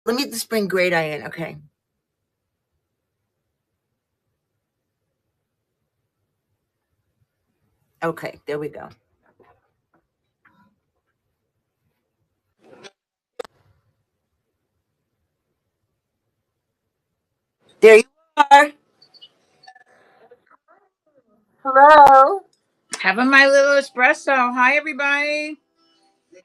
Let me just bring Great Eye in. Okay. Okay, there we go. There you are. Hello. Having my little espresso. Hi, everybody.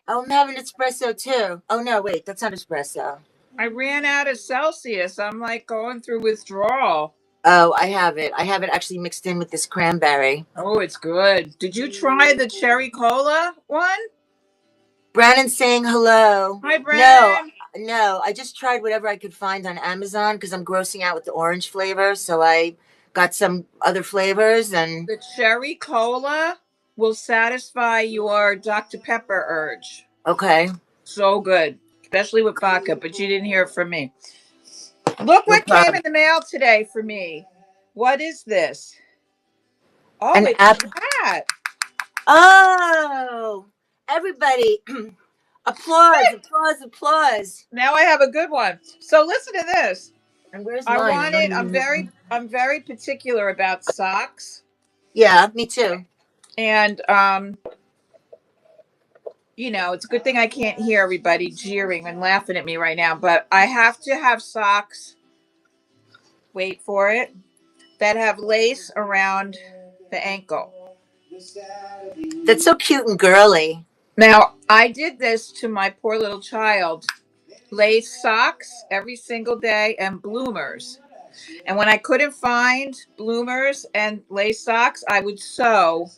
Oh, I'm having espresso too. Oh no, wait, that's not espresso. I ran out of Celsius. I'm like going through withdrawal. Oh, I have it. I have it actually mixed in with this cranberry. Oh, it's good. Did you try the cherry cola one? Brandon's saying hello. Hi, No, Brennan. no, I just tried whatever I could find on Amazon because I'm grossing out with the orange flavor. So I got some other flavors and The cherry cola will satisfy your Dr. Pepper urge. okay, So good, especially with vodka, but you didn't hear it from me. Look no what came problem. in the mail today for me. What is this? Oh, An it's app. a hat. Oh, everybody, applause, applause, applause. Now I have a good one. So listen to this. And where's I mine? I don't wanted. even know. I'm very particular about socks, Yeah, me too. and it's a good thing I can't hear everybody jeering and laughing at me right now. But I have to have socks. Wait for it. That have lace around the ankle. That's so cute and girly. Now I did this to my poor little child. Lace socks every single day and bloomers. And when I couldn't find bloomers and lace socks, I would sew.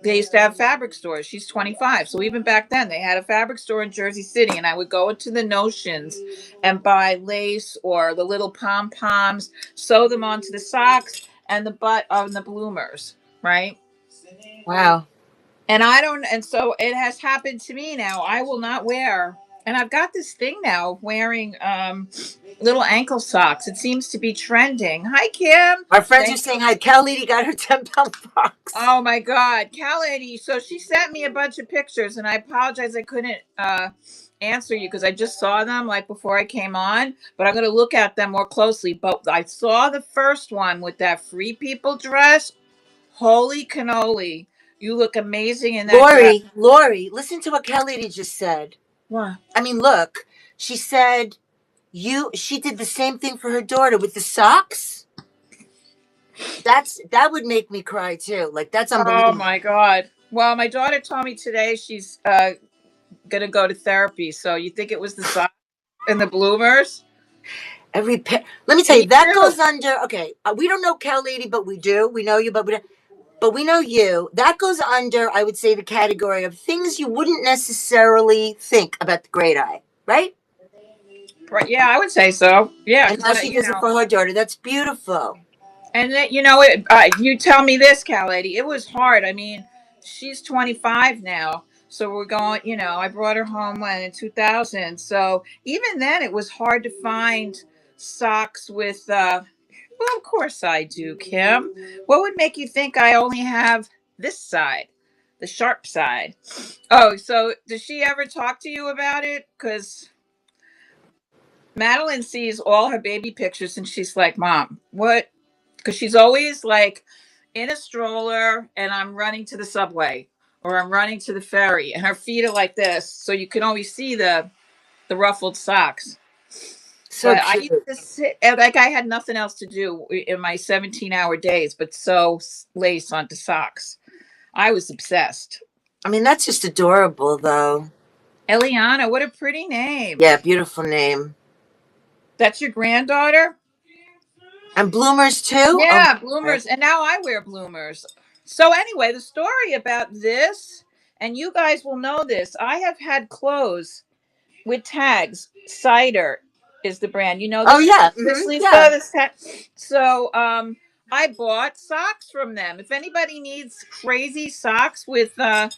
They used to have fabric stores. She's 25. So even back then, they had a fabric store in Jersey City. And I would go into the Notions and buy lace or the little pom poms, sew them onto the socks and the butt of the bloomers, right? Wow. And so it has happened to me now. I will not wear, and I've got this thing now of wearing little ankle socks. It seems to be trending. Hi, Kim. Our friends are Thank saying hi. Cal Lady got her 10-pound box. Oh my God, Cal lady. So she sent me a bunch of pictures, and I apologize I couldn't answer you because I just saw them like before I came on. But I'm going to look at them more closely. But I saw the first one with that Free People dress. Holy cannoli! You look amazing in that dress. Lori, listen to what Cal Lady just said. What? I mean, look, she said she did the same thing for her daughter with the socks. That would make me cry too. Like that's Oh unbelievable. my God. Well, my daughter told me today she's gonna go to therapy. So you think it was the socks and the bloomers? Let me tell you, Me that too. goes under. Okay, we don't know Cal Lady, but we do. We know you, but we know you. That goes under, I would say, the category of things you wouldn't necessarily think about the Great Eye, right? Right, yeah, I would say so. Yeah, And because now she does it for her daughter. That's beautiful. and then you tell me this, Cal lady, it was hard. I mean, she's 25 now, so we're going. I brought her home when in 2000. So even then, it was hard to find socks with. Well, of course I do, Kim. What would make you think I only have this side, the sharp side? Oh, so does she ever talk to you about it? Because Madeline sees all her baby pictures and she's like, Mom, what? Because she's always like in a stroller and I'm running to the subway or I'm running to the ferry and her feet are like this. So you can always see the ruffled socks. So But I cute. used to sit like I had nothing else to do in my 17-hour days but sew lace onto socks. I was obsessed. I mean, that's just adorable, though. Eliana, what a pretty name. Yeah, beautiful name. That's your granddaughter? And bloomers too. Oh Yeah, my God. bloomers. And now I wear bloomers. So, anyway, the story about this, and you guys will know this, I have had clothes with tags. Cider is the brand. You know Oh yeah. this Yeah. Lisa? So, I bought socks from them. If anybody needs crazy socks with, I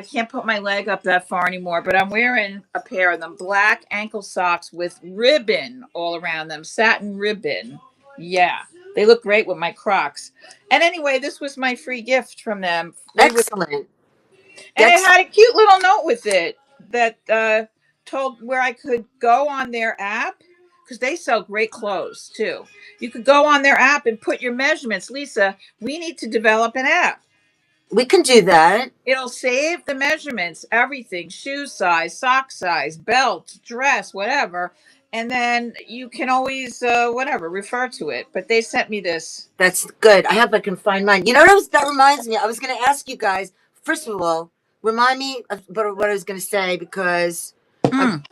can't put my leg up that far anymore, but I'm wearing a pair of them black ankle socks with ribbon all around them, satin ribbon. Yeah, they look great with my Crocs. And anyway, this was my free gift from them. Excellent. And it That's had a cute little note with it that told where I could go on their app because they sell great clothes too. You could go on their app and put your measurements. Lisa, we need to develop an app. We can do that. It'll save the measurements, everything, shoe size, sock size, belt, dress, whatever. And then you can always, whatever, refer to it. But they sent me this. That's good. I hope I can find mine. You know that reminds me. I was going to ask you guys. First of all, remind me of what I was going to say because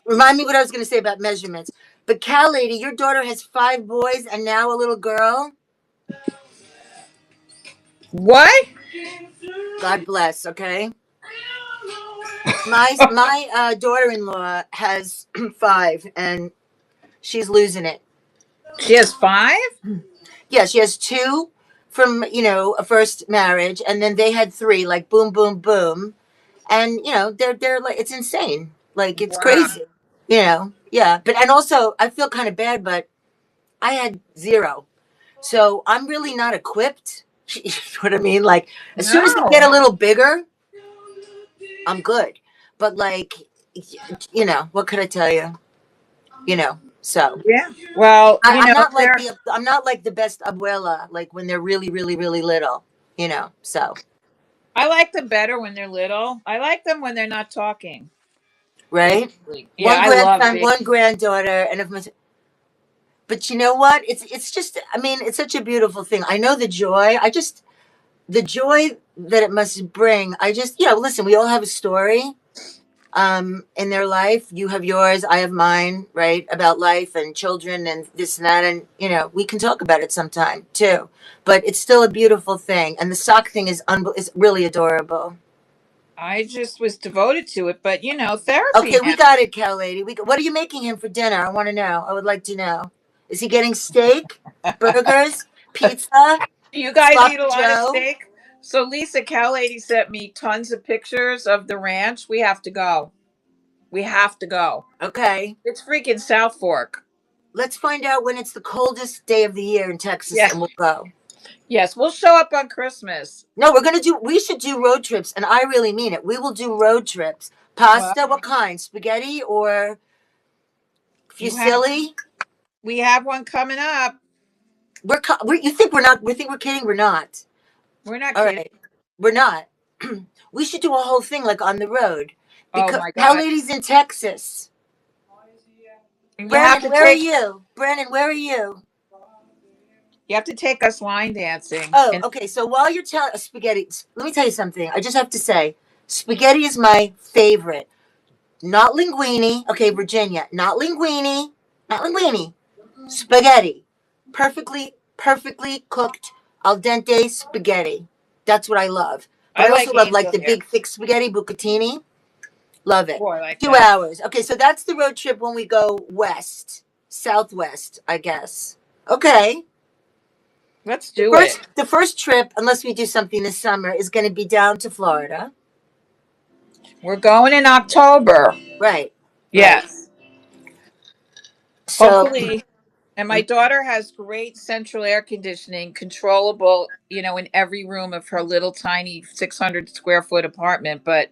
remind me what I was going to say about measurements. But Cal lady, your daughter has 5 boys and now a little girl. What? God bless. Okay. My daughter-in-law has 5 and she's losing it. She has 5? Yeah, she has 2 from, a first marriage, and then they had 3, like boom, boom, boom. And, they're like, it's insane. Like, it's Wow. crazy, Yeah. But, and also, I feel kind of bad, but I had 0. So I'm really not equipped. You know what I mean? Like, as soon as they get No. a little bigger, I'm good. But, like, what could I tell you? So. Yeah. Well, they're. I'm not like the best abuela, like when they're really, really, really little, so. I like them better when they're little. I like them when they're not talking. Right? Yeah, One I love grandson, big. one granddaughter, and but you know what? It's just, I mean, it's such a beautiful thing. I know the joy that it must bring. Listen, we all have a story. In their life. You have yours, I have mine, right? About life and children and this and that. And, we can talk about it sometime too. But it's still a beautiful thing. And the sock thing is really adorable. I just was devoted to it, but therapy Okay, now. we got it, Cal lady. What are you making him for dinner? I want to know. I would like to know. Is he getting steak, burgers, pizza, You guys eat sloppy a lot of Joe? steak? So Lisa Cow Lady sent me tons of pictures of the ranch. We have to go. We have to go. Okay. It's freaking South Fork. Let's find out when it's the coldest day of the year in Texas Yeah. and we'll go. Yes, we'll show up on Christmas. No, we should do road trips, and I really mean it. We will do road trips. Well, Pasta, what kind? Spaghetti or you have fusilli? we have one coming up. You think we're not? We think we're kidding? We're not. We're not All kidding. right, we're not. We should do a whole thing like on the road Oh because my how god. ladies in Texas. And Brandon, where are you? Brandon, where are you? you have to take us line dancing. Oh, And okay. So while you're telling spaghetti, let me tell you something. I just have to say, spaghetti is my favorite. Not linguine. Okay, Virginia. Not linguine. Not linguine. Spaghetti. Perfectly cooked al dente spaghetti. That's what I love. But I I also like love like angel the hair. big thick spaghetti, bucatini. Love it. Oh, I like 2 that. hours. Okay, so that's the road trip when we go west. Southwest, I guess. Okay. Let's The do it. first the first trip, unless we do something this summer, is gonna be down to Florida. We're going in October. Right. Right. Yes. So Hopefully. And my daughter has great central air conditioning, controllable, in every room of her little tiny 600 square foot apartment. But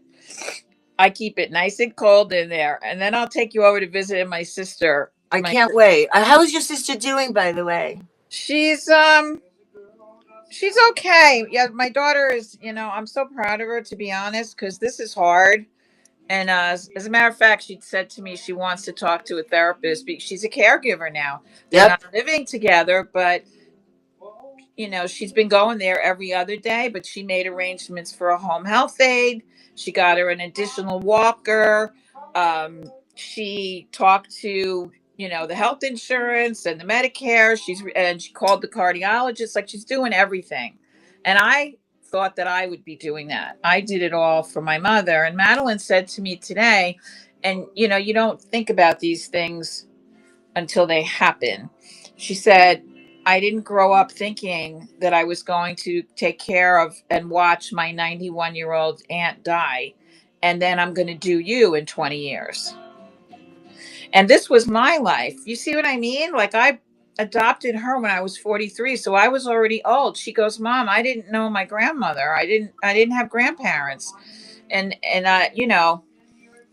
I keep it nice and cold in there. And then I'll take you over to visit my sister. I can't wait. How is your sister doing, by the way? She's she's okay. Yeah, my daughter is, I'm so proud of her, to be honest, because this is hard. And as a matter of fact, she said to me she wants to talk to a therapist because she's a caregiver now. They're Yep. not living together, but she's been going there every other day, but she made arrangements for a home health aide. She got her an additional walker. She talked to, the health insurance and the Medicare. And she called the cardiologist, like she's doing everything. And I thought that I would be doing that. I did it all for my mother. And Madeline said to me today, and you don't think about these things until they happen. She said, I didn't grow up thinking that I was going to take care of and watch my 91-year-old aunt die. And then I'm going to do you in 20 years. And this was my life. You see what I mean? Like I adopted her when I was 43. So I was already old. She goes, Mom, I didn't know my grandmother. I didn't have grandparents. And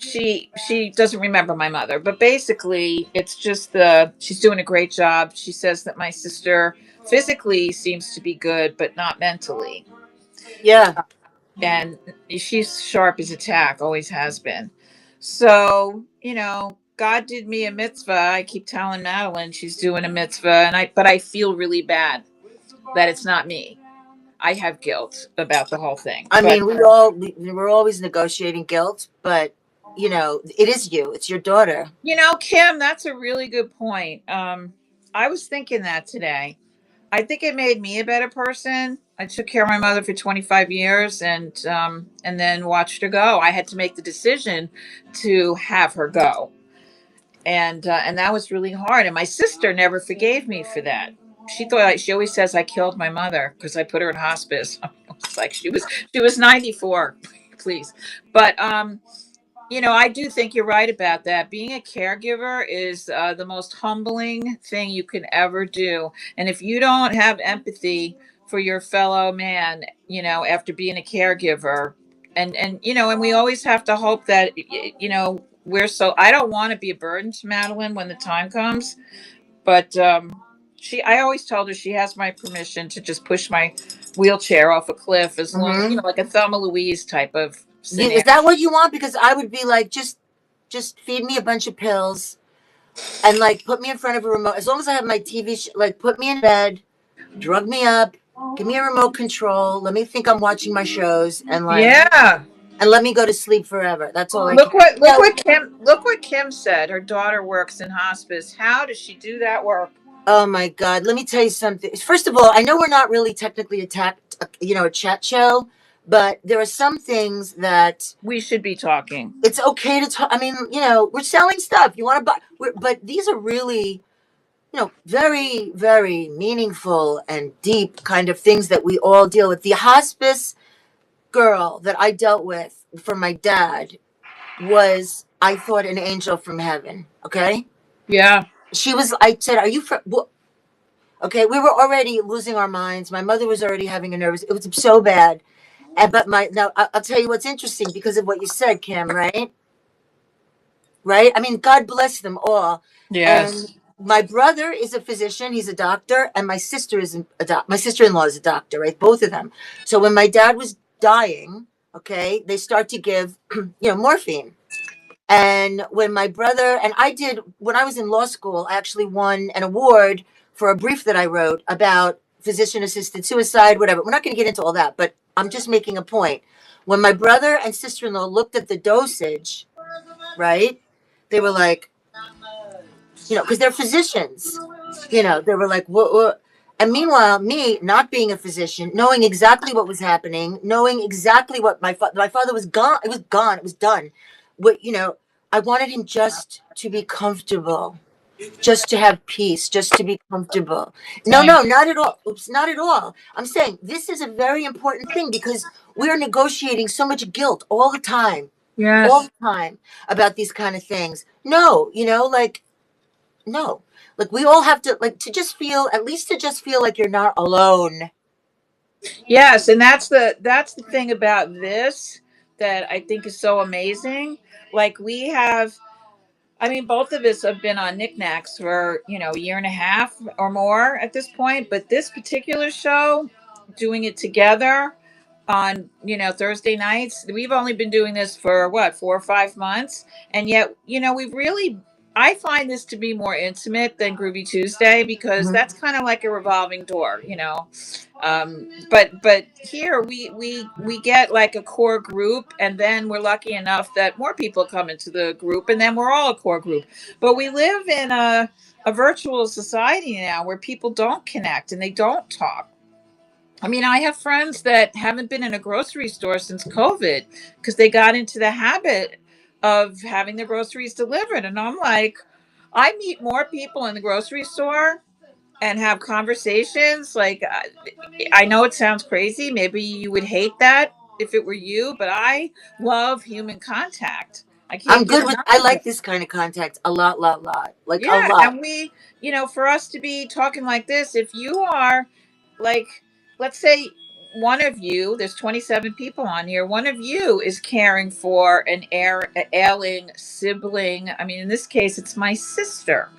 she doesn't remember my mother, but basically it's just the she's doing a great job. She says that my sister physically seems to be good, but not mentally. Yeah. And she's sharp as a tack, always has been. So, God did me a mitzvah. I keep telling Madeline she's doing a mitzvah, but I feel really bad that it's not me. I have guilt about the whole thing. I But mean, we're always negotiating guilt, but it is you. It's your daughter. Kim, that's a really good point. I was thinking that today. I think it made me a better person. I took care of my mother for 25 years and then watched her go. I had to make the decision to have her go. And that was really hard. And my sister never forgave me for that. She always says I killed my mother because I put her in hospice. It's like she was 94, please. But I do think you're right about that. Being a caregiver is the most humbling thing you can ever do. And if you don't have empathy for your fellow man, after being a caregiver, and we always have to hope that, I don't want to be a burden to Madeline when the time comes, but I always told her she has my permission to just push my wheelchair off a cliff as long, Mm-hmm. like a Thelma Louise type of Is scenario. that what you want? Because I would be like, just feed me a bunch of pills and like put me in front of a remote. As long as I have my TV, like put me in bed, drug me up, give me a remote control. Let me think I'm watching my shows Yeah. and let me go to sleep forever. That's all I can. Look what Kim said. Her daughter works in hospice. How does she do that work? Oh my God. Let me tell you something. First of all, I know we're not really technically a chat show, but there are some things that We should be talking. it's okay to talk. I mean, we're selling stuff. You want to buy, but these are really, very, very meaningful and deep kind of things that we all deal with. The hospice girl that I dealt with for my dad was, I thought, an angel from heaven. Okay. Yeah. I said, are you from, okay, we were already losing our minds. My mother was already having a nervous. It was so bad. But now I'll tell you what's interesting because of what you said, Kim. Right, right. I mean, God bless them all. And Yes. my brother is a physician. He's a doctor, and my sister is my sister-in-law is a doctor. Right, both of them. So when my dad was dying, okay, they start to give morphine. And when my brother and I did, when I was in law school, I actually won an award for a brief that I wrote about physician assisted suicide, whatever. We're not going to get into all that, but I'm just making a point. When my brother and sister in law looked at the dosage, right, they were like, because they're physicians, they were like, what? And meanwhile, me not being a physician, knowing exactly what was happening, knowing exactly what my father was gone. It was gone. It was done. What I wanted him just to be comfortable, just to have peace, just to be comfortable. No, Same. no, not at all. Oops, not at all. I'm saying this is a very important thing because we're negotiating so much guilt all Yes. the time about these kind of things. No, like no. Like we all have to like to just feel at least to just feel like you're not alone. Yes, and that's the thing about this that I think is so amazing. Like we have, I mean, both of us have been on knickknacks for, a year and a half or more at this point. But this particular show, doing it together on, Thursday nights, we've only been doing this for what, 4 or 5 months. And yet, we've really, I find this to be more intimate than Groovy Tuesday because Mhm. that's kind of like a revolving door. But here we get like a core group, and then we're lucky enough that more people come into the group, and then we're all a core group. But we live in a virtual society now where people don't connect and they don't talk. I mean, I have friends that haven't been in a grocery store since COVID because they got into the habit of having their groceries delivered, and I'm like, I meet more people in the grocery store and have conversations. Like, I know it sounds crazy. Maybe you would hate that if it were you, but I love human contact. I I'm can't get good with enough I of it. like this kind of contact a lot, lot. Like a Yeah. lot. And for us to be talking like this, if you are like, let's say, one of you, there's 27 people on here, one of you is caring for an ailing sibling. I mean, in this case, it's my sister.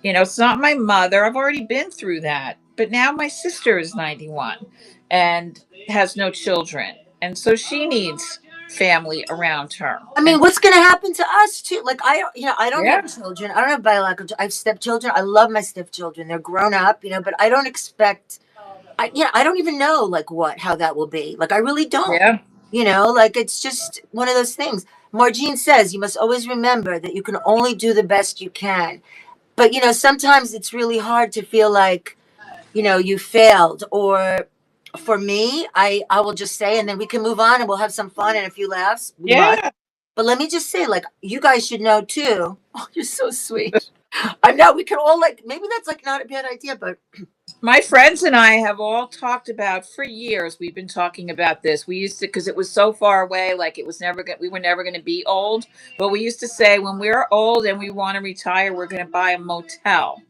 It's not my mother. I've already been through that. But now my sister is 91 and has no children. And so she needs family around her. I And mean, what's going to happen to us too? Like I don't have yeah, children. I don't have biological. I have stepchildren. I love my stepchildren. They're grown up, but I don't expect. I don't even know like how that will be. Like I really don't. yeah, Like it's just one of those things. Margine says you must always remember that you can only do the best you can. But sometimes it's really hard to feel like you failed. Or for me, I will just say, and then we can move on and we'll have some fun and a few laughs. We must. yeah. But let me just say, like, you guys should know too. Oh, you're so sweet. I know we can all like, maybe that's like not a bad idea, but My friends and I have all talked about for years. We've been talking about this. We used to, because it was so far away, like it was never we were never going to be old. But we used to say when we're old and we want to retire, we're going to buy a motel,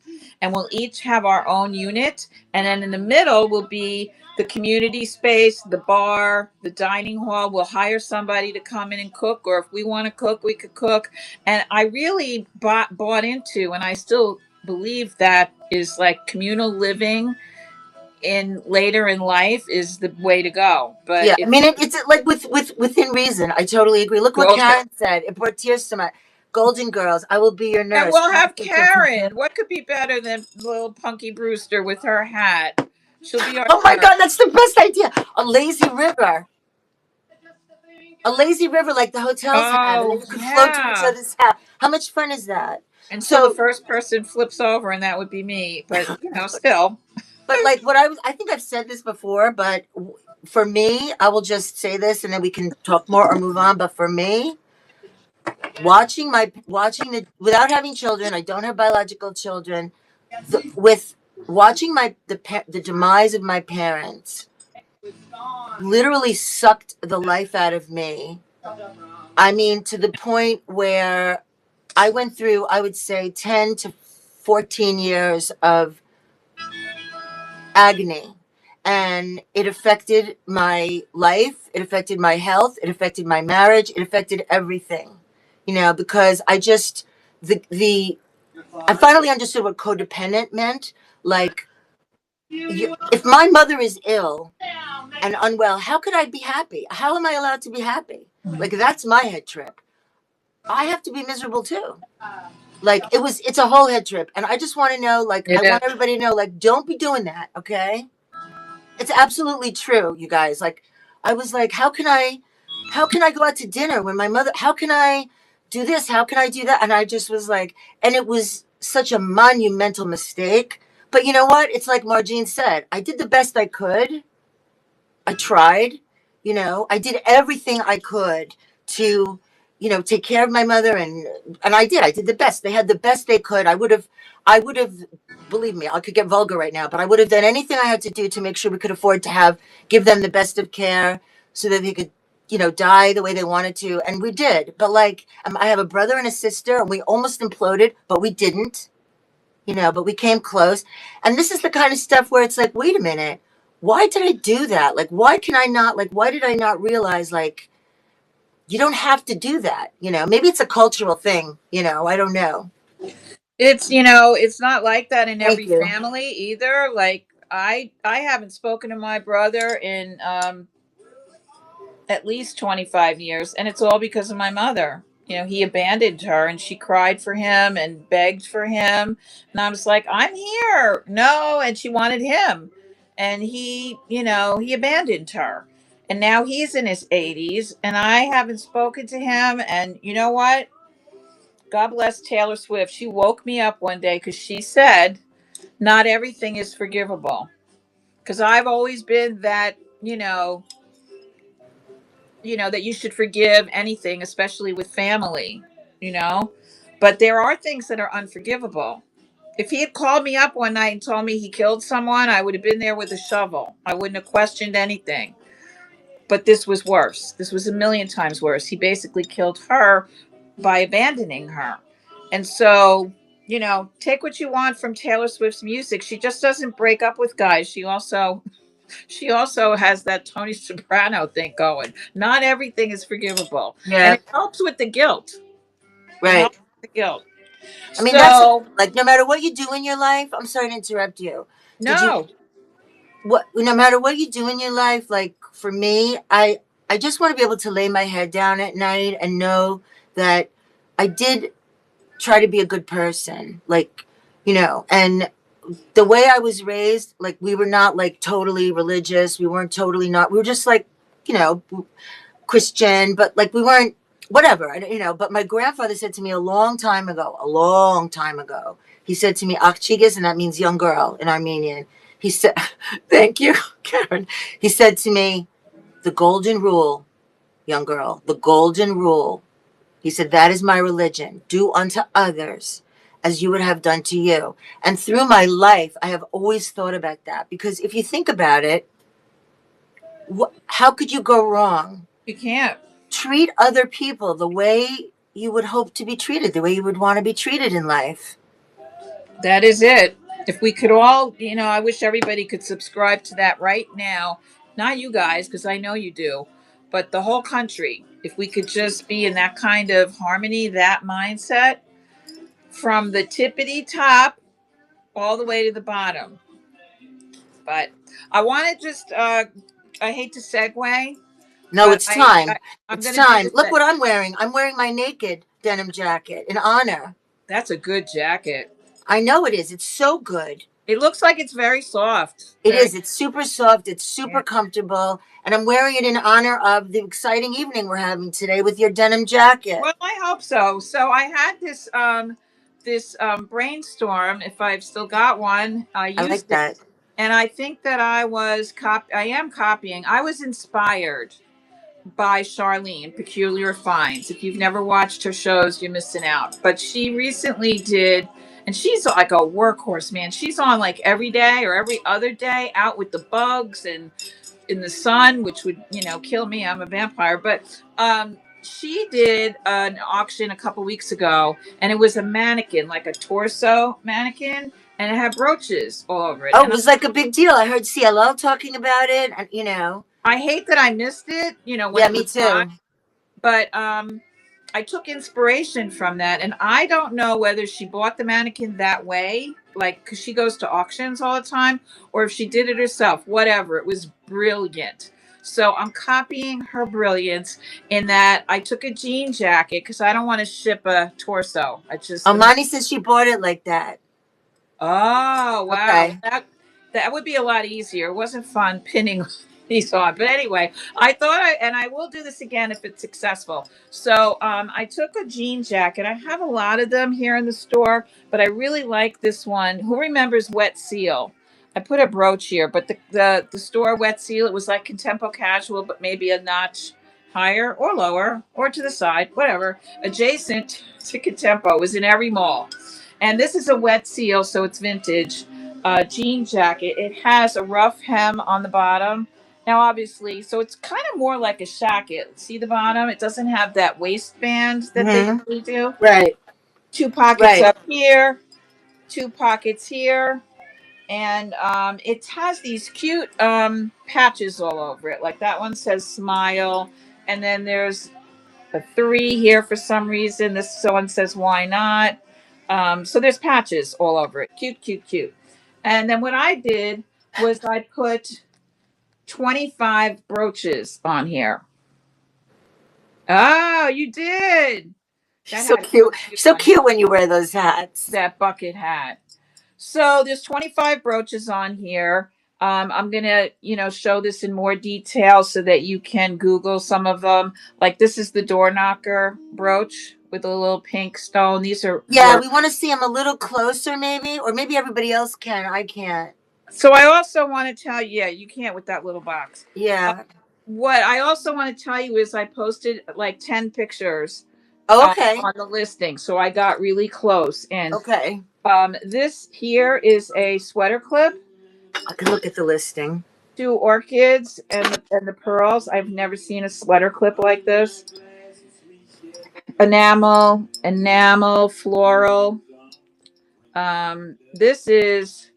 and we'll each have our own unit, and then in the middle will be the community space, the bar, the dining hall. We'll hire somebody to come in and cook, or if we want to cook, we could cook. And I really bought into, and I still believe that is like communal living in later in life is the way to go. But yeah, I it's mean, it's like within reason. I totally agree. Look what okay. Karen said. It brought tears to my Golden Girls. I will be your And nurse. we'll have Karen. What could be better than little Punky Brewster with her hat? She'll be our Oh my nurse. God, that's the best idea. A lazy river like the hotels have, and then Oh you can float to each yeah. other's house. How much fun is that? Until the So, first person flips over, and that would be me. But still. but like I think I've said this before, but for me, I will just say this, and then we can talk more or move on. But for me, watching the without having children, I don't have biological children. With watching the demise of my parents literally sucked the life out of me. I mean, to the point where I went through, I would say, 10 to 14 years of agony. And it affected my life, it affected my health, it affected my marriage, it affected everything. Because the I finally understood what codependent meant. Like, if my mother is ill and unwell, how could I be happy? How am I allowed to be happy? Like, that's my head trip. I have to be miserable too. Like, it's a whole head trip. And I just want to know, like, I It want is. everybody to know, like, don't be doing that, okay? It's absolutely true, you guys. Like, I was like, how can I go out to dinner when my mother, how can I do this? How can I do that? And I just was like, and it was such a monumental mistake. But you know what? It's like Margine said, I did the best I could. I tried, I did everything I could to, take care of my mother, and I did. I did the best. They had the best they could. I would have believe me, I could get vulgar right now, but I would have done anything I had to do to make sure we could afford to give them the best of care so that they could, die the way they wanted to. And we did. But like I have a brother and a sister, and we almost imploded, but we didn't, but we came close. And this is the kind of stuff where it's like, wait a minute, why did I do that? Like, why did I not realize, like, you don't have to do that? Maybe it's a cultural thing, I don't know. It's not like that in Thank every you. family either. Like I haven't spoken to my brother in at least 25 years, and it's all because of my mother. He abandoned her, and she cried for him and begged for him, and I was like, I'm here. No. And she wanted him, and he abandoned her, and now he's in his 80s, and I haven't spoken to him. And you know what, God bless Taylor Swift. She woke me up one day because she said not everything is forgivable, because I've always been that, that you should forgive anything, especially with family, you know. But there are things that are unforgivable. If he had called me up one night and told me he killed someone, I would have been there with a shovel. I wouldn't have questioned anything. But this was worse. This was a million times worse. He basically killed her by abandoning her. And so, take what you want from Taylor Swift's music. She just doesn't break up with guys. She also She also has that Tony Soprano thing going. Not everything is forgivable, and Yeah, it helps with the guilt. It right. helps with the guilt. I mean, that's So like no matter what you do in your life. I'm sorry to interrupt you. Did you no, what? No matter what you do in your life, like for me, I just want to be able to lay my head down at night and know that I did try to be a good person. Like, and the way I was raised, like we were not like totally religious. We weren't totally not. We were just like, you know, Christian, but like we weren't whatever, but my grandfather said to me a long time ago, he said to me, Akchigas, and that means young girl in Armenian. He said, thank you, Karen. He said to me, the golden rule, young girl, the golden rule. He said, that is my religion. Do unto others as you would have done to you. And through my life, I have always thought about that because if you think about it, how could you go wrong? you can't. Treat other people the way you would hope to be treated, the way you would want to be treated in life. That is it. If we could all, I wish everybody could subscribe to that right now. Not you guys, because I know you do, but the whole country. If we could just be in that kind of harmony, that mindset, from the tippity top all the way to the bottom. But I want to just, I hate to segue, No, but it's I, time. I I'm It's going to do time. this. Look what I'm wearing. I'm wearing my naked denim jacket in honor. That's a good jacket. I know it is. It's so good. It looks like it's very soft. It Very. is. It's super soft. It's super Yeah. comfortable. And I'm wearing it in honor of the exciting evening we're having today with your denim jacket. Well, I hope so. So I had this brainstorm. If I've still got one, I I like used it, that. and I think that I am copying. I was inspired by Charlene Peculiar Finds. If you've never watched her shows, you're missing out. But she recently did, and she's like a workhorse, man. She's on like every day or every other day out with the bugs and in the sun, which would, kill me. I'm a vampire. But she did an auction a couple weeks ago, and it was a mannequin, like a torso mannequin, and it had brooches all over it. Oh, it And was like a big deal. I heard CLL talking about it. And. I hate that I missed it, when Yeah, it me was live. too. But I took inspiration from that, and I don't know whether she bought the mannequin that way, like because she goes to auctions all the time, or if she did it herself. Whatever, it was brilliant. So I'm copying her brilliance in that I took a jean jacket because I don't want to ship a torso. I just Amani says she bought it like that. Oh wow, Okay. that would be a lot easier. It wasn't fun pinning these on, but anyway, I will do this again if it's successful. So I took a jean jacket. I have a lot of them here in the store, but I really like this one. Who remembers Wet Seal? I put a brooch here, but the store Wet Seal, it was like Contempo Casual, but maybe a notch higher or lower or to the side, whatever, adjacent to Contempo. It was in every mall. And this is a Wet Seal, so it's vintage jean jacket. It has a rough hem on the bottom. Now, obviously, so it's kind of more like a shacket. See the bottom? It doesn't have that waistband that they Mm-hmm. usually do. Right. Two pockets Right. up here, two pockets here, and it has these cute patches all over it. Like that one says smile, and then there's a three here for some reason. This one says why not. So there's patches all over it. Cute, cute, cute. And then what I did was I put 25 brooches on here. Oh, you did. She's That so hat's so cute. cute She's so on you. cute when you wear those hats. That bucket hat. So there's 25 brooches on here. I'm gonna, show this in more detail so that you can Google some of them. Like this is the door knocker brooch with a little pink stone. These are Yeah, were we want to see him a little closer, maybe, or maybe everybody else can. I can't. so. I also want to tell you, yeah, you can't with that little box. Uh, Yeah. what I also want to tell you is I posted like 10 pictures Oh, okay. on the listing, so I got really close. And Okay. this here is a sweater clip. I can look at the listing. Two orchids and the pearls. I've never seen a sweater clip like this. Enamel, floral. This is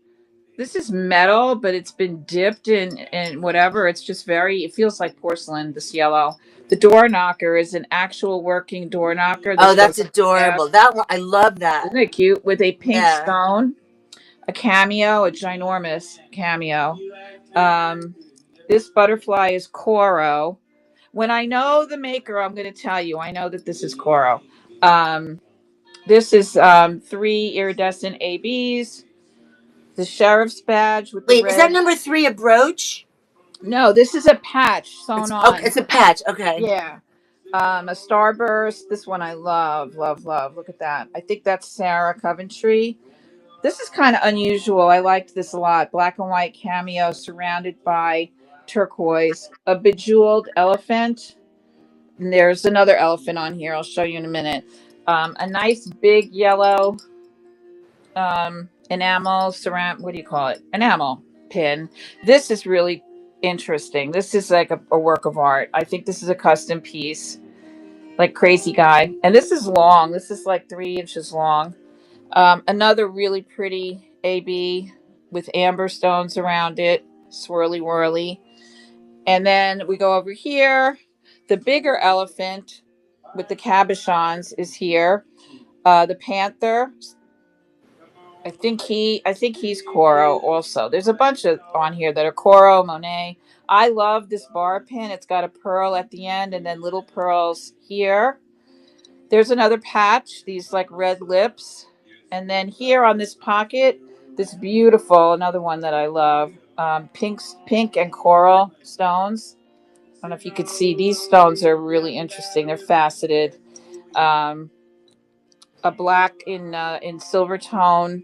This is metal, but it's been dipped in whatever. It's just very. It feels like porcelain. This yellow. The door knocker is an actual working door knocker. Oh, This goes that's on the adorable. desk. That one, I love that. Isn't it cute? With a pink Yeah. stone, a cameo, a ginormous cameo. Um, this butterfly is Coro. When I know the maker, I'm going to tell you. I know that this is Coro. Um, this is three iridescent ABs. The sheriff's badge with the Wait, is that red. number three a brooch? No, this is a patch sewn It's okay. on. It's a patch. Okay. Yeah. A starburst. This one I love, love, love. Look at that. I think that's Sarah Coventry. This is kind of unusual. I liked this a lot. Black and white cameo surrounded by turquoise. A bejeweled elephant. And there's another elephant on here. I'll show you in a minute. A nice big yellow enamel surround. What do you call it? Enamel pin. This is really interesting. This is like a work of art. I think this is a custom piece, like Crazy Guy. And this is long. This is like 3 inches long. Another really pretty AB with amber stones around it, swirly whirly. And then we go over here. The bigger elephant with the cabochons is here. The panther. I think he's Coro also. There's a bunch of on here that are Coro, Monet. I love this bar pin. It's got a pearl at the end and then little pearls here. There's another patch, these like red lips. And then here on this pocket, this beautiful, another one that I love, pink and coral stones. I don't know if you could see, these stones are really interesting. They're faceted. Um, a black in silver tone.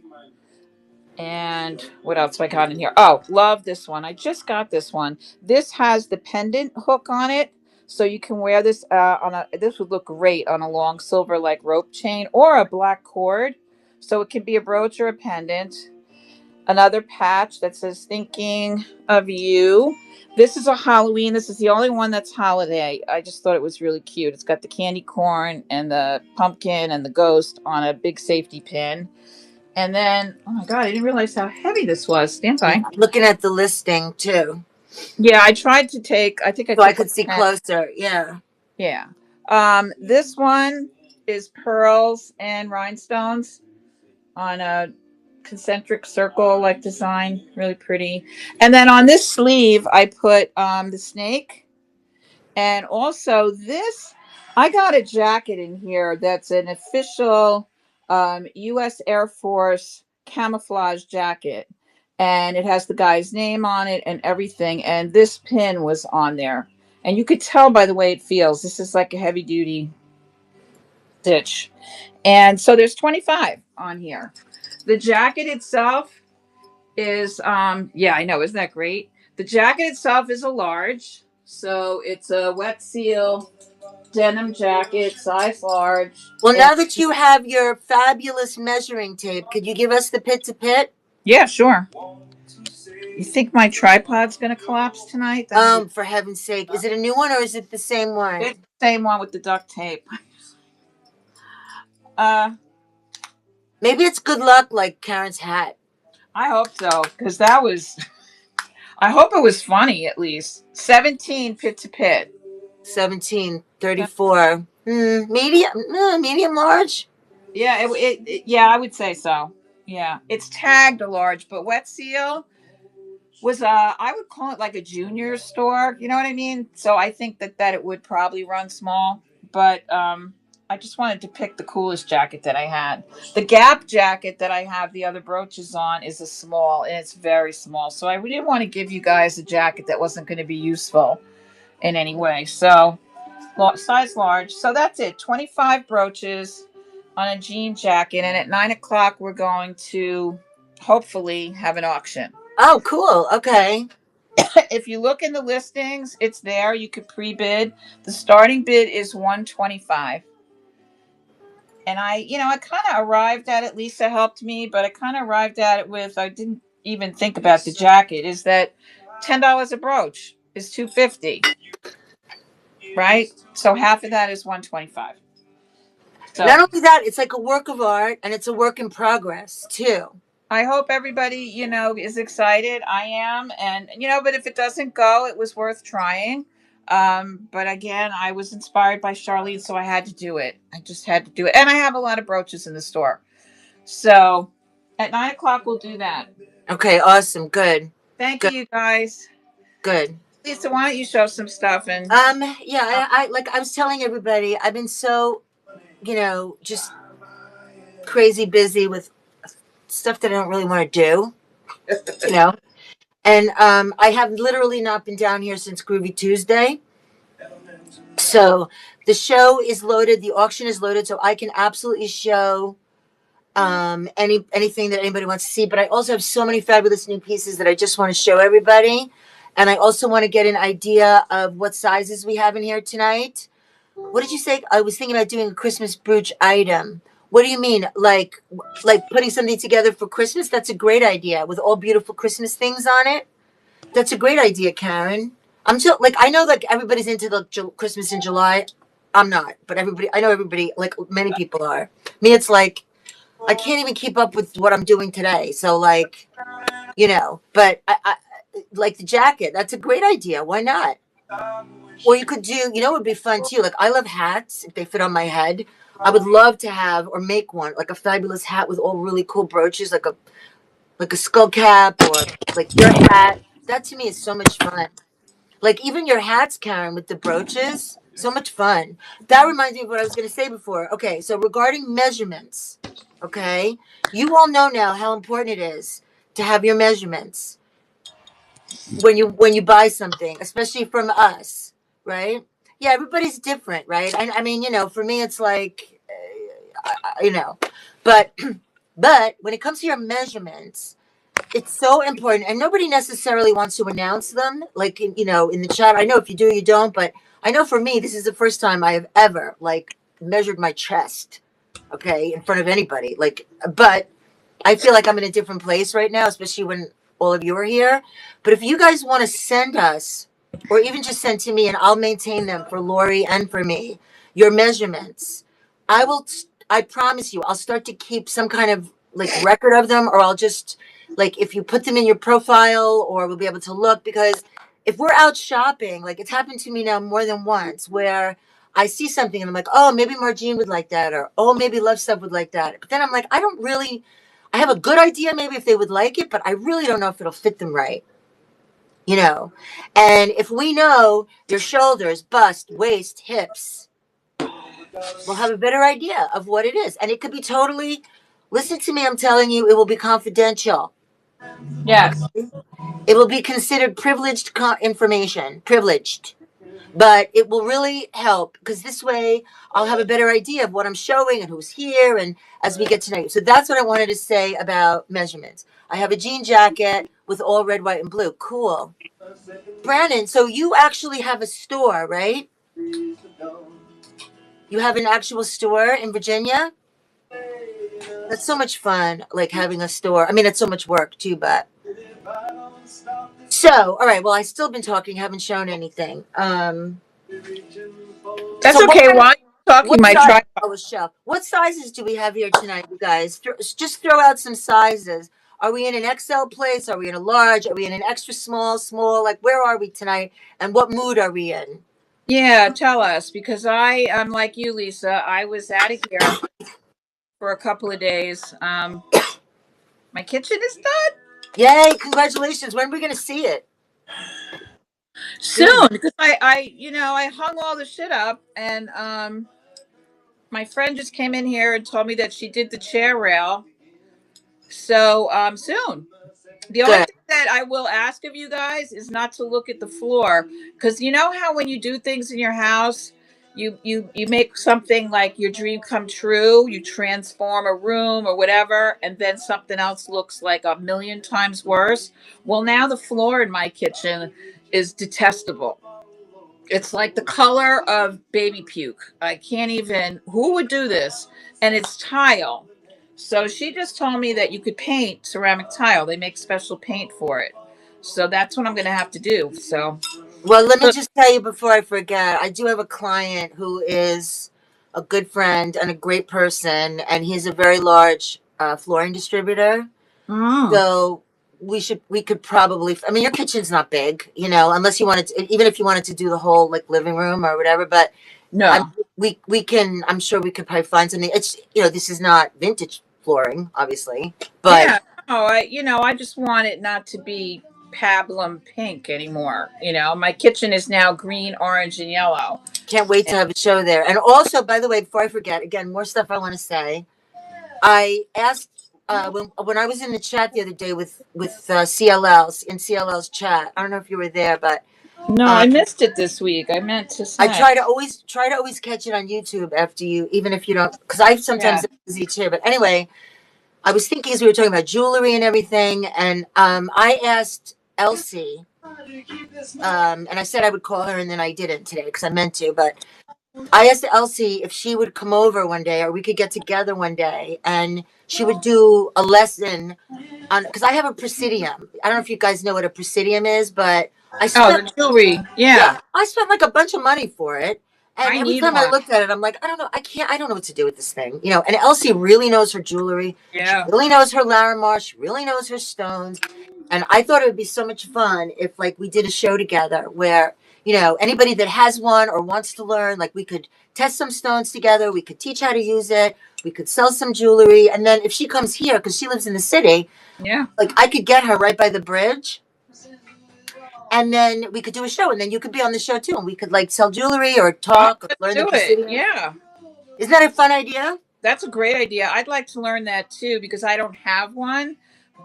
And what else have I got in here? Oh, love this one. I just got this one. This has the pendant hook on it. So you can wear this on a, this would look great on a long silver like rope chain or a black cord. So it can be a brooch or a pendant. Another patch that says thinking of you. This is a Halloween. This is the only one that's holiday. I just thought it was really cute. It's got the candy corn and the pumpkin and the ghost on a big safety pin. And then, oh my god, I didn't realize how heavy this was. Stand by. I'm looking at the listing too, Yeah, I tried to take. I think I so I took like could see 10. closer. Yeah. Yeah. This one is pearls and rhinestones on a concentric circle like design, really pretty. And then on this sleeve, I put the snake. And also this, I got a jacket in here that's an official U.S. Air Force camouflage jacket. And it has the guy's name on it and everything. And this pin was on there. And you could tell by the way it feels. This is like a heavy duty stitch. And so there's 25 on here. The jacket itself is yeah, I know, isn't that great? The jacket itself is a large. So it's a wet seal denim jacket, size large. Well, And now that you have your fabulous measuring tape, could you give us the pit to pit? yeah, sure. You think my tripod's gonna collapse tonight? That'd be For heaven's sake, is it a new one or is it the same one? it's the same one with the duct tape. Uh Maybe it's good luck, like Karen's hat. I hope so, because that was I hope it was funny at least. 17 pit to pit. 1734. Medium, medium large. Yeah, yeah, I would say so. Yeah. It's tagged a large, but wet seal was I would call it like a junior store, you know what I mean? So I think that it would probably run small, but I just wanted to pick the coolest jacket that I had. The Gap jacket that I have the other brooches on is a small, and it's very small. So I didn't want to give you guys a jacket that wasn't going to be useful in any way. So size large. So that's it. 25 brooches on a jean jacket, and at 9 o'clock we're going to hopefully have an auction. Oh, cool. Okay. If you look in the listings, it's there. You could pre-bid. The starting bid is 125. And I kind of arrived at it. Lisa helped me, but I kind of arrived at it with I didn't even think about the jacket. Is that $10 a brooch is 250, right? So half of that is 125. So Not only that, it's like a work of art and it's a work in progress too. I hope everybody, is excited. I am. And, but if it doesn't go, it was worth trying. But again, I was inspired by Charlene, so I had to do it. I just had to do it. And I have a lot of brooches in the store. So at 9 o'clock, we'll do that. Okay, awesome. Good. Thank Good. you, guys. Good. Lisa, why don't you show some stuff? And Yeah, I like I was telling everybody, I've been so, just crazy busy with stuff that I don't really want to do, you know. And I have literally not been down here since Groovy Tuesday. So the show is loaded, the auction is loaded, so I can absolutely show anything that anybody wants to see. But I also have so many fabulous new pieces that I just want to show everybody. And I also want to get an idea of what sizes we have in here tonight. What did you say? I was thinking about doing a Christmas brooch item. What do you mean? Like putting something together for Christmas? That's a great idea with all beautiful Christmas things on it. That's a great idea, Karen. I'm so like I know like everybody's into the Christmas in July. I'm not, but I know everybody like many people are. Me, it's like I can't even keep up with what I'm doing today. So like, but I like the jacket. That's a great idea. Why not? Or you could do, it would be fun too. Like I love hats if they fit on my head. I would love to have or make one like a fabulous hat with all really cool brooches, like a skull cap or like your hat. That to me is so much fun. Like even your hats, Karen, with the brooches, so much fun. That reminds me of what I was going to say before. Okay, so regarding measurements, okay, you all know now how important it is to have your measurements when you buy something, especially from us, right? Yeah, everybody's different, right? I mean, for me, it's like, you know, but but when it comes to your measurements, it's so important, and nobody necessarily wants to announce them, like in the chat. I know if you do, you don't, but I know for me, this is the first time I have ever like measured my chest, okay, in front of anybody. Like, but I feel like I'm in a different place right now, especially when all of you are here. But if you guys want to send us, or even just send to me, and I'll maintain them for Lori and for me, your measurements, I will. I promise you, I'll start to keep some kind of like record of them, or I'll just like if you put them in your profile, or we'll be able to look because if we're out shopping, like it's happened to me now more than once, where I see something and I'm like, oh, maybe Margine would like that, or oh, maybe Love Stuff would like that. But then I'm like, I don't really I have a good idea maybe if they would like it, but I really don't know if it'll fit them right, you know. And if we know your shoulders, bust, waist, hips, we'll have a better idea of what it is. And it could be totally, listen to me, I'm telling you, it will be confidential. yes. Okay? It will be considered privileged information, privileged. But it will really help because this way I'll have a better idea of what I'm showing and who's here and as we get to know you. So that's what I wanted to say about measurements. I have a jean jacket with all red, white, and blue. Cool. Brandon, so you actually have a store, right? You have an actual store in Virginia? That's so much fun, like having a store. I mean, it's so much work too, but so all right. Well, I still been talking, haven't shown anything. That's So what okay. kind of While you're talking, what my size? tripod. Oh, Michelle, what sizes do we have here tonight, you guys? Just throw out some sizes. Are we in an XL place? Are we in a large? Are we in an extra small, small? Like, where are we tonight? And what mood are we in? Yeah, tell us because I'm like you, Lisa. I was out of here for a couple of days. My kitchen is done Yay! Congratulations. When are we going to see it? Soon. soon because I hung all the shit up and my friend just came in here and told me that she did the chair rail. So soon. The only Good. thing that I will ask of you guys is not to look at the floor because you know how when you do things in your house, you make something like your dream come true. You transform a room or whatever, and then something else looks like a million times worse. Well, now the floor in my kitchen is detestable. It's like the color of baby puke. I can't even. Who would do this? And it's tile. So she just told me that you could paint ceramic tile. They make special paint for it. So that's what I'm going to have to do. So, Well, let me just tell you before I forget. I do have a client who is a good friend and a great person, and he's a very large flooring distributor. Mm. So we could probably, I mean, your kitchen's not big, unless you wanted to, even if you wanted to do the whole like living room or whatever, but I No. we can, I'm sure we could probably find something. It's, this is not vintage flooring, obviously, but Yeah. No, I just want it not to be pablum pink anymore. My kitchen is now green, orange, and yellow. can't wait to have a show there. And also, by the way, before I forget, again, more stuff I want to say. I asked when I was in the chat the other day with CLL's in CLL's chat. I don't know if you were there, but No, um, I missed it this week. I meant to I say. try to always catch it on YouTube after you, even if you don't, because I sometimes Yeah. am busy too. But anyway, I was thinking as we were talking about jewelry and everything, and I asked Elsie, and I said I would call her, and then I didn't today because I meant to, but I asked Elsie if she would come over one day or we could get together one day and she would do a lesson on, because I have a presidium. I don't know if you guys know what a presidium is, but I Oh, spent, the jewelry. yeah, Yeah. I spent like a bunch of money for it. And I every need time I one. looked at it, I'm like, I don't know, I don't know what to do with this thing, And Elsie really knows her jewelry. She Yeah. really knows her Larimar. She really knows her stones. And I thought it would be so much fun if like we did a show together where, anybody that has one or wants to learn, like we could test some stones together. We could teach how to use it. We could sell some jewelry. And then if she comes here, because she lives in the city, Yeah. like I could get her right by the bridge and then we could do a show and then you could be on the show too. And we could like sell jewelry or Oh, talk or let's learn the do it. Presidium. Yeah. Isn't that a fun idea? That's a great idea. I'd like to learn that too because I don't have one,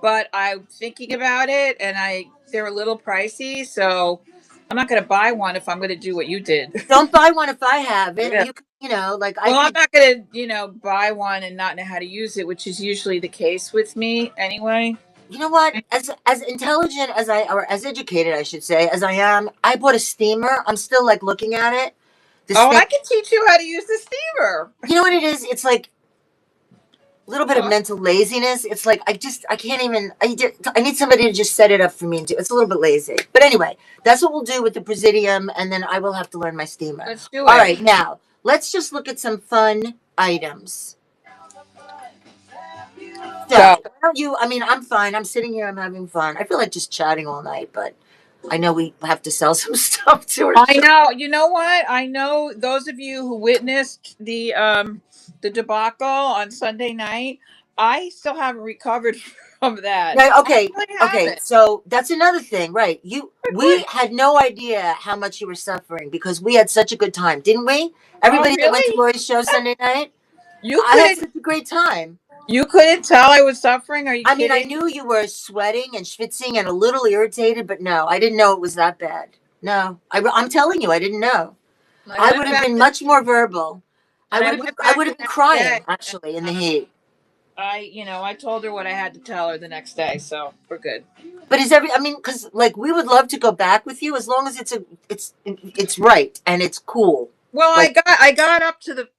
but I'm thinking about it and they're a little pricey, so I'm not going to buy one if I'm going to do what you did. Don't buy one if I have it. Yeah. You could, like I Well, I'm could, not going to, buy one and not know how to use it, which is usually the case with me anyway. you know what? As intelligent as or as educated, I should say, as I am, I bought a steamer. I'm still like looking at it. This Oh, thing, I can teach you how to use the steamer. you know what it is? It's like a little bit of Oh, mental laziness. It's like I can't even. I need somebody to just set it up for me and do. It's a little bit lazy, but anyway, that's what we'll do with the Presidium, and then I will have to learn my steamer. let's do All it. right, now let's just look at some fun items. So, Go. why don't you? I mean, I'm fine. I'm sitting here. I'm having fun. I feel like just chatting all night, but I know we have to sell some stuff to her. I know. You know what? I know those of you who witnessed the debacle on Sunday night. I still haven't recovered from that. Yeah, I okay, really okay. haven't. So that's another thing, right? We had no idea how much you were suffering because we had such a good time, didn't we? Oh, Everybody that went to really? Lori's show Sunday night, You I had couldn't. such a great time. You couldn't tell I was suffering? Are you I mean, I kidding? knew you were sweating and schwitzing and a little irritated, but no, I didn't know it was that bad. No, I'm telling you, I didn't know. I I went would have back been the, much more verbal. and I went I back would the have been next day. crying And, actually in the heat. I told her what I had to tell her the next day, so we're good. But I mean, because like we would love to go back with you as long as it's right and it's cool. Well, Like, I got up to the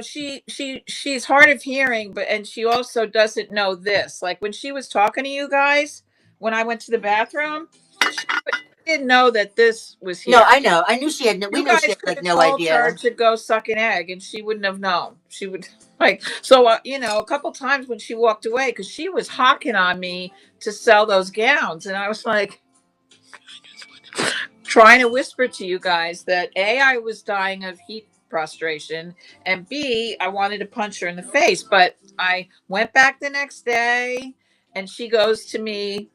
she's hard of hearing, but and she also doesn't know this. Like when she was talking to you guys when I went to the bathroom, she didn't know that this was no, here. I know. I knew she had no. We You knew she guys had could like have no told her idea. to go suck an egg, and she wouldn't have known. She would like so a couple times when she walked away because she was hawking on me to sell those gowns, and I was like trying to whisper to you guys that A, I was dying of heat prostration, and B, I wanted to punch her in the face. But I went back the next day, and she goes to me,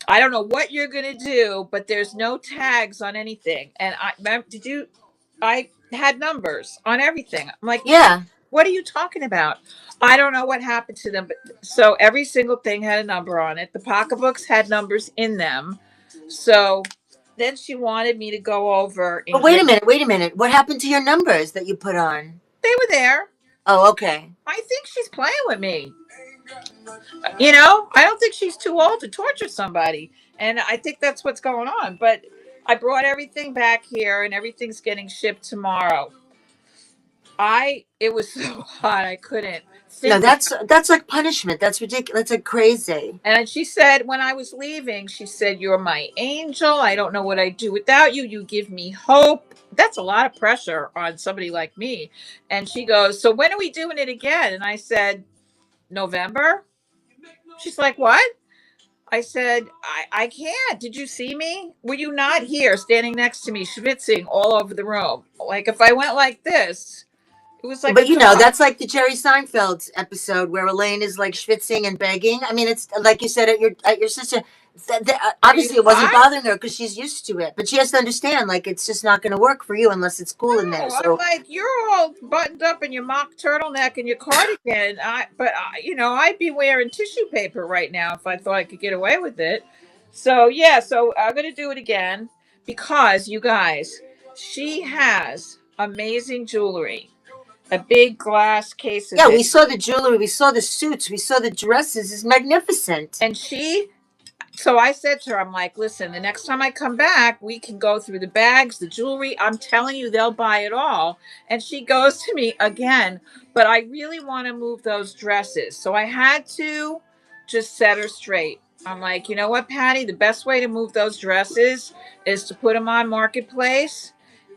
I don't know what you're going to do, but there's no tags on anything. And I had numbers on everything. I'm like, Yeah. what are you talking about? I don't know what happened to them. But so every single thing had a number on it. The pocketbooks had numbers in them. So then she wanted me to go over But in wait a grade. minute. Wait a minute. What happened to your numbers that you put on? They were there. Oh, okay. I think she's playing with me. I don't think she's too old to torture somebody. And I think that's what's going on. But I brought everything back here and everything's getting shipped tomorrow. It was so hot I couldn't No, think. that's like punishment. That's ridiculous. That's like crazy. And she said, when I was leaving, she said, "You're my angel. I don't know what I'd do without you. You give me hope." That's a lot of pressure on somebody like me. And she goes, "So when are we doing it again?" And I said, "November." She's like, what? I said, I can't. Did you see me? Were you not here standing next to me, schwitzing all over the room? Like, if I went like this, it was like a But you know, dog. that's like the Jerry Seinfeld episode where Elaine is like schwitzing and begging. I mean, it's like you said at your sister. Are you Obviously, it wasn't hot? bothering her because she's used to it. But she has to understand, like, it's just not going to work for you unless it's cool in there. No, I'm So, like, you're all buttoned up in your mock turtleneck and your cardigan. I'd be wearing tissue paper right now if I thought I could get away with it. So yeah, so I'm gonna do it again because you guys, she has amazing jewelry, a big glass case of yeah, we it, saw the jewelry, we saw the suits, we saw the dresses. It's magnificent. and so I said to her, I'm like, listen, the next time I come back, we can go through the bags, the jewelry. I'm telling you, they'll buy it all. And she goes to me again, but I really want to move those dresses. So I had to just set her straight. I'm like, you know what, Patty? The best way to move those dresses is to put them on Marketplace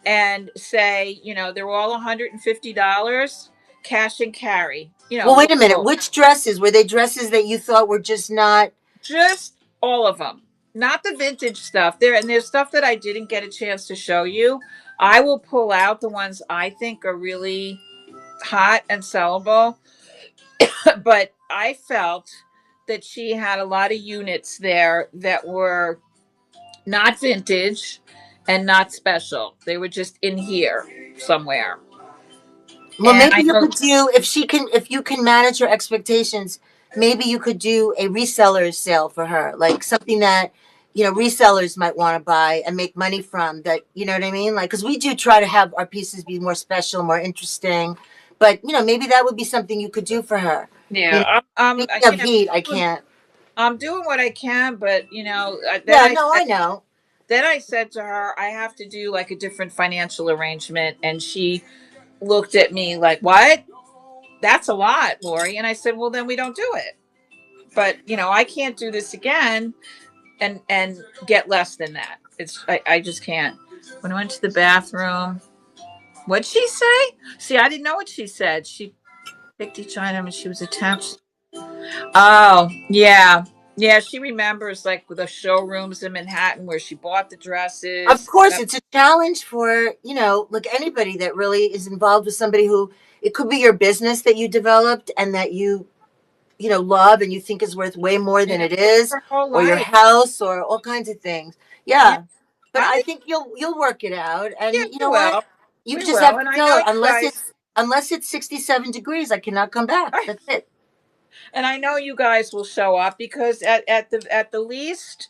and say, they're all $150, cash and carry. Well, wait a minute. Local. Which dresses were they? Dresses that you thought were just not? Just all of them, not the vintage stuff. There's stuff that I didn't get a chance to show you. I will pull out the ones I think are really hot and sellable. But I felt that she had a lot of units there that were not vintage and not special. They were just in here somewhere. Well, And maybe I you know, could do if you can manage her expectations. Maybe you could do a reseller sale for her, like something that resellers might want to buy and make money from. That you know what I mean? Like, because we do try to have our pieces be more special, more interesting. But maybe that would be something you could do for her. You know, yeah, speaking of heat, I can't. I'm doing what I can, but then Yeah, I no, said I know. then I said to her, I have to do like a different financial arrangement. And she looked at me like, what? That's a lot, Lori. And I said, well, then we don't do it. But, I can't do this again and get less than that. I just can't. When I went to the bathroom, what'd she say? See, I didn't know what she said. She picked each item and she was attached. Oh, yeah. Yeah, she remembers like the showrooms in Manhattan where she bought the Of dresses. course, it's a challenge for, like anybody that really is involved with somebody who it could be your business that you developed and that you love and you think is worth way more than Yeah, it is, her whole or your life. house or all kinds of things. Yeah, Yeah. But I I think think you'll work it out. yeah, And you we know what? will. You We just will. have And to I tell know her you guys unless it's 67 degrees, I cannot come back. That's it. and I know you guys will show up because at the least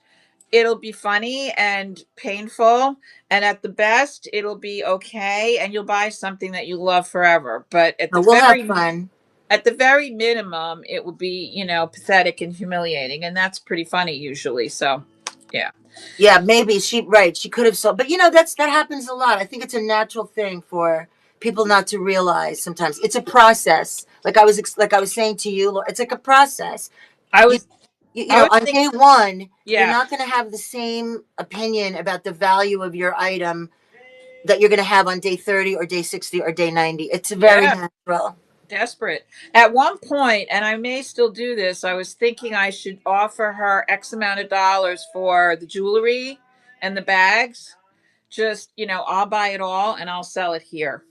it'll be funny and painful, and at the best it'll be okay and you'll buy something that you love forever. But But we'll have fun. at the very minimum it will be, pathetic and humiliating, and that's pretty funny usually. So, yeah. Yeah, maybe she could have sold, but that happens a lot. I think it's a natural thing for people not to realize sometimes. It's a process. Like I was saying to you, it's like a process. I You was I was on thinking, day one, you're yeah. not going to have the same opinion about the value of your item that you're going to have on day 30 or day 60 or day 90. It's very Yeah, natural. desperate. At one point, and I may still do this, I was thinking I should offer her X amount of dollars for the jewelry and the bags. Just, I'll buy it all and I'll sell it here,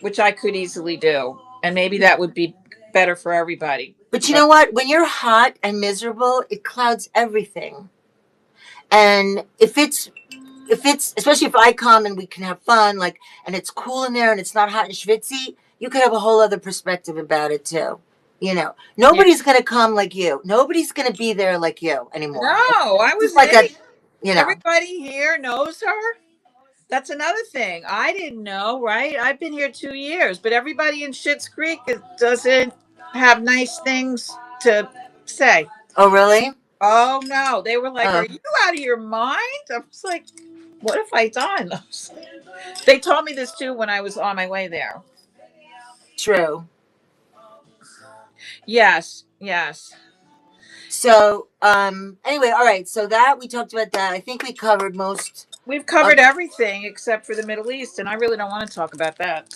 which I could easily do. And maybe that would be better for everybody. But you But know what? When you're hot and miserable, it clouds everything. And if it's especially if I come and we can have fun, like, and it's cool in there and it's not hot and schwitzy, you could have a whole other perspective about it too. yeah. Nobody's gonna come like you. Nobody's gonna be there like you No, anymore. I Just was like a, you know. everybody here knows her. That's another thing. I didn't know, right? I've been here 2 years, but everybody in Schitt's Creek doesn't have nice things to say. Oh, really? Oh no, they were like, "Are Oh, you out of your mind?" I was like, "What have I done?" They told me this too when I was on my way there. true. Yes, yes. So, anyway, all right. So that we talked about that. I think we covered most We've of. covered everything except for the Middle East, and I really don't want to talk about that.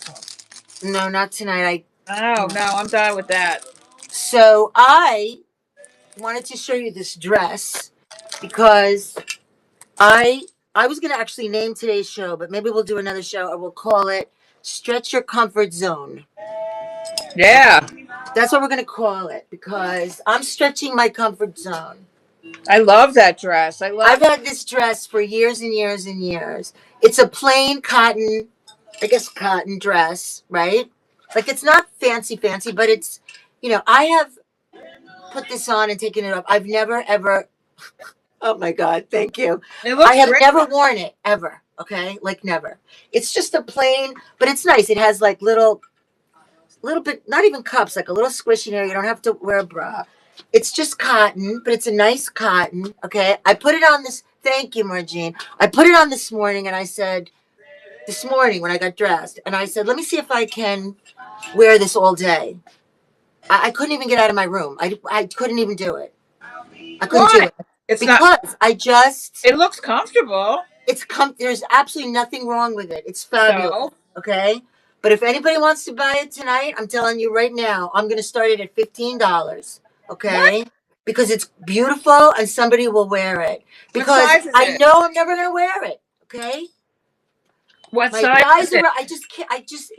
No, not tonight. Oh no, I'm done with that. So I wanted to show you this dress because I I was gonna actually name today's show, but maybe we'll do another show or we'll call it Stretch Your Comfort Zone. Okay. Yeah. That's what we're gonna call it because I'm stretching my comfort zone. I love that dress. I I've love had this dress for years and years and years. It's a plain cotton, I guess cotton dress, right? Like it's not fancy fancy, but it's I have put this on and taken it off. I've never ever. Oh my God, thank you. it I looks have great. never worn it ever. Okay, like never. It's just a plain, but it's nice. It has like little bit, not even cups, like a little squishy area. You don't have to wear a bra. It's just cotton, but it's a nice cotton. Okay, I put it on this. Thank you, Margine. I put it on this morning, and I said this morning when I got dressed, and I said, let me see if I can wear this all day. I couldn't even get out of my room. I couldn't even do it. I couldn't do Why? it It's not. because I just It looks comfortable. there's absolutely nothing wrong with it. It's fabulous. So Okay. But if anybody wants to buy it tonight, I'm telling you right now, I'm gonna start it at $15. what? Okay. Because it's beautiful and somebody will wear it. What Because size is I it? know I'm never gonna wear it. Okay. What My size is size it? are I just can't it's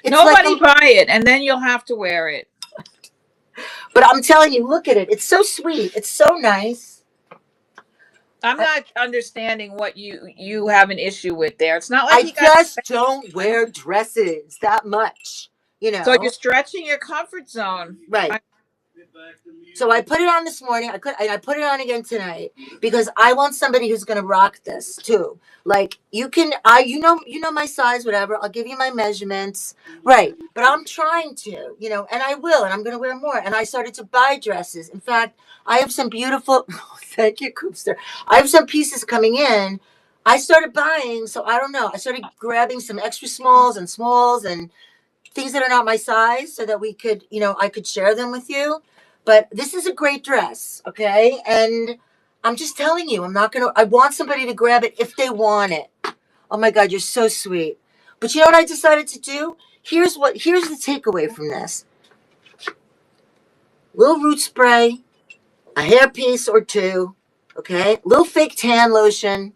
like Nobody buy it, and then you'll have to wear it. but I'm telling you, look at it. It's so sweet. It's so nice. I'm not understanding what you have an issue with there. It's not like I you got. just don't wear dresses that much. You So know. you're stretching your comfort zone. Right. So I put it on this morning. I put it on again tonight because I want somebody who's going to rock this too. Like you can, you know my size, whatever. I'll give you my measurements, right? But I'm trying to, and I will, and I'm going to wear more. And I started to buy dresses. In fact, I have some beautiful. Thank you, Coopster. I have some pieces coming in. I started buying, so I don't know. I started grabbing some extra smalls and things that are not my size so that we could, I could share them with you. But this is a great dress, okay? And I'm just telling you, I want somebody to grab it if they want it. Oh my God, you're so sweet. But you know what I decided to do? Here's the takeaway from this. Little root spray, a hair piece or two, okay? Little fake tan lotion.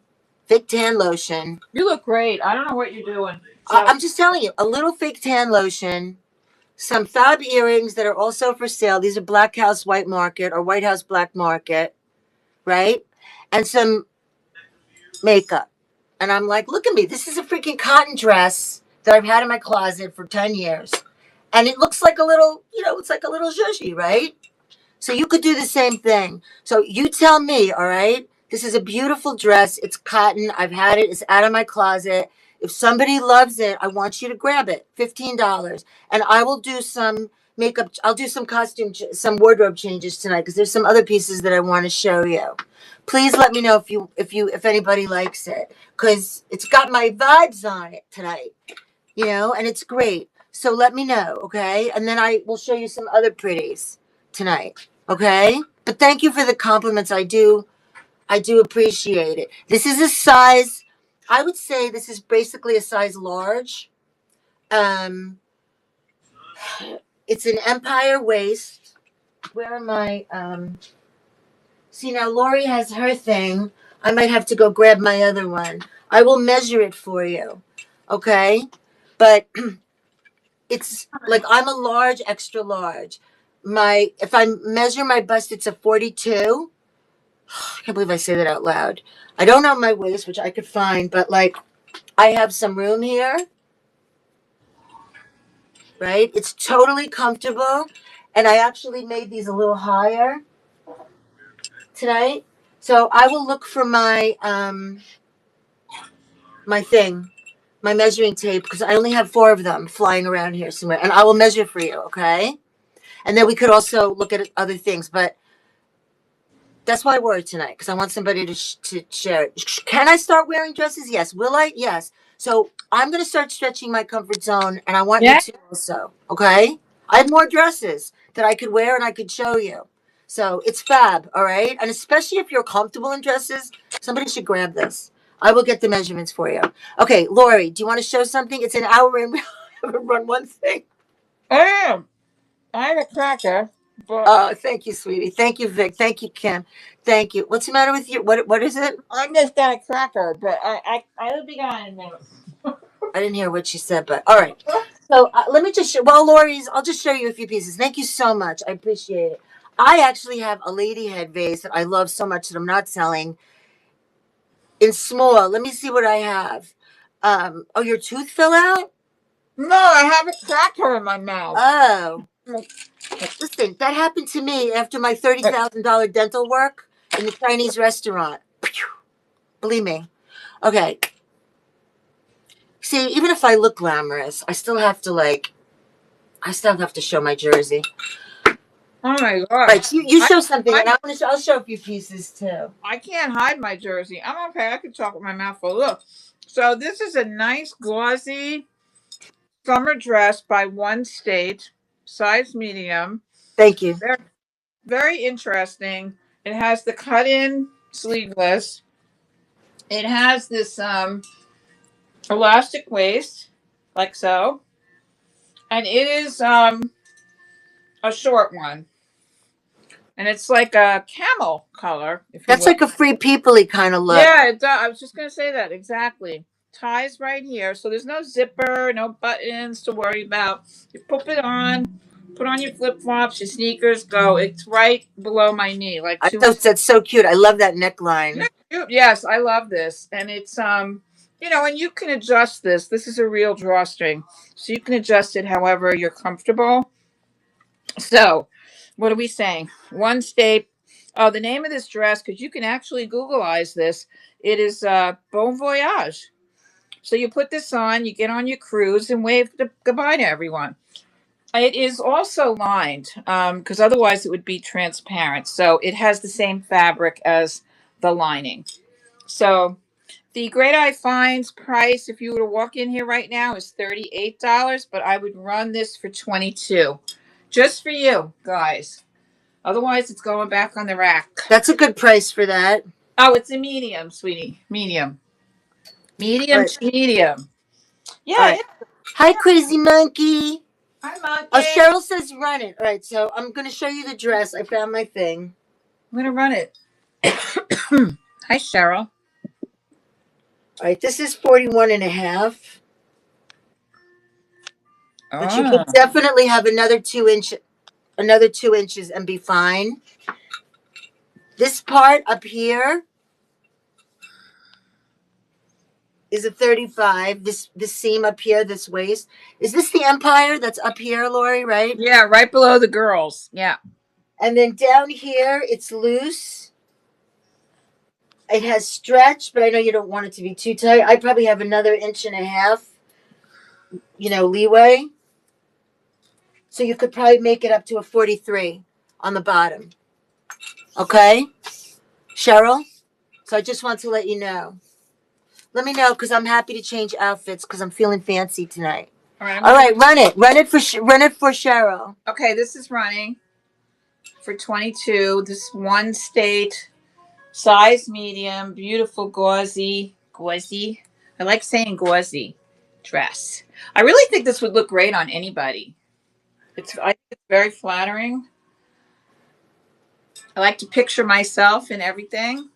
You look great. I don't know what you're doing. I'm just telling you, a little fake tan lotion, some fab earrings that are also for sale. These are Black House White Market or White House Black Market, right? And some makeup. And I'm like, look at me. This is a freaking cotton dress that I've had in my closet for 10 years. And it looks like a little, it's like a little zhuzhy, right? So you could do the same thing. So you tell me, all right? This is a beautiful dress. It's cotton. I've had it. It's out of my closet. If somebody loves it, I want you to grab it. $15. And I will do some makeup. I'll do some some wardrobe changes tonight because there's some other pieces that I want to show you. Please let me know if anybody likes it because it's got my vibes on it tonight, and it's great. So let me know, okay? And then I will show you some other pretties tonight, okay? But thank you for the compliments. I do appreciate it. This is a size, I would say this is basically a size large. Um, it's an empire waist. Where am I? See now, Lori has her thing. I might have to go grab my other one. I will measure it for you, okay? But it's like I'm a large, extra large. If I measure my bust, it's a 42. I can't believe I say that out loud. I don't know my waist, which I could find, but like I have some room here, right? It's totally comfortable. And I actually made these a little higher tonight. So I will look for my thing, my measuring tape, because I only have 4 of them flying around here somewhere. And I will measure for you, okay? And then we could also look at other things. But that's why I wore it tonight, because I want somebody to share it. Can I start wearing dresses? Yes. Will I? Yes. So I'm going to start stretching my comfort zone, and I want you Yeah. to also. Okay? I have more dresses that I could wear and I could show you. So it's fab, all right? And especially if you're comfortable in dresses, somebody should grab this. I will get the measurements for you. Okay, Lori, do you want to show something? It's an hour and we haven't run one thing. I am. I have a cracker. But Oh, thank you, sweetie. Thank you, Vic. Thank you, Kim. Thank you. What's the matter with you? What is it? I just got a cracker, but I'll be gone in a minute. I didn't hear what she said, but all right. So let me just show. Well, Lori's. I'll just show you a few pieces. Thank you so much. I appreciate it. I actually have a lady head vase that I love so much that I'm not selling in small. Let me see what I have. Oh, your tooth fell out? No, I have a cracker in my mouth. Oh, listen, that happened to me after my $30,000 dental work in the Chinese restaurant. Believe me. Okay. See, even if I look glamorous, I still have to show my jersey. Oh my All god! right, you show something, and I I'll show a few pieces too. I can't hide my jersey. I'm okay. I can talk with my mouth full. Look, so this is a nice glossy summer dress by One State, size medium. Thank you. Very, very interesting. It has the cut-in sleeveless. It has this elastic waist, like so, and it is a short one, and it's like a camel color, if you That's will. like a free peoply kind of look. Yeah, it does. I was just gonna say that exactly. Ties right here, so there's no zipper, no buttons to worry about. You put on your flip flops, your sneakers, go. It's right below my knee, like I two. thought that's so cute. I love that neckline. Yes, I love this, and it's and you can adjust this. This is a real drawstring, so you can adjust it however you're comfortable. So, what are we saying? One State. Oh, the name of this dress, because you can actually Googleize this. It is Bon Voyage. So you put this on, you get on your cruise, and wave goodbye to everyone. It is also lined, because otherwise it would be transparent. So it has the same fabric as the lining. So the Great Eye Finds price, if you were to walk in here right now, is $38, but I would run this for 22, just for you guys. Otherwise, it's going back on the rack. That's a good price for that. Oh, it's a medium, sweetie. Medium. All Medium right. to medium. All Yeah, right. Hi, crazy monkey. hi, Oh, monkey. Cheryl says run it. All right, so I'm gonna show you the dress. I found my thing. I'm going to run it. Hi, Cheryl. All right, this is 41 and a half, but you can Oh, definitely have another 2 inches and be fine. This part up here is a 35. This seam up here, this waist. Is this the Empire that's up here, Lori, right? yeah, right below the girls. Yeah. And then down here, it's loose. It has stretch, but I know you don't want it to be too tight. I probably have another inch and a half, leeway. So you could probably make it up to a 43 on the bottom. Okay, Cheryl? So I just want to let you know. Let me know because I'm happy to change outfits because I'm feeling fancy tonight. All right. All right, run it. Run it for Cheryl. Okay, this is running for 22. This One State, size medium, beautiful gauzy. I like saying gauzy dress. I really think this would look great on anybody. I think it's very flattering. I like to picture myself and everything.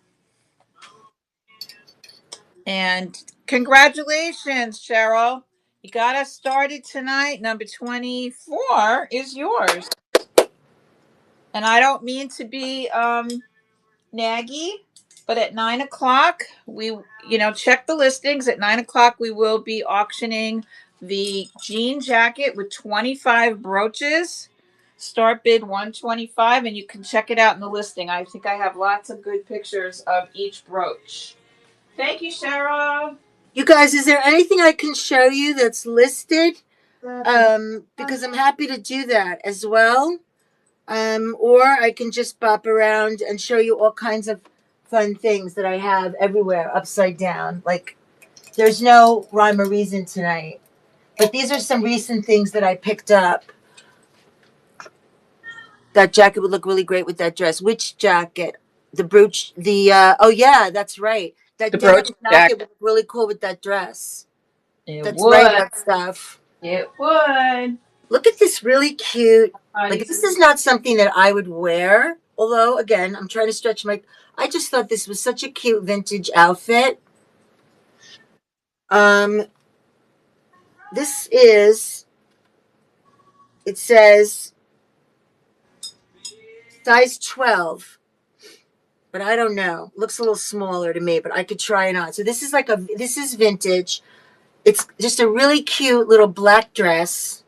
And congratulations, Cheryl. You got us started tonight. Number 24 is yours. And I don't mean to be naggy, but at 9 o'clock, check the listings. At 9 o'clock, we will be auctioning the jean jacket with 25 brooches. Start bid 125, and you can check it out in the listing. I think I have lots of good pictures of each brooch. Thank you, Cheryl. You guys, is there anything I can show you that's listed? Because I'm happy to do that as well. Or I can just bop around and show you all kinds of fun things that I have everywhere upside down. Like, there's no rhyme or reason tonight. But these are some recent things that I picked up. That jacket would look really great with that dress. Which jacket? The brooch, oh yeah, that's right. That The denim brooch jacket jacket. would look really cool with that dress. It That's would. right, stuff. It would. Look at this really cute Like this is not something that I would wear. Although, again, I'm trying to stretch my. I just thought this was such a cute vintage outfit. Um, this is. It says size 12, but I don't know. Looks a little smaller to me, but I could try it on. So this is like a. This is vintage. It's just a really cute little black dress,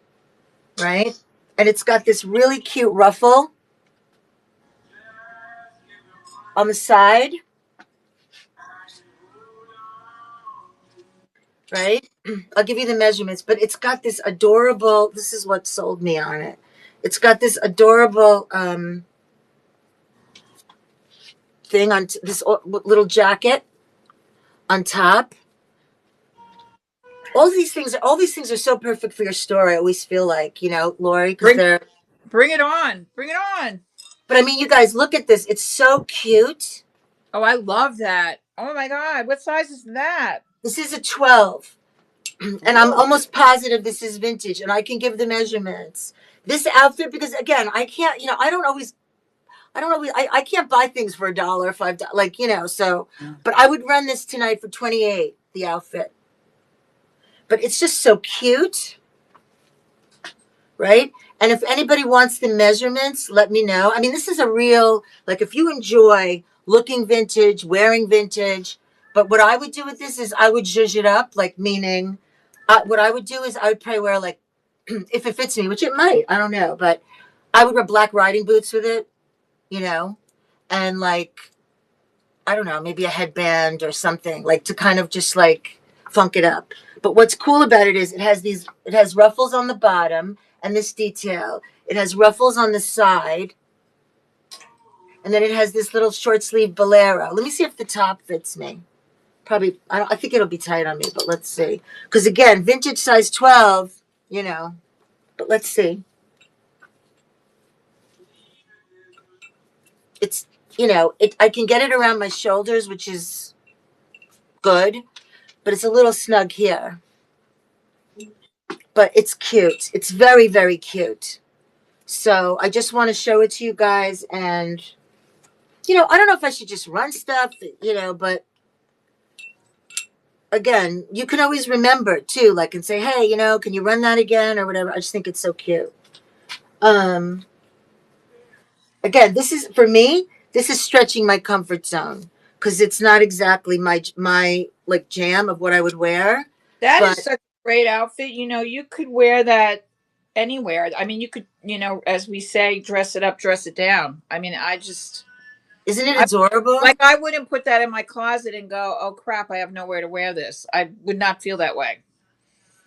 right? And it's got this really cute ruffle on the side, right? I'll give you the measurements, but it's got this adorable. This is what sold me on it. It's got this adorable thing on this little jacket on top. All these things are so perfect for your store. I always feel like, Lori, because Bring they're. bring it on. Bring it on. But I mean, you guys, look at this. It's so cute. Oh, I love that. Oh my God. What size is that? This is a 12. And I'm Ooh. almost positive this is vintage, and I can give the measurements. This outfit, because again, I can't, I can't buy things for $1, $5, like, so, but I would run this tonight for 28, the outfit. But it's just so cute, right? And if anybody wants the measurements, let me know. I mean, this is a real, like, if you enjoy looking vintage, wearing vintage, but what I would do with this is I would zhuzh it up, like, meaning, what I would do is I would probably wear, like, if it fits me, which it might, I don't know, but I would wear black riding boots with it, and like, I don't know, maybe a headband or something, like to kind of just like funk it up. But what's cool about it is it has ruffles on the bottom and this detail. It has ruffles on the side. And then it has this little short sleeve bolero. Let me see if the top fits me. Probably, I think it'll be tight on me, but let's see. Because again, vintage size 12, but let's see. It's, I can get it around my shoulders, which is good, but it's a little snug here. But it's cute. It's very, very cute. So I just want to show it to you guys. And, I don't know if I should just run stuff, but again, you can always remember too, like, and say, hey, can you run that again or whatever. I just think it's so cute. Um, Again, this is, for me, this is stretching my comfort zone because it's not exactly my like jam of what I would wear. That is But such a great outfit. You could wear that anywhere. I mean, you could, as we say, dress it up, dress it down. I mean, isn't it I adorable? like I wouldn't put that in my closet and go, "Oh crap, I have nowhere to wear this." I would not feel that way.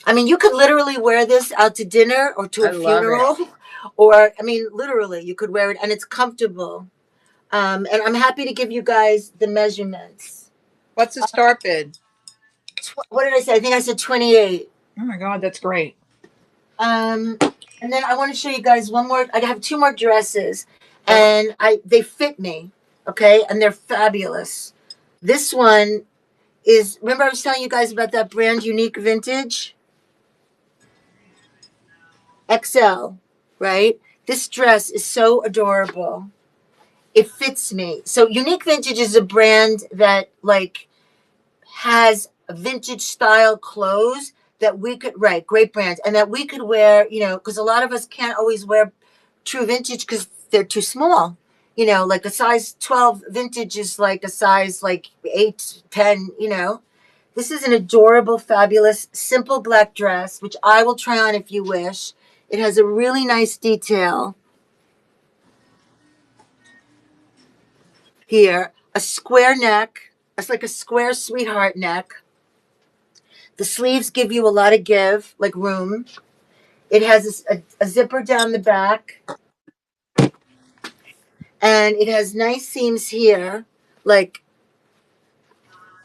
I mean, you could literally wear this out to dinner or to I a love it. funeral, or I mean, literally, you could wear it, and it's comfortable. And I'm happy to give you guys the measurements. What's the start bid? What did I say? I think I said 28. Oh my God, that's great. Um, and then I want to show you guys one more. I have two more dresses, Oh, and they fit me, okay, and they're fabulous. This one is. Remember, I was telling you guys about that brand unique vintage XL, right? This dress is so adorable. It fits me. So Unique Vintage is a brand that like has vintage style clothes that we could, right, great brands, and that we could wear, because a lot of us can't always wear true vintage because they're too small. Like a size 12 vintage is like a size like 8, 10. This is an adorable, fabulous, simple black dress, which I will try on if you wish. It has a really nice detail here, a square neck. It's like a square sweetheart neck. The sleeves give you a lot of give, like room. It has a zipper down the back, and it has nice seams here. Like,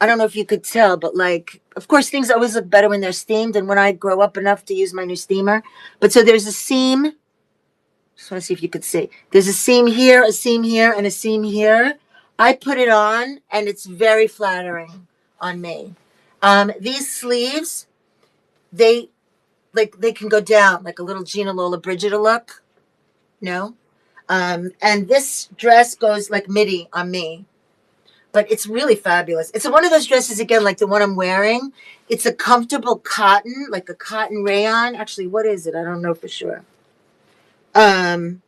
I don't know if you could tell, but like, of course, things always look better when they're steamed, and when I grow up enough to use my new steamer. But so there's a seam. Just want to see if you could see. There's a seam here, a seam here, and a seam here. I put it on, and it's very flattering on me. These sleeves, they they can go down like a little Gina Lola Brigida look. No. And this dress goes like midi on me, but it's really fabulous. It's one of those dresses again, like the one I'm wearing. It's a comfortable cotton, like a cotton rayon. Actually, what is it? I don't know for sure. Um,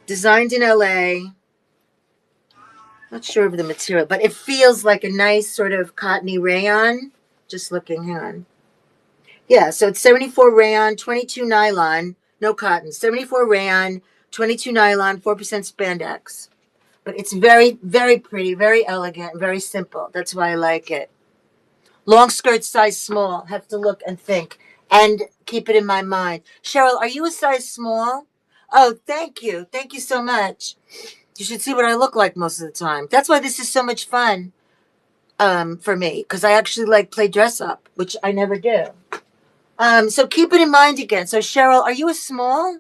Designed in LA. Not sure of the material, but it feels like a nice sort of cottony rayon. Just looking, hang on. Yeah, so it's 74 rayon, 22 nylon, no cotton. 74 rayon, 22 nylon, 4% spandex. But it's very, very pretty, very elegant, very simple. That's why I like it. Long skirt, size small. Have to look and think and keep it in my mind. Cheryl, are you a size small? Oh, thank you. Thank you so much. You should see what I look like most of the time. That's why this is so much fun for me, because I actually like play dress up, which I never do. So keep it in mind again. So Cheryl, are you a small?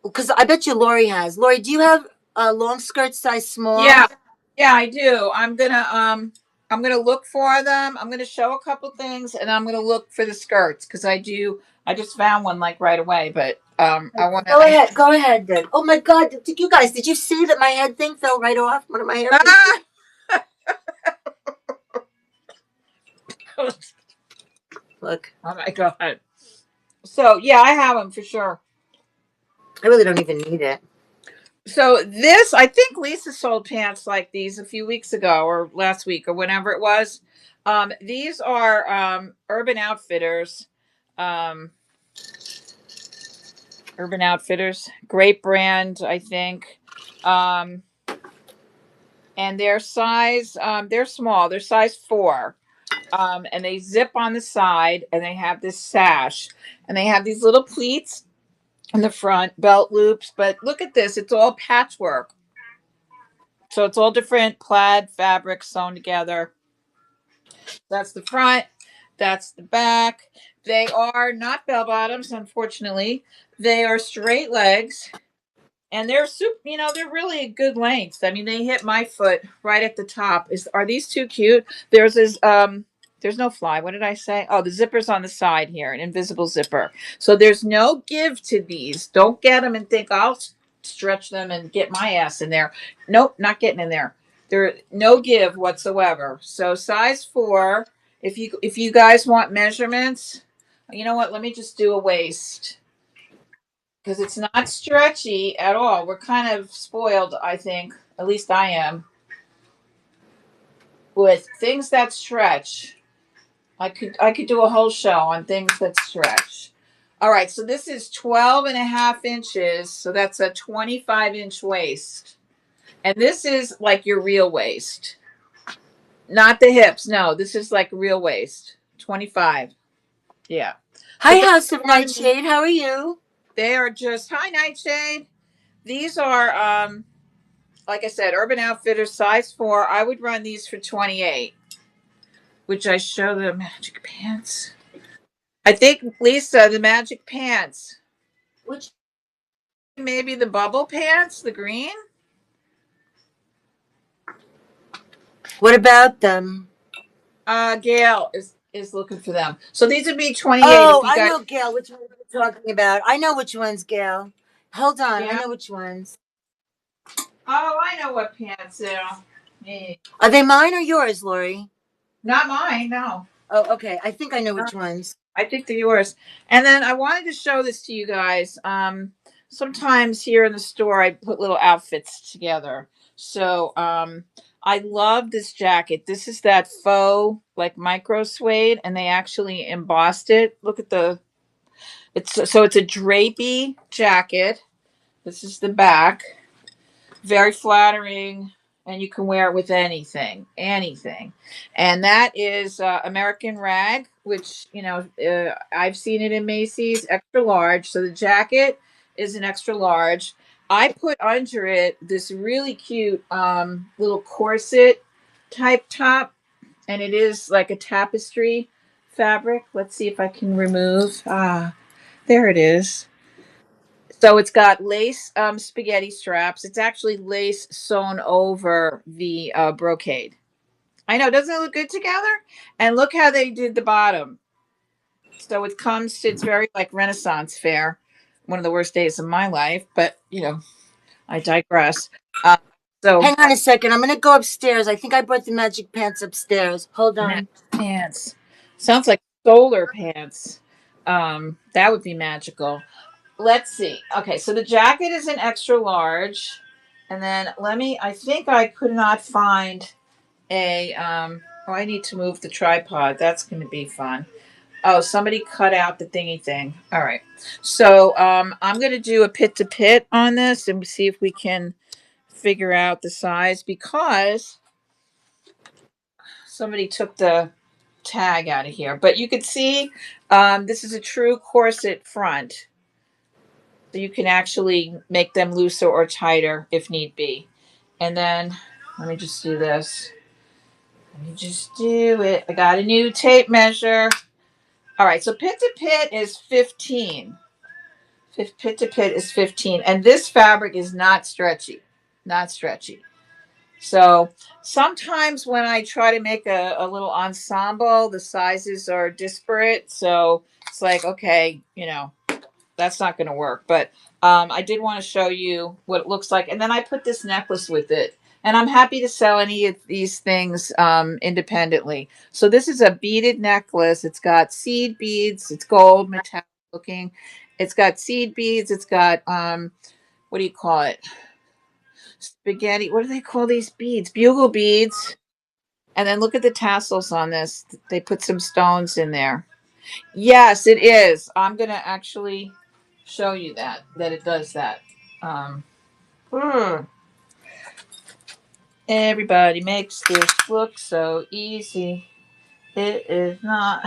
Because I bet you Lori has. Lori, do you have a long skirt size small? Yeah, yeah, I do. I'm gonna look for them. I'm gonna show a couple things, and I'm gonna look for the skirts because I do. I just found one like right away, but I want to. Go ahead. Go ahead then. Oh my God. Did you guys, did you see that my head thing fell right off? One of my hairpins? Ah! Look, Oh my god. So yeah, I have them for sure. I really don't even need it. So this, I think Lisa sold pants like these a few weeks ago or last week or whenever it was. These are Urban Outfitters. Um, Urban Outfitters, great brand, I think. Um, and their size, they're small. They're size 4. And they zip on the side, and they have this sash, and they have these little pleats in the front, belt loops. But look at this; it's all patchwork. So it's all different plaid fabrics sewn together. That's the front. That's the back. They are not bell bottoms, unfortunately. They are straight legs, and they're super. They're really a good length. I mean, they hit my foot right at the top. Are these too cute? There's no fly. What did I say? Oh, the zipper's on the side here, an invisible zipper. So there's no give to these. Don't get them and think I'll stretch them and get my ass in there. Nope, not getting in there. There no give whatsoever. So size 4. If you guys want measurements, you know what? Let me just do a waist because it's not stretchy at all. We're kind of spoiled, I think. At least I am with things that stretch. I could do a whole show on things that stretch. All right, so this is 12 and a half inches. So that's a 25-inch waist. And this is like your real waist. Not the hips. No, this is like real waist. 25. Yeah. Hi, But House of Nightshade. How are you? they are just hi Nightshade. These are like I said, Urban Outfitters size 4. I would run these for 28, which I show the magic pants. I think Lisa, the magic pants. Which? Maybe the bubble pants, the green. What about them? Gail is looking for them. So these would be 28 if Oh, you I guys. know, Gail. Which ones you're talking about? I know which ones, Gail. Hold on. I Yeah. know which ones. Oh, I know what pants are. Eh. Are they mine or yours, Lori? Not mine, no. Oh, okay. I think I know which ones. I think they're yours. And then I wanted to show this to you guys. Sometimes here in the store, I put little outfits together. So I love this jacket. This is that faux, like micro suede, and they actually embossed it. Look at it's a drapey jacket. This is the back. Very flattering, and you can wear it with anything. And that is American Rag, which I've seen it in Macy's, extra large. So the jacket is an extra large. I put under it this really cute little corset type top, and it is like a tapestry fabric. Let's see if I can remove. There it is. So it's got lace spaghetti straps. It's actually lace sewn over the brocade. I know, doesn't it look good together? And look how they did the bottom. So it's very like Renaissance fair. one of the worst days of my life, but I digress. Uh, so Hang on a second. I'm going to go upstairs. I think I brought the magic pants upstairs. Hold magic on. pants sounds like solar pants. That would be magical. Let's see. Okay, so the jacket is an extra large, and then I think I could not find a. Oh, I need to move the tripod. That's going to be fun. Oh, somebody cut out the thingy thing. All right. So I'm going to do a pit to pit on this and see if we can figure out the size because somebody took the tag out of here. But you can see this is a true corset front. So you can actually make them looser or tighter if need be. And then let me just do this. Let me just do it. I got a new tape measure. All right, so pit to pit is 15. Pit to pit is 15. And this fabric is not stretchy. Not stretchy. So sometimes when I try to make a little ensemble, the sizes are disparate. So it's like, okay, that's not going to work. But I did want to show you what it looks like. And then I put this necklace with it. And I'm happy to sell any of these things independently. So this is a beaded necklace. It's got seed beads. It's gold, metallic looking. It's got seed beads. It's got, what do you call it? Spaghetti. What do they call these beads? Bugle beads. And then look at the tassels on this. They put some stones in there. Yes, it is. I'm going to actually show you that it does that. Um, Everybody makes this look so easy. It is not.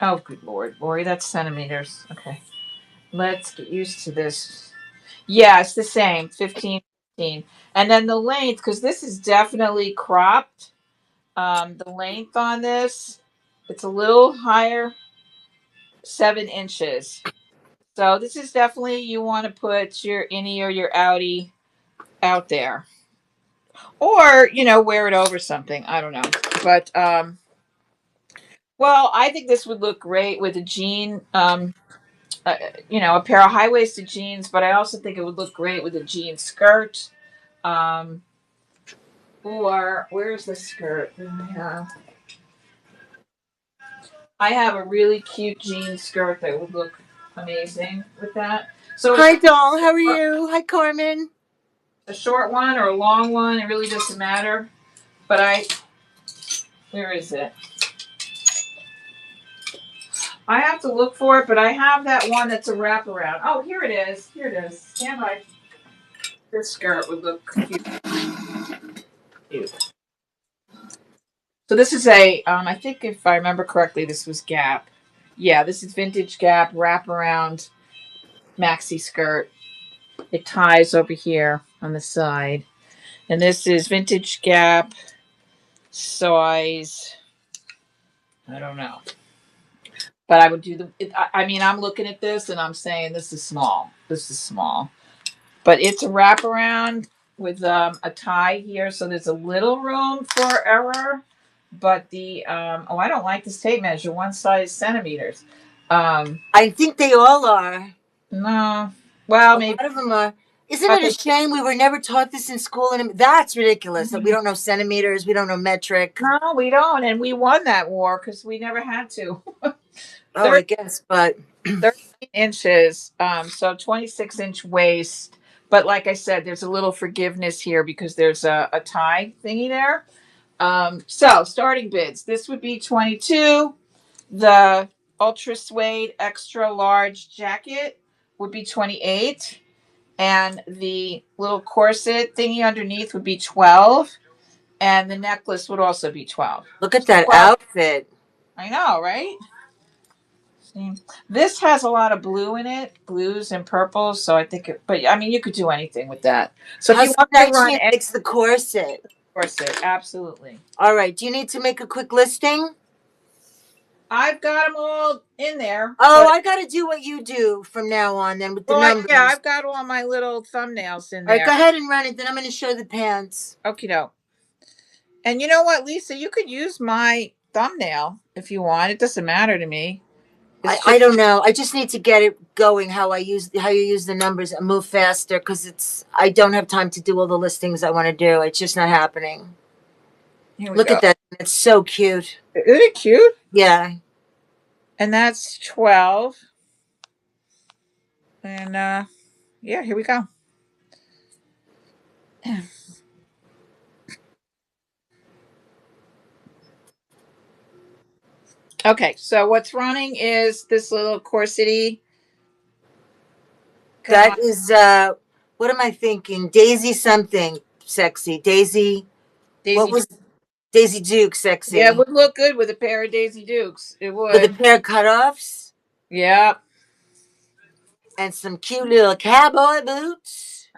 Oh, good Lord, Lori, that's centimeters. Okay, let's get used to this. Yeah, it's the same, 15, 15. And then the length, because this is definitely cropped. The length on this, it's a little higher, 7 inches. So this is definitely you want to put your innie or your outie out there, or wear it over something. I don't know, but well, I think this would look great with a jean, a pair of high waisted jeans. But I also think it would look great with a jean skirt. Um, or where's the skirt? I have a really cute jean skirt that would look amazing with that. So Hi, doll. How are you? Hi, Carmen. a short one or a long one, it really doesn't matter. But where is it? I have to look for it, but I have that one that's a wraparound. Oh, here it is. Here it is. Stand by. This skirt would look cute. So this is I think if I remember correctly, this was Gap. Yeah, this is vintage Gap wraparound maxi skirt. It ties over here on the side. And this is vintage Gap size. I don't know. But I would do I mean, I'm looking at this and I'm saying this is small. This is small. But it's a wraparound with a tie here. So there's a little room for error. But I don't like this tape measure. One size centimeters. I think they all are. No. Well, A maybe. lot of them are. Isn't it a Okay. shame we were never taught this in school? And that's ridiculous that we don't know centimeters, we don't know metric. No, we don't. And we won that war because we never had to. Oh, I guess, but 13 inches, so 26-inch waist. But like I said, there's a little forgiveness here because there's a tie thingy there. So starting bids. This would be 22. The ultra suede extra large jacket would be 28. And the little corset thingy underneath would be 12. And the necklace would also be 12. look at that 12. outfit. I know, right? This has a lot of blue in it, blues and purples. So I think, but I mean, you could do anything with that. So if How you want me to snatchy run and any fix the corset. corset, absolutely. All right. Do you need to make a quick listing? I've got them all in there, Oh, but I got to do what you do from now on then with the well, yeah, numbers. I've got all my little thumbnails in All right, there. go ahead and run it. Then I'm going to show the pants. Okay, no. And you know what, Lisa, you could use my thumbnail if you want. It doesn't matter to me. It's just I don't know. I just need to get it going. How you use the numbers and move faster because I don't have time to do all the listings I want to do. It's just not happening. here we Look go. at that. It's so cute. Isn't it cute? Yeah. And that's 12. And yeah, here we go. Okay, so what's running is this little corsety. Come on, That is what am I thinking? Daisy something sexy. Daisy what Daisy. was Daisy Duke Yeah, it sexy? would look good with a pair of Daisy Dukes. It With a would. pair of cutoffs Yeah. and some cute little cowboy boots.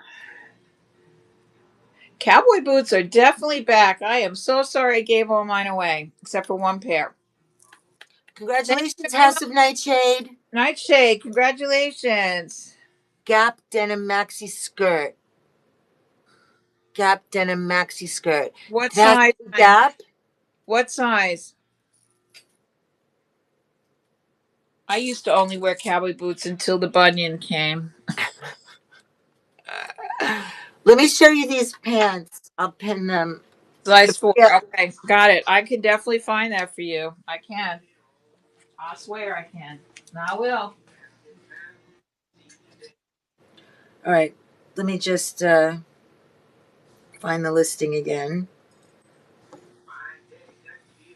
Cowboy boots are definitely back. I am so sorry I gave all mine away, except for one pair. Thank you Congratulations, very House much. of Nightshade. Nightshade, congratulations. Gap denim maxi skirt. Gap denim maxi skirt. What It has size? to be Gap. What size? I used to only wear cowboy boots until the bunion came. Let me show you these pants. I'll pin them. Size 4. Yeah. Okay, got it. I can definitely find that for you. I can. I swear I can. I will. All right. Let me just find the listing again.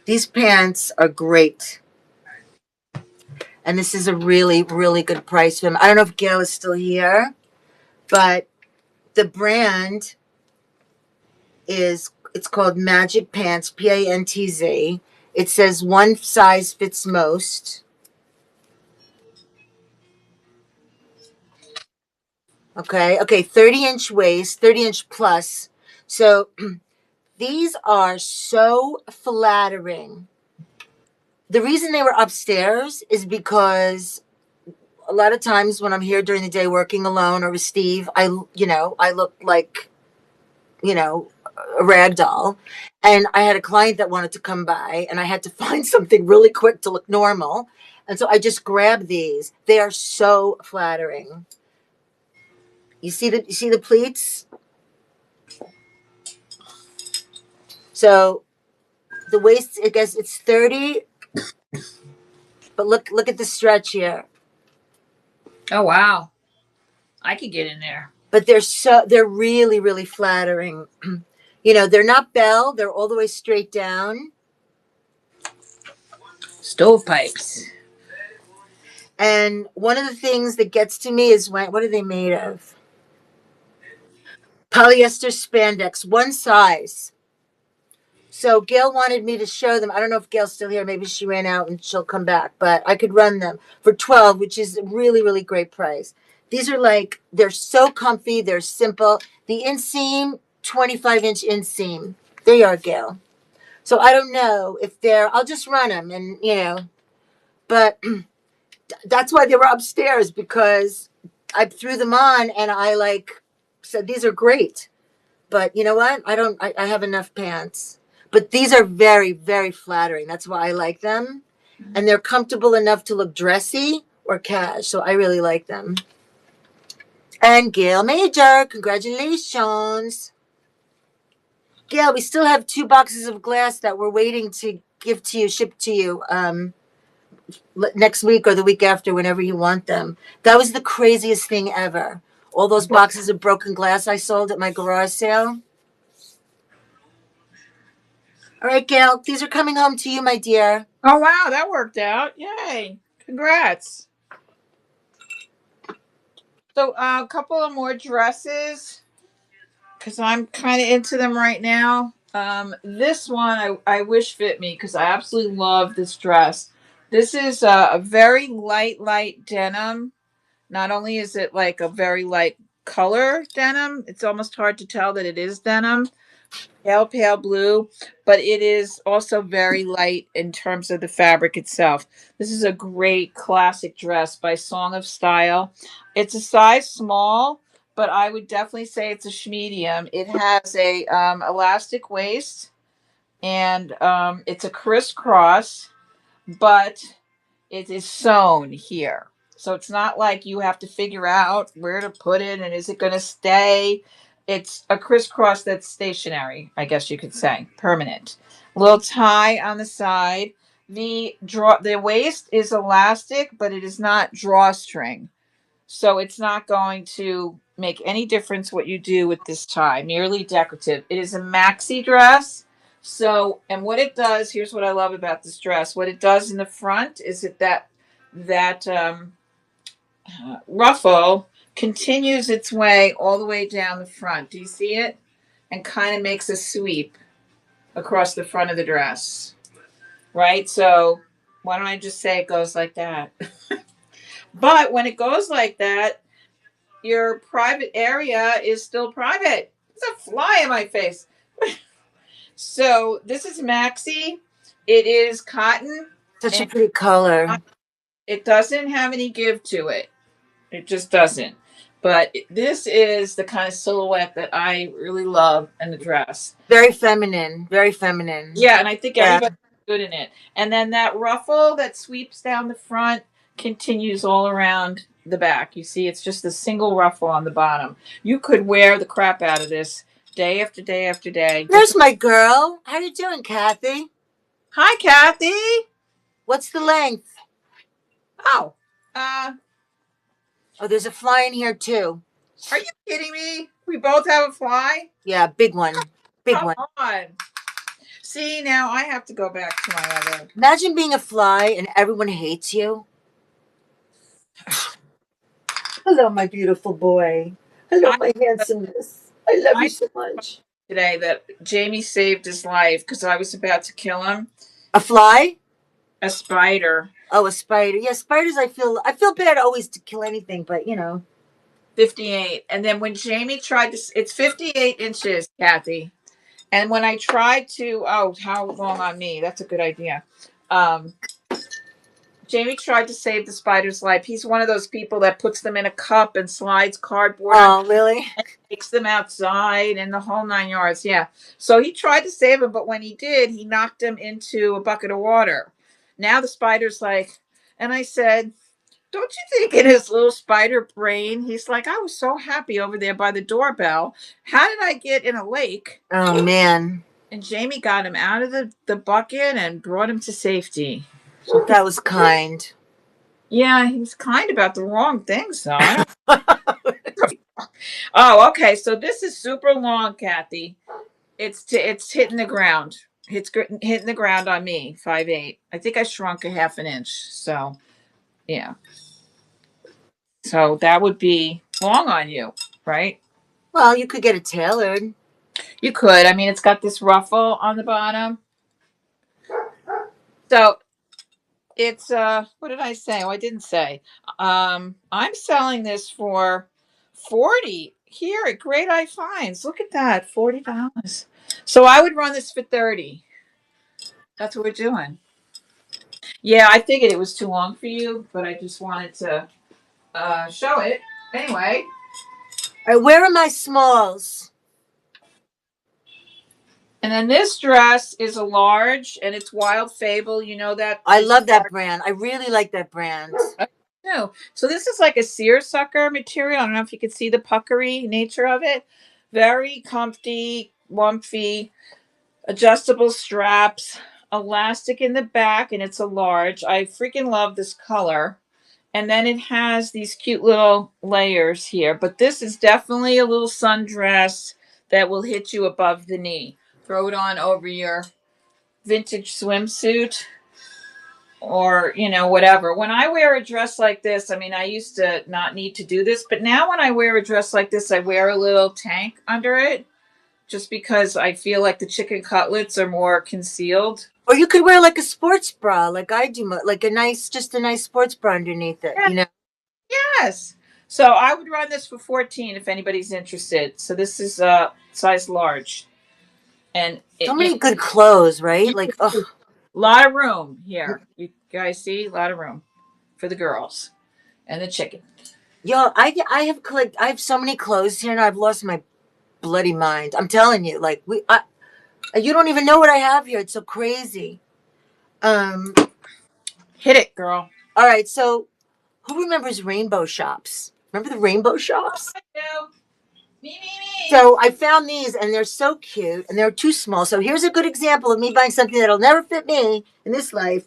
These pants are great. And this is a really, really good price for them. I don't know if Gail is still here, but the brand it's called Magic Pants, Pantz. It says one size fits most. Okay, 30-inch waist, 30-inch plus. So these are so flattering. The reason they were upstairs is because a lot of times when I'm here during the day working alone or with Steve, I look like, you know, a rag doll. And I had a client that wanted to come by and I had to find something really quick to look normal. And so I just grabbed these. They are so flattering. You see the pleats? So the waist, I guess it's 30, but look at the stretch here. Oh, wow. I could get in there. But they're really, really flattering. They're not bell, they're all the way straight down. Stovepipes. And one of the things that gets to me is what are they made of? Polyester spandex, one size. So Gail wanted me to show them. I don't know if Gail's still here. Maybe she ran out and she'll come back. But I could run them for 12, which is a really, really great price. These are they're so comfy. They're simple. The inseam, 25-inch inseam. There you are, Gail. So I don't know if I'll just run them but that's why they were upstairs because I threw them on and I said, these are great. But you know what? I have enough pants. But these are very, very flattering. That's why I like them. And they're comfortable enough to look dressy or cash. So I really like them. And Gail Major, congratulations. Gail, we still have 2 boxes of glass that we're waiting to give to you, ship to you next week or the week after, whenever you want them. That was the craziest thing ever. All those boxes of broken glass I sold at my garage sale. All right, Gail, these are coming home to you, my dear. Oh, wow. That worked out. Yay. Congrats. So, a couple of more dresses because I'm kind of into them right now. This one I wish fit me because I absolutely love this dress. This is a very light denim. Not only is it like a very light color denim, it's almost hard to tell that it is denim, pale blue, but it is also very light in terms of the fabric itself. This is a great classic dress by Song of Style. It's a size small, but I would definitely say it's a medium. It has a elastic waist and it's a crisscross, but It is sewn here. So it's not like you have to figure out where to put it and is it going to stay. It's a crisscross that's stationary, I guess you could say, permanent. A little tie on the side. The waist is elastic, but it is not drawstring. So it's not going to make any difference what you do with this tie, merely decorative. It is a maxi dress. So, and what it does, here's what I love about this dress. What it does in the front is that ruffle continues its way all the way down the front. Do you see it? And kind of makes a sweep across the front of the dress, right? So, why don't I just say it goes like that? But when it goes like that, your private area is still private. There's a fly in my face. So this is maxi. It is cotton, Such a and pretty color. it doesn't have any give to it. It just doesn't. But this is the kind of silhouette that I really love in the dress. Very feminine. Very feminine. Yeah, and I think Yeah. everybody's good in it. And then that ruffle that sweeps down the front continues all around the back. You see, it's just a single ruffle on the bottom. You could wear the crap out of this day after day after day. There's my girl. How you doing, Kathy? Hi, Kathy. What's the length? Oh, uh, Oh, there's a fly in here too. are you kidding me? We both have a fly? Yeah, big one. Big Come one. on. See, now I have to go back to my other. Imagine being a fly and everyone hates you. Hello, my beautiful boy. Hello, I, my handsomeness. I love you I so much. today that Jamie saved his life because I was about to kill him. A fly? A spider. Oh, a spider. Yeah, spiders. I feel bad always to kill anything, but 58. And then when Jamie tried to, it's 58 inches, Kathy. And when I tried to, oh, how long on me? That's a good idea. Um, Jamie tried to save the spider's life. He's one of those people that puts them in a cup and slides cardboard on, Oh, really? takes them outside and the whole 9 yards. Yeah. So he tried to save him, but when he did, he knocked him into a bucket of water. Now the spider's like, and I said, don't you think in his little spider brain, he's like, I was so happy over there by the doorbell. How did I get in a lake? Oh man, And Jamie got him out of the bucket and brought him to safety. that was kind. Yeah, he was kind about the wrong things, though. I don't. Oh, okay. So this is super long, Kathy. It's hitting the ground. It's hitting the ground on me. 5'8". I think I shrunk a half an inch. So yeah. So that would be long on you, right? Well, you could get it tailored. You could. I mean, it's got this ruffle on the bottom. So it's what did I say? Oh, I didn't say. I'm selling this for 40 here at Great Eye Finds. Look at that, $40. So I would run this for 30. That's what we're doing. Yeah, I figured it was too long for you, but I just wanted to show it. Anyway, All right, where are my smalls? and then this dress is a large, and it's Wild Fable. You know that? I love that brand. I really like that brand. No. So this is like a seersucker material. I don't know if you can see the puckery nature of it. Very comfy, comfy, adjustable straps, elastic in the back, and it's a large. I freaking love this color. And then it has these cute little layers here. But this is definitely a little sundress that will hit you above the knee. Throw it on over your vintage swimsuit or whatever. When I wear a dress like this, I mean, I used to not need to do this, but now when I wear a dress like this, I wear a little tank under it just because I feel like the chicken cutlets are more concealed. Or you could wear like a sports bra, like I do, like just a nice sports bra underneath it. Yes. So I would run this for 14 if anybody's interested. So this is size large. And So many good clothes, right? Like, oh, a lot of room here. You guys see? A lot of room for the girls and the chicken. yo, I have so many clothes here, and I've lost my bloody mind. I'm telling you, like you don't even know what I have here. It's so crazy. Hit it, girl. All right, so who remembers rainbow shops? Remember the rainbow shops? I do. Me. So I found these and they're so cute and they're too small. So here's a good example of me buying something that'll never fit me in this life,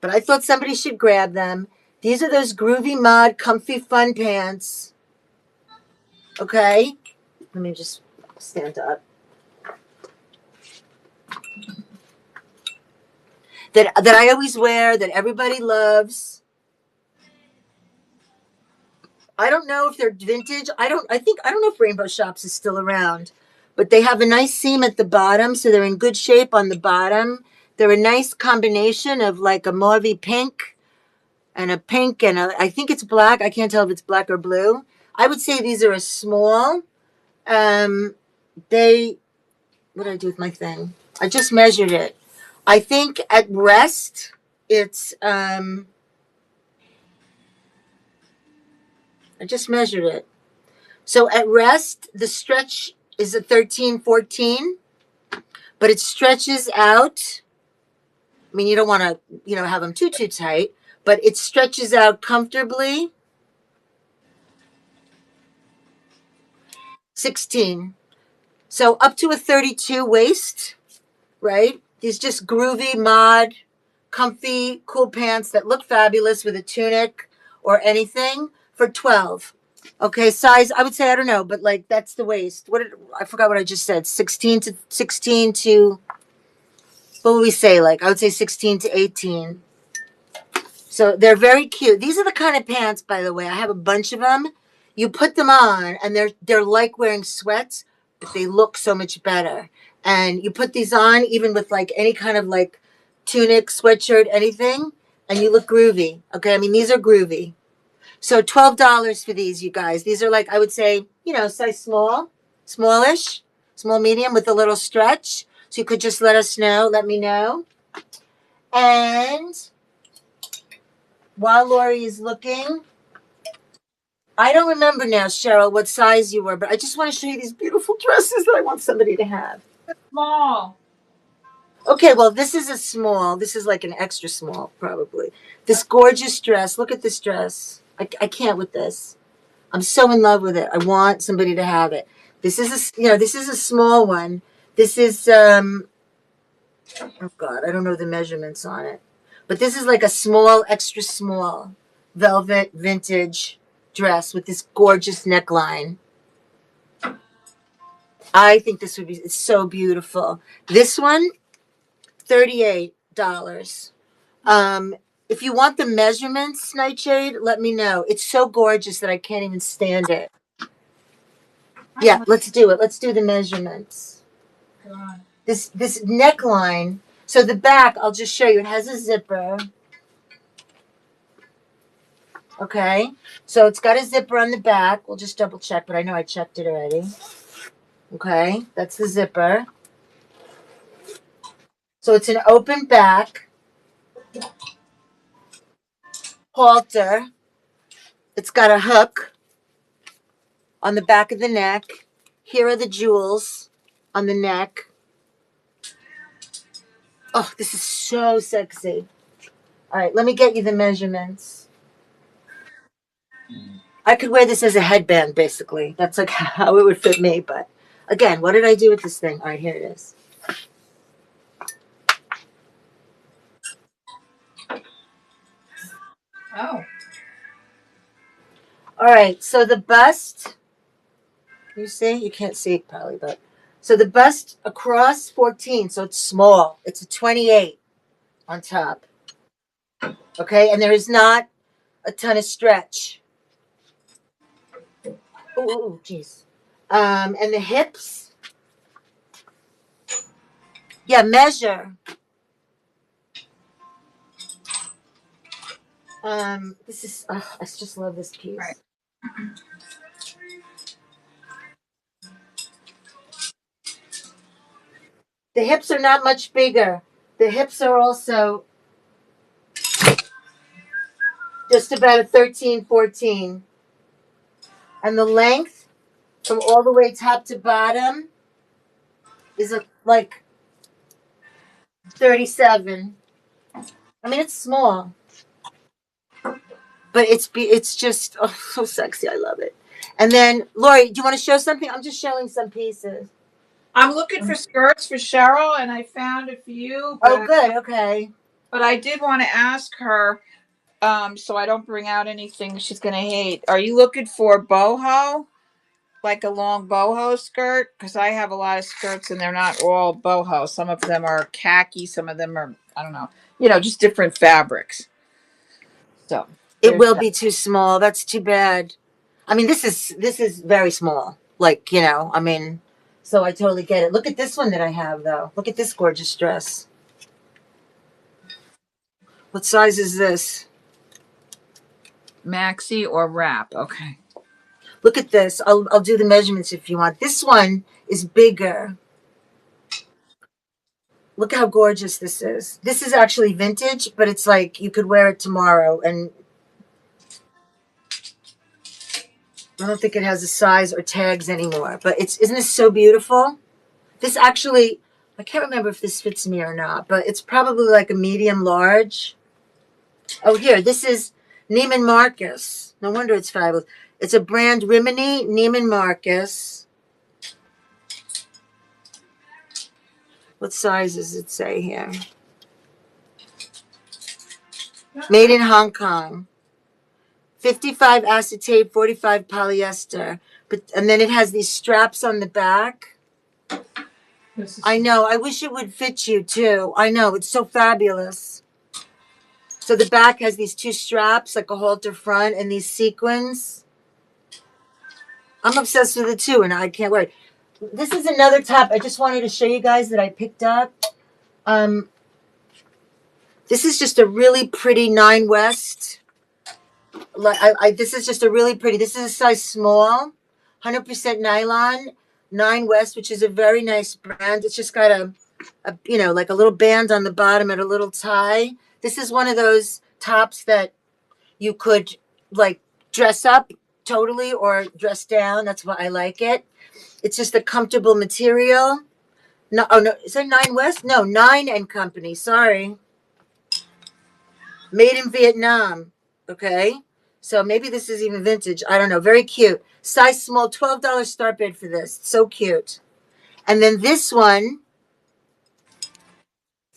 but I thought somebody should grab them. These are those groovy mod comfy fun pants. Okay. Let me just stand up. That I always wear, that everybody loves. I don't know if they're vintage. I don't know if Rainbow Shops is still around, but they have a nice seam at the bottom, so they're in good shape on the bottom. They're a nice combination of like a mauvey pink and a pink and I think it's black. I can't tell if it's black or blue. I would say these are a small. Um, they, what did I do with my thing? I just measured it. I think at rest, it's, I just measured it. So at rest, the stretch is a 13, 14, but it stretches out. I mean, you don't want to, have them too tight, but it stretches out comfortably. 16. So up to a 32 waist, right? These just groovy mod, comfy, cool pants that look fabulous with a tunic or anything for 12. Okay, size, I would say, I don't know, but like that's the waist. I forgot what I just said. 16 to what would we say? Like I would say 16 to 18. So they're very cute. These are the kind of pants, by the way. I have a bunch of them. You put them on and they're like wearing sweats, but they look so much better. And you put these on even with like any kind of like tunic, sweatshirt, anything, and you look groovy. Okay, I mean these are groovy. So $12 for these, you guys. These are like I would say, size small, smallish, small medium with a little stretch. So you could just let me know. And while Lori is looking, I don't remember now, Cheryl, what size you were, but I just want to show you these beautiful dresses that I want somebody to have. Small. Okay, well, this is a small. This is like an extra small, probably. This gorgeous dress. Look at this dress. I can't with this. I'm so in love with it. I want somebody to have it. This is a small one. This is oh God, I don't know the measurements on it. But this is like a small, extra small velvet vintage dress with this gorgeous neckline. I think this would be it's so beautiful. This one, $38. If you want the measurements, Nightshade, let me know. It's so gorgeous that I can't even stand it. Yeah, let's do it. Let's do the measurements. God. This neckline. So the back, I'll just show you. It has a zipper. Okay. So it's got a zipper on the back. We'll just double check, but I know I checked it already. Okay. That's the zipper. So it's an open back halter. It's got a hook on the back of the neck. Here are the jewels on the neck. Oh, this is so sexy. All right, let me get you the measurements. I could wear this as a headband, basically. That's like how it would fit me. But again, what did I do with this thing? All right, here it is. Oh. All right, so the bust, you see? You can't see it probably, but so the bust across 14, so it's small. It's a 28 on top. Okay, and there is not a ton of stretch. Oh, jeez. And the hips, yeah, measure. This is, I just love this piece. Right. The hips are not much bigger. The hips are also just about a 13, 14. And the length from all the way top to bottom is like 37. I mean, it's small. but it's just so sexy. I love it. And then Lori, do you want to show something? I'm just showing some pieces. I'm looking for skirts for Cheryl, and I found a few, Oh, good. Okay. but I did want to ask her, so I don't bring out anything she's gonna hate. Are you looking for boho, like a long boho skirt? Because I have a lot of skirts, and they're not all boho. Some of them are khaki, some of them are, I don't know, just different fabrics. So It there's will that. be too small. That's too bad. I mean, this is very small. Like, I mean, so I totally get it. Look at this one that I have though. Look at this gorgeous dress. What size is this? Maxi or wrap. Okay. Look at this. I'll do the measurements if you want. This one is bigger. Look how gorgeous this is. This is actually vintage, but it's like you could wear it tomorrow. And I don't think it has a size or tags anymore. But isn't this so beautiful? This actually, I can't remember if this fits me or not, but it's probably like a medium large. Oh, here, this is Neiman Marcus. No wonder it's fabulous. It's a brand Rimini Neiman Marcus. What size does it say here? Made in Hong Kong. 55 acetate, 45 polyester. And then it has these straps on the back. I know. I wish it would fit you too. I know. It's so fabulous. So the back has these two straps, like a halter front, and these sequins. I'm obsessed with it too, and I can't wear it. This is another top I just wanted to show you guys that I picked up. Um, this is just a really pretty 9 West. This is just a really pretty. This is a size small, 100% nylon, 9 West, which is a very nice brand. It's just got like a little band on the bottom and a little tie. This is one of those tops that you could like dress up totally or dress down. That's why I like it. It's just a comfortable material. No, oh no, is that 9 West? No, 9 and Company. Sorry, made in Vietnam. Okay, so maybe this is even vintage. I don't know. Very cute. Size small. $12 start bid for this. So cute. And then this one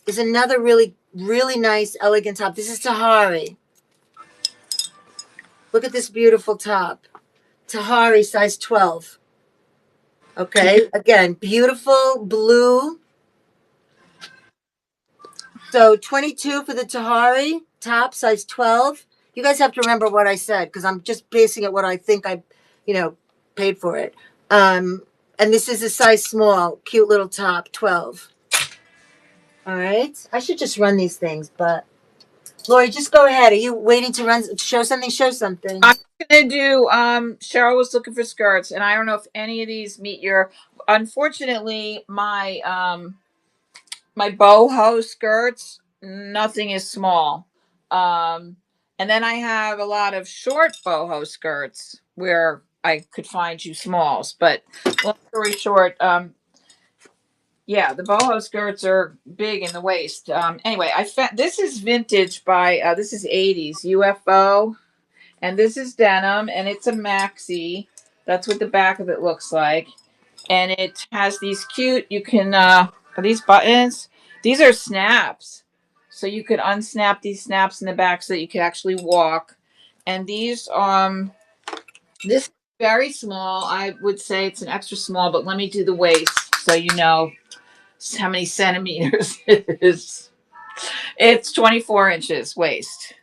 is another really, really nice, elegant top. This is Tahari. Look at this beautiful top. Tahari, size 12. Okay, again, beautiful blue. So 22 for the Tahari top, size 12. You guys have to remember what I said because I'm just basing it what I think I, paid for it. And this is a size small, cute little top, 12. All right. I should just run these things, but Lori, just go ahead. Are you waiting to run? Show something. Show something. I'm gonna do. Cheryl was looking for skirts, and I don't know if any of these meet your. Unfortunately, my boho skirts, nothing is small. And then I have a lot of short boho skirts where I could find you smalls. But long story short, yeah, the boho skirts are big in the waist. Anyway, I found this is vintage by this is 80s UFO, and this is denim, and it's a maxi. That's what the back of it looks like, and it has these cute. You can are these buttons? These are snaps, so you could unsnap these snaps in the back so that you could actually walk. And these this is very small. I would say it's an extra small, but let me do the waist so you know how many centimeters it is. It's 24 inches waist.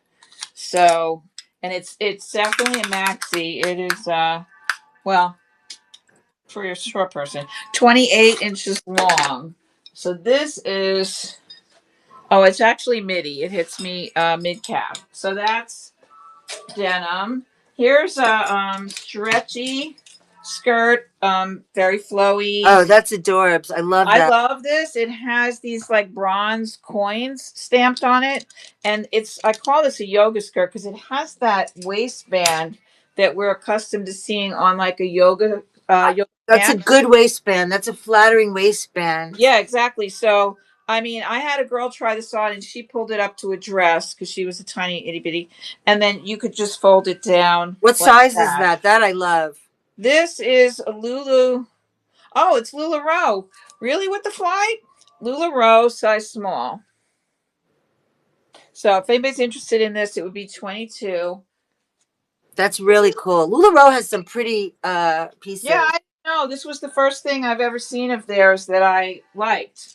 So, and it's definitely a maxi. It is well, for your short person, 28 inches long. So this is it's actually midi. It hits me mid calf. So that's denim. Here's a stretchy skirt, very flowy. Oh, that's adorbs. I love I that. love this. It has these like bronze coins stamped on it, and I call this a yoga skirt because it has that waistband that we're accustomed to seeing on like a yoga That's a mat. good waistband. That's a flattering waistband. Yeah, exactly. So I mean, I had a girl try this on and she pulled it up to a dress because she was a tiny itty bitty. And then you could just fold it down What like size is that. that? That I love. This is a Lulu. Oh, it's LuLaRoe. Really with the flight? LuLaRoe, size small. So if anybody's interested in this, it would be 22. That's really cool. LuLaRoe has some pretty Yeah, pieces. I know. This was the first thing I've ever seen of theirs that I liked.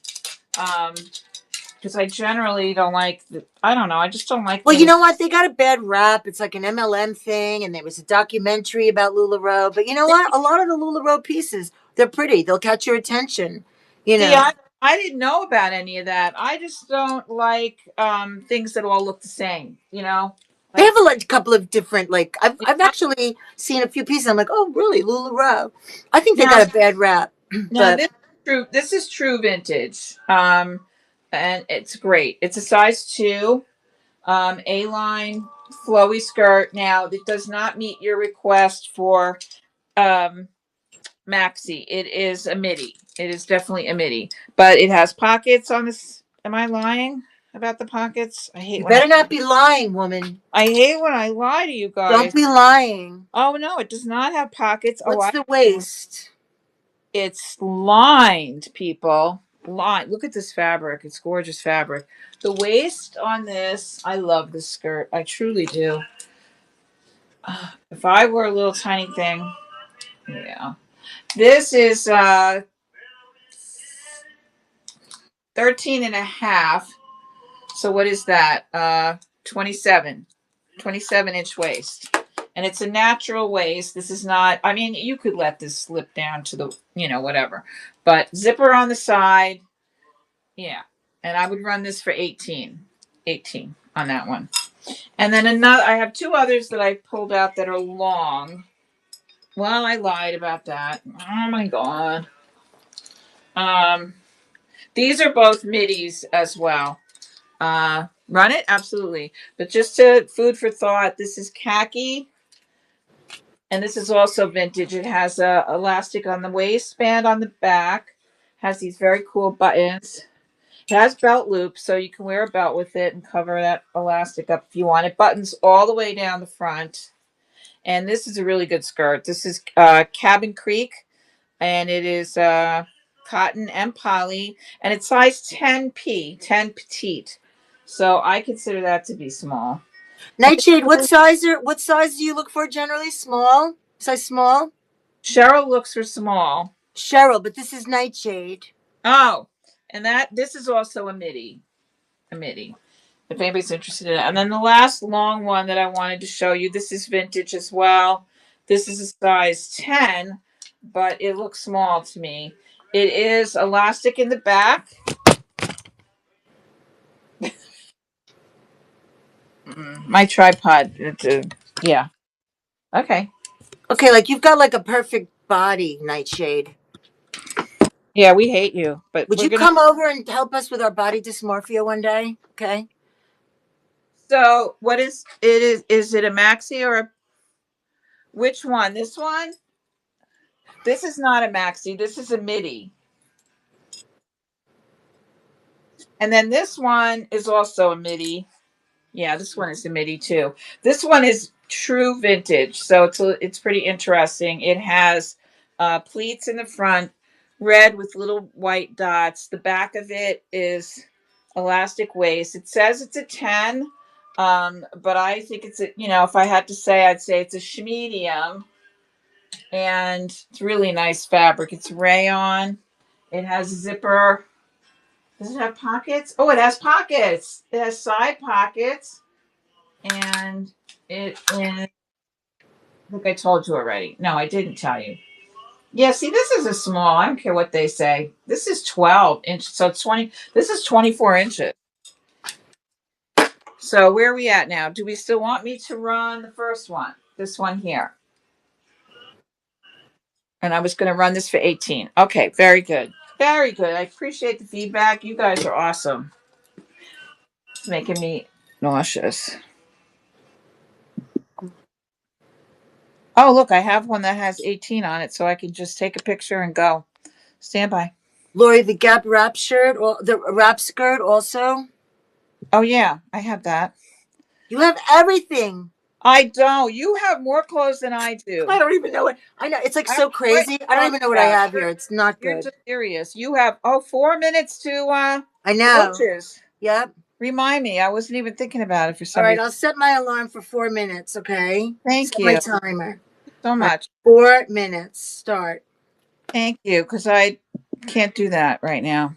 Because I generally don't like I don't know. I just don't like Well, you things. know what? They got a bad rap. It's like an MLM thing, and there was a documentary about LuLaRoe. But you know what? A lot of the LuLaRoe pieces, they're pretty. They'll catch your attention. You See, know, I didn't know about any of that. I just don't like things that all look the same. they Like have a like, couple of different. Like I've actually seen a few pieces. I'm like, oh, really, LuLaRoe? I think they now got a bad rap, now but this is true. This is true vintage. And it's great. It's a size 2. A line flowy skirt. Now it does not meet your request for um maxi. It is a midi. It is definitely a midi, but it has pockets on this. Am I lying about the pockets? you better not be lying, woman. I hate when I lie to you Don't guys. be lying. Oh no, it does not have pockets. Oh, What's the waist? it's lined, people. Lined. Look at this fabric. It's gorgeous fabric. The waist on this, I love this skirt. I truly do. If I were a little tiny thing, yeah. This is 13 and a half. So what is that? 27. 27-inch waist. And it's a natural waist. This is not, I mean, you could let this slip down to the, whatever. But zipper on the side. Yeah. And I would run this for 18. 18 on that one. And then another, I have two others that I pulled out that are long. Well, I lied about that. Oh my God. Um, these are both middies as well. Run it? Absolutely. But just to food for thought, this is khaki. And this is also vintage. It has a elastic on the waistband on the back. Has these very cool buttons. It has belt loops, so you can wear a belt with it and cover that elastic up if you want. It buttons all the way down the front. And this is a really good skirt. This is Cabin Creek, and it is cotton and poly, and it's size 10P, 10 petite. So I consider that to be small. And Nightshade, what size do you look for generally? Small? Size small? Cheryl looks for small. Cheryl, but this is Nightshade. Oh, and this is also a midi. A midi. If anybody's interested in it. And then the last long one that I wanted to show you, this is vintage as well. This is a size 10, but it looks small to me. It is elastic in the back. My tripod. Yeah. Okay. Okay, like you've got like a perfect body, Nightshade. Yeah, we hate you, but Would we're you gonna. come over and help us with our body dysmorphia one day? Okay. So, what is it? Is it a maxi or which one? This one? This is not a maxi. This is a midi. And then this one is also a midi. Yeah, this one is a midi too. This one is true vintage, so it's pretty interesting. It has pleats in the front, red with little white dots. The back of it is elastic waist. It says it's a 10, but I think it's if I had to say, I'd say it's a medium, and it's really nice fabric. It's rayon. It has a zipper. Does it have pockets? Oh, it has pockets. It has side pockets. And it is, I think I told you already. No, I didn't tell you. Yeah, see, this is a small. I don't care what they say. This is 12 inches. So it's 20. This is 24 inches. So where are we at now? Do we still want me to run the first one? This one here. And I was going to run this for 18. Okay, very good. Very good. I appreciate the feedback. You guys are awesome. It's making me nauseous. Oh, look, I have one that has 18 on it, so I can just take a picture and go. Stand by. Lori, the Gap wrap shirt or the wrap skirt also. Oh yeah, I have that. You have everything. I don't. You have more clothes than I do. I don't even know it. I know it's like I don't so know what crazy. I you're don't talking even know what I about. have here. It's not You're good. delirious. You have 4 minutes to I know. brooches. Yep. Remind me. I wasn't even thinking about it for All some right. reason. I'll set my alarm for 4 minutes. Okay. Thank Set my you timer. so All right. much. 4 minutes. Start. Thank you, because I can't do that right now.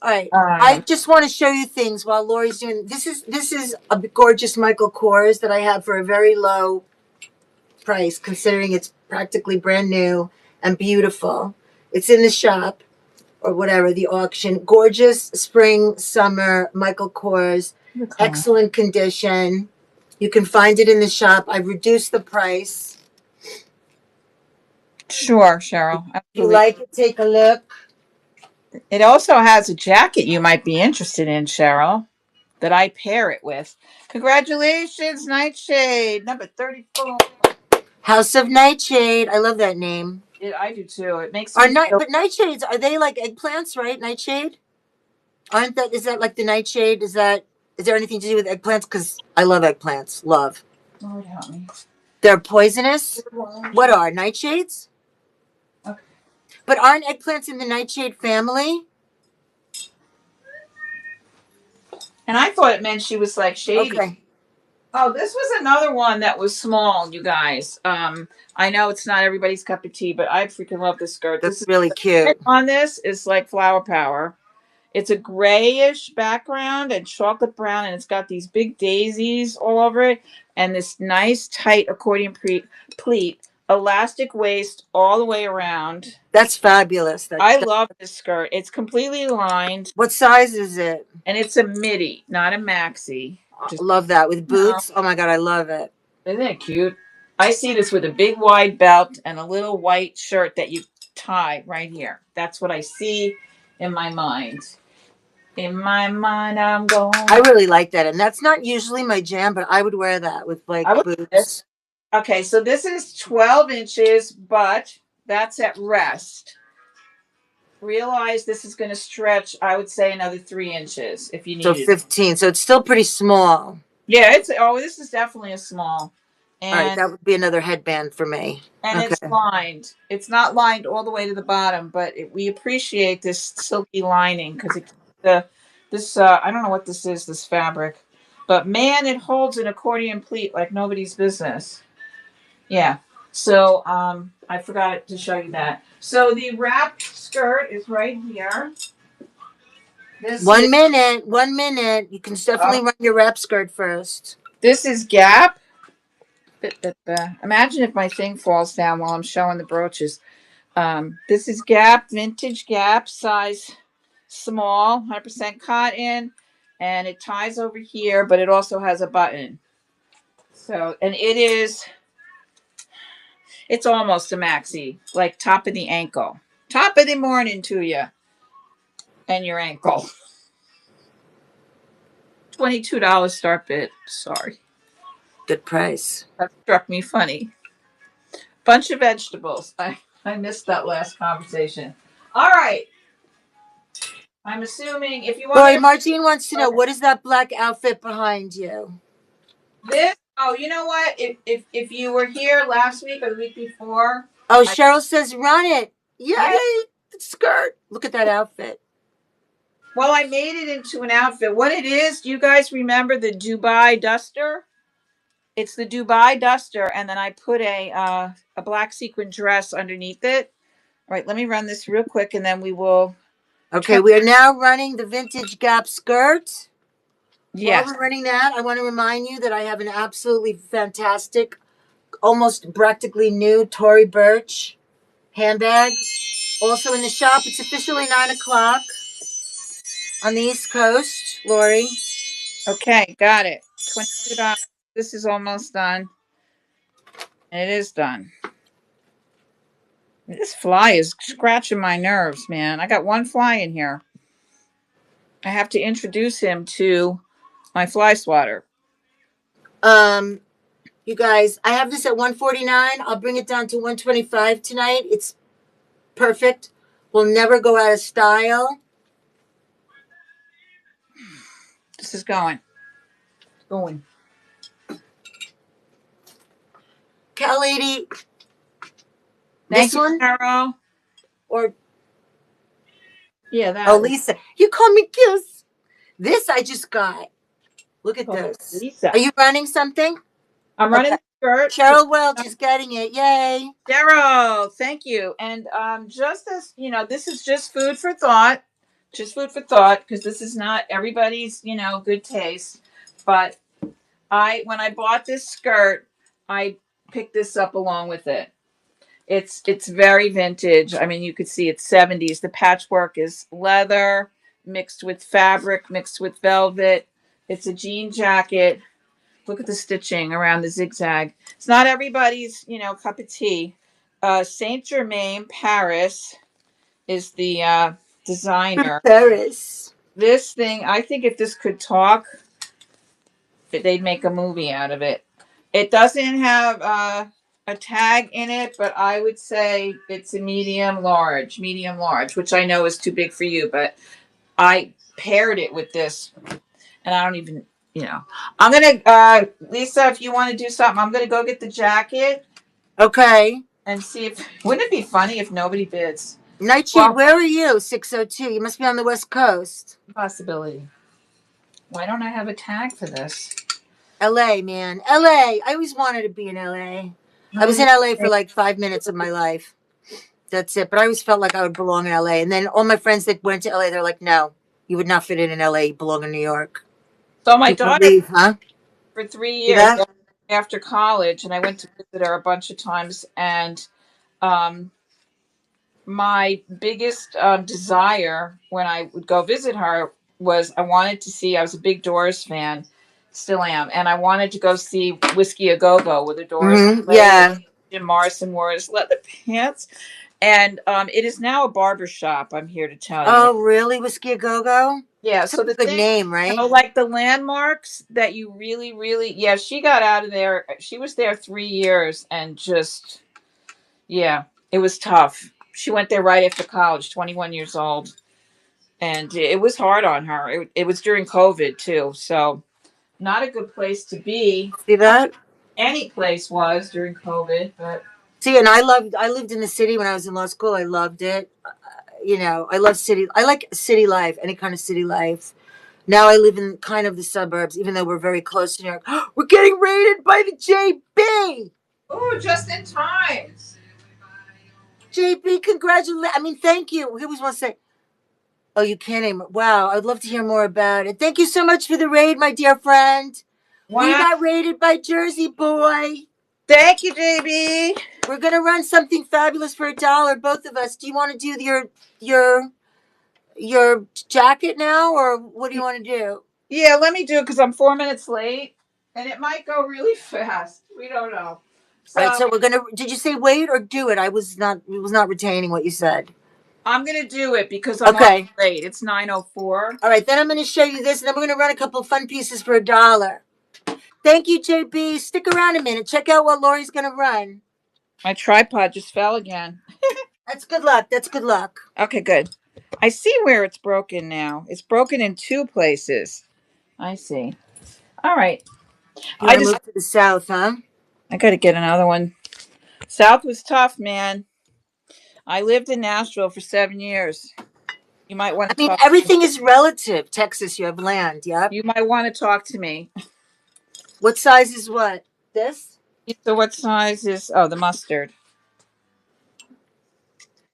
All right. I Uh, just want to show you things while Lori's doing this is a gorgeous Michael Kors that I have for a very low price, considering it's practically brand new and beautiful. It's in the shop or whatever, the auction. Gorgeous spring, summer, Michael Kors, the color. excellent condition. You can find it in the shop. I've reduced the price. Sure, Cheryl. If you Absolutely. like it, take a look. It also has a jacket you might be interested in, Cheryl, that I pair it with. Congratulations, Nightshade, number 34. House of Nightshade. I love that name. I do too. It makes Are me night feel. but nightshades, are they like eggplants, right? Nightshade? Aren't that is that like the nightshade? Is there anything to do with eggplants? Because I love eggplants. Love. Lord help me. They're poisonous? What Okay. are nightshades? But aren't eggplants in the nightshade family? And I thought it meant she was like shady. Okay. Oh, this was another one that was small, you guys. I know it's not everybody's cup of tea, but I freaking love this skirt. That's This is really cute. on this is like flower power. It's a grayish background and chocolate brown, and it's got these big daisies all over it, and this nice tight accordion pleat, elastic waist all the way around. That's fabulous. I love this skirt. It's completely lined, What size is it? and it's a midi, not a maxi. Just Love that with no, boots. Oh my god, I love it. isn't it cute? I see this with a big wide belt and a little white shirt that you tie right here. That's what I see in my mind. In my mind, I'm going. I really like that, and that's not usually my jam, but I would wear that with I like would this. boots. Okay, so this is 12 inches, but that's at rest. Realize this is going to stretch, I would say, another 3 inches if you So needed. 15. So it's still pretty small. Yeah, this is definitely a small. All right, And that would be another headband for me. it's Okay. lined. It's not lined all the way to the bottom, but we appreciate this silky lining because it the this I don't know what this is, this fabric, but man, it holds an accordion pleat like nobody's business. Yeah. So I forgot to show you that. So the wrap skirt is right here. This is 1 minute. 1 minute. You can definitely run your wrap skirt first. this is Gap. Imagine if my thing falls down while I'm showing the brooches. This is Gap, vintage Gap, size small, 100% cotton, and it ties over here, but it also has a button. So, and it's almost a maxi, like top of the ankle, top of the morning to you and your ankle. $22 start bid. Sorry, Good price. that struck me funny. Bunch of vegetables. I missed that last conversation. All right. I'm assuming if you want me Lori, to Martine wants to know what is that black outfit behind you? this. Oh, you know what? If you were here last week or the week before, Oh, I, Cheryl says run it. yeah. Yay! The skirt. Look at that outfit. Well, I made it into an outfit. What it is? Do you guys remember the Dubai duster? It's the Dubai duster, and then I put a black sequin dress underneath it. All right, let me run this real quick, and then we will Okay, turn. we are now running the vintage Gap skirt. While Yes. we're running that, I want to remind you that I have an absolutely fantastic, almost practically new Tory Burch handbag. Also in the shop. It's officially 9 o'clock on the East Coast, Lori. Okay, got it. $22. This is almost done. It is done. This fly is scratching my nerves, man. I got one fly in here. I have to introduce him to my fly swatter. Um, you guys, I have this at 149. I'll bring it down to 125 tonight. It's perfect. will never go out of style. This is going. Going. Cat lady, Thank this you, one Carol. or Yeah, oh that. Lisa, you call me Kiss. This I just got. Look at Oh, this. Lisa. Are you running something? I'm running Okay. the skirt. Cheryl Welch is getting it. Yay. Daryl, thank you. And just as you know, this is just food for thought. Just food for thought, because this is not everybody's, good taste. But when I bought this skirt, I picked this up along with it. It's very vintage. I mean, you could see it's 70s. The patchwork is leather mixed with fabric, mixed with velvet. It's a jean jacket. Look at the stitching around the zigzag. It's not everybody's, cup of tea. Saint Germain Paris is the designer. Paris. This thing, I think if this could talk, they'd make a movie out of it. It doesn't have a tag in it, but I would say it's a medium large, which I know is too big for you, but I paired it with this, and I don't even, I'm gonna, Lisa, if you want to do something, I'm gonna go get the jacket Okay. and see if, wouldn't it be funny if nobody bids? Nightshade, Well, where are you? 602. You must be on the West Coast. possibility. Why don't I have a tag for this? LA, man. LA. I always wanted to be in LA. I was in LA for like 5 minutes of my life. That's it. But I always felt like I would belong in LA. And then all my friends that went to LA, they're like, no, you would not fit in LA. You belong in New York. So my People daughter leave, huh? for three See years that? after college, and I went to visit her a bunch of times. And um, my biggest desire when I would go visit her was I wanted to see. I was a big Doors fan, still am, and I wanted to go see Whiskey a Go Go where the Doors played, and Yeah. Jim Morrison wore his leather pants. And it is now a barber shop. I'm here to tell you. Oh, really? Whiskey a Go Go? Yeah. Such So the a good thing, name, right? like the landmarks that you really, really, yeah. She got out of there. She was there 3 years, and just yeah, it was tough. She went there right after college, 21 years old, and it was hard on her. It was during COVID too, so not a good place to be. See that? Any place was during COVID, but See, and I lived in the city when I was in law school. I loved it. I love city. I like city life, any kind of city life. Now I live in kind of the suburbs, even though we're very close to New York. We're getting raided by the JB. oh, just in time. JB, congratulations. I mean, thank you. Who was want to say? Oh, you can't name it. Wow, I'd love to hear more about it. Thank you so much for the raid, my dear friend. We Wow. got raided by Jersey Boy. Thank you, JB. We're gonna run something fabulous for $1, both of us. Do you want to do your your jacket now, or what do you want to do? Yeah, let me do it because I'm 4 minutes late, and it might go really fast. We don't know. All right, So so we're gonna. Did you say wait or do it? I was not retaining what you said. I'm gonna do it because I'm already Okay. late. It's 9:04. All right, then I'm gonna show you this, and then we're gonna run a couple of fun pieces for $1. Thank you, JB. Stick around a minute. Check out what Lori's gonna run. My tripod just fell again. That's good luck. That's good luck. Okay, good. I see where it's broken now. It's broken in two places. I see. All right. You I want to just move to the south, huh? I got to get another one. South was tough, man. I lived in Nashville for 7 years. You might want I to mean, talk. everything is relative. Texas, you have land. Yep. You might want to talk to me. What size is what? This? So what size is? Oh, the mustard.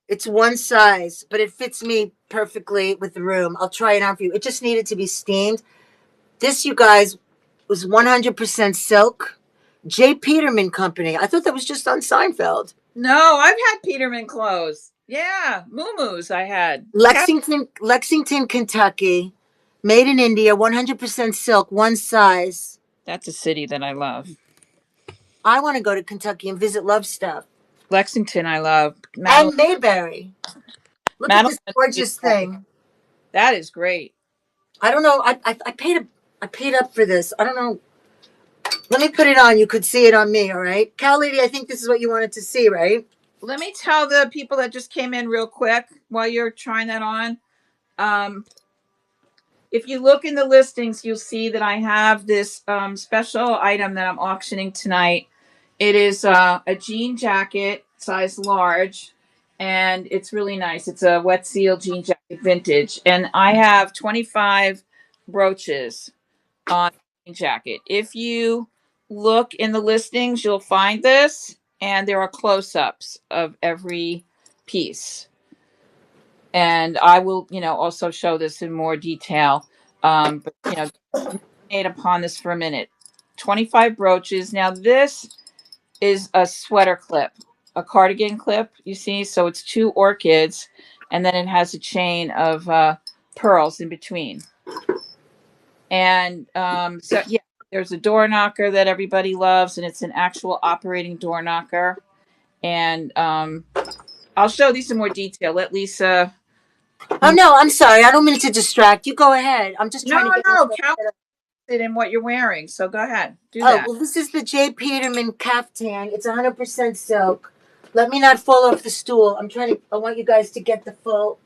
It's one size, but it fits me perfectly with the room. I'll try it on for you. It just needed to be steamed. This, you guys, was 100% silk. J. Peterman Company. I thought that was just on Seinfeld. No, I've had Peterman clothes. Yeah, moo I had. Lexington, Kentucky. Made in India, 100% silk, one size. That's a city that I love. I want to go to Kentucky and visit Love Stuff. Lexington, I love. And Mayberry. Look at Madeline, this gorgeous thing. that is great. I don't know. I paid up for this. I don't know. Let me put it on. You could see it on me, all right? Cal Lady, I think this is what you wanted to see, right? let me tell the people that just came in real quick while you're trying that on. Um, if you look in the listings, you'll see that I have this special item that I'm auctioning tonight. It is a jean jacket, size large, and it's really nice. It's a wet seal jean jacket, vintage, and I have 25 brooches on the jean jacket. If you look in the listings, you'll find this, and there are close-ups of every piece. And I will, also show this in more detail. But marinate upon this for a minute. 25 brooches. Now this is a sweater clip, a cardigan clip. You see, so it's two orchids, and then it has a chain of pearls in between. And so yeah, there's a door knocker that everybody loves, and it's an actual operating door knocker. And I'll show these in more detail. Let Lisa. Oh no, I'm sorry. I don't mean to distract you. Go ahead. I'm just No, trying to get no, into count it. it in what you're wearing. So go ahead, do Oh, that. well, this is the J. Peterman caftan. It's 100% silk. Let me not fall off the stool. I want you guys to get the full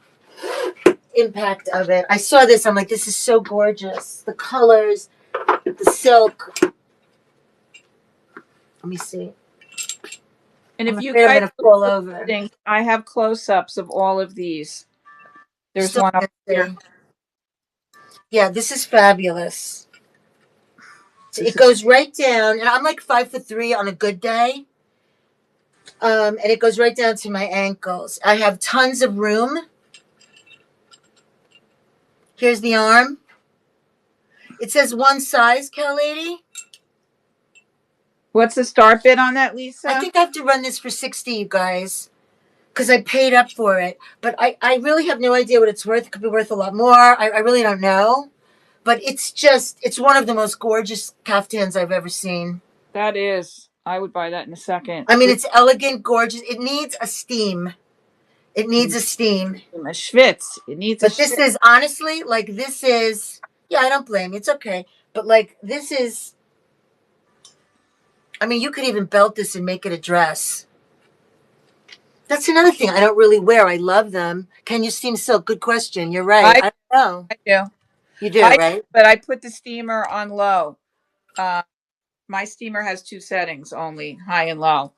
impact of it. I saw this. I'm like, this is so gorgeous. The colors, the silk. Let me see. And I'm if you afraid I'm guys going to look fall at over. the listings, I have close-ups of all of these. There's Still one up can't here. see. Yeah, this is fabulous. So This it is goes right down, and I'm like 5'3" on a good day. And it goes right down to my ankles. I have tons of room. Here's the arm. It says one size, Cal Lady. what's the start bid on that, I Lisa? think I have to run this for 60, you guys, because I paid up for it. But I really have no idea what it's worth. It could be worth a lot more. I really don't know. But it's one of the most gorgeous caftans I've ever seen. That is. I would buy that in a second. I mean, it's elegant, gorgeous. It needs a steam. It needs a steam. A schwitz. It needs a But this schwitz. is honestly like this is yeah, I don't blame you. It's okay. But like this is I mean, you could even belt this and make it a dress. That's another thing I don't really wear. I love them. Can you steam silk? Good question. You're right. I I don't know. I do. You do, I right? but I put the steamer on low. Uh, my steamer has two settings only, high and low.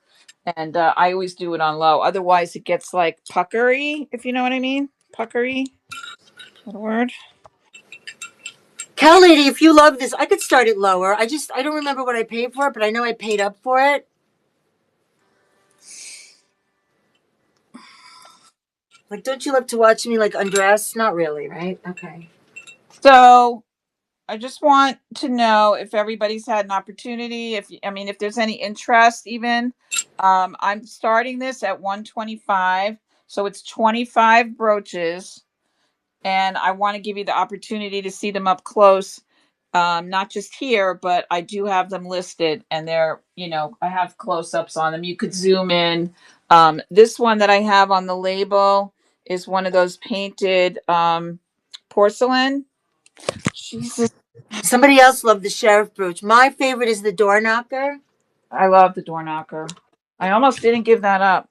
And I always do it on low. Otherwise, it gets like puckery, if you know what I mean. Puckery. Is that a word? Cal lady, if you love this, I could start it lower. I don't remember what I paid for it, but I know I paid up for it. Like, don't you love to watch me like undress? Not really, right? Okay. So I just want to know if everybody's had an opportunity. If there's any interest, even. I'm starting this at 125, so it's 25 brooches, and I want to give you the opportunity to see them up close. Not just here, but I do have them listed, and I have close-ups on them. You could zoom in. This one that I have on the label is one of those painted porcelain. Jesus, Somebody else loved the sheriff brooch. My favorite is the door knocker. I love the door knocker. I almost didn't give that up.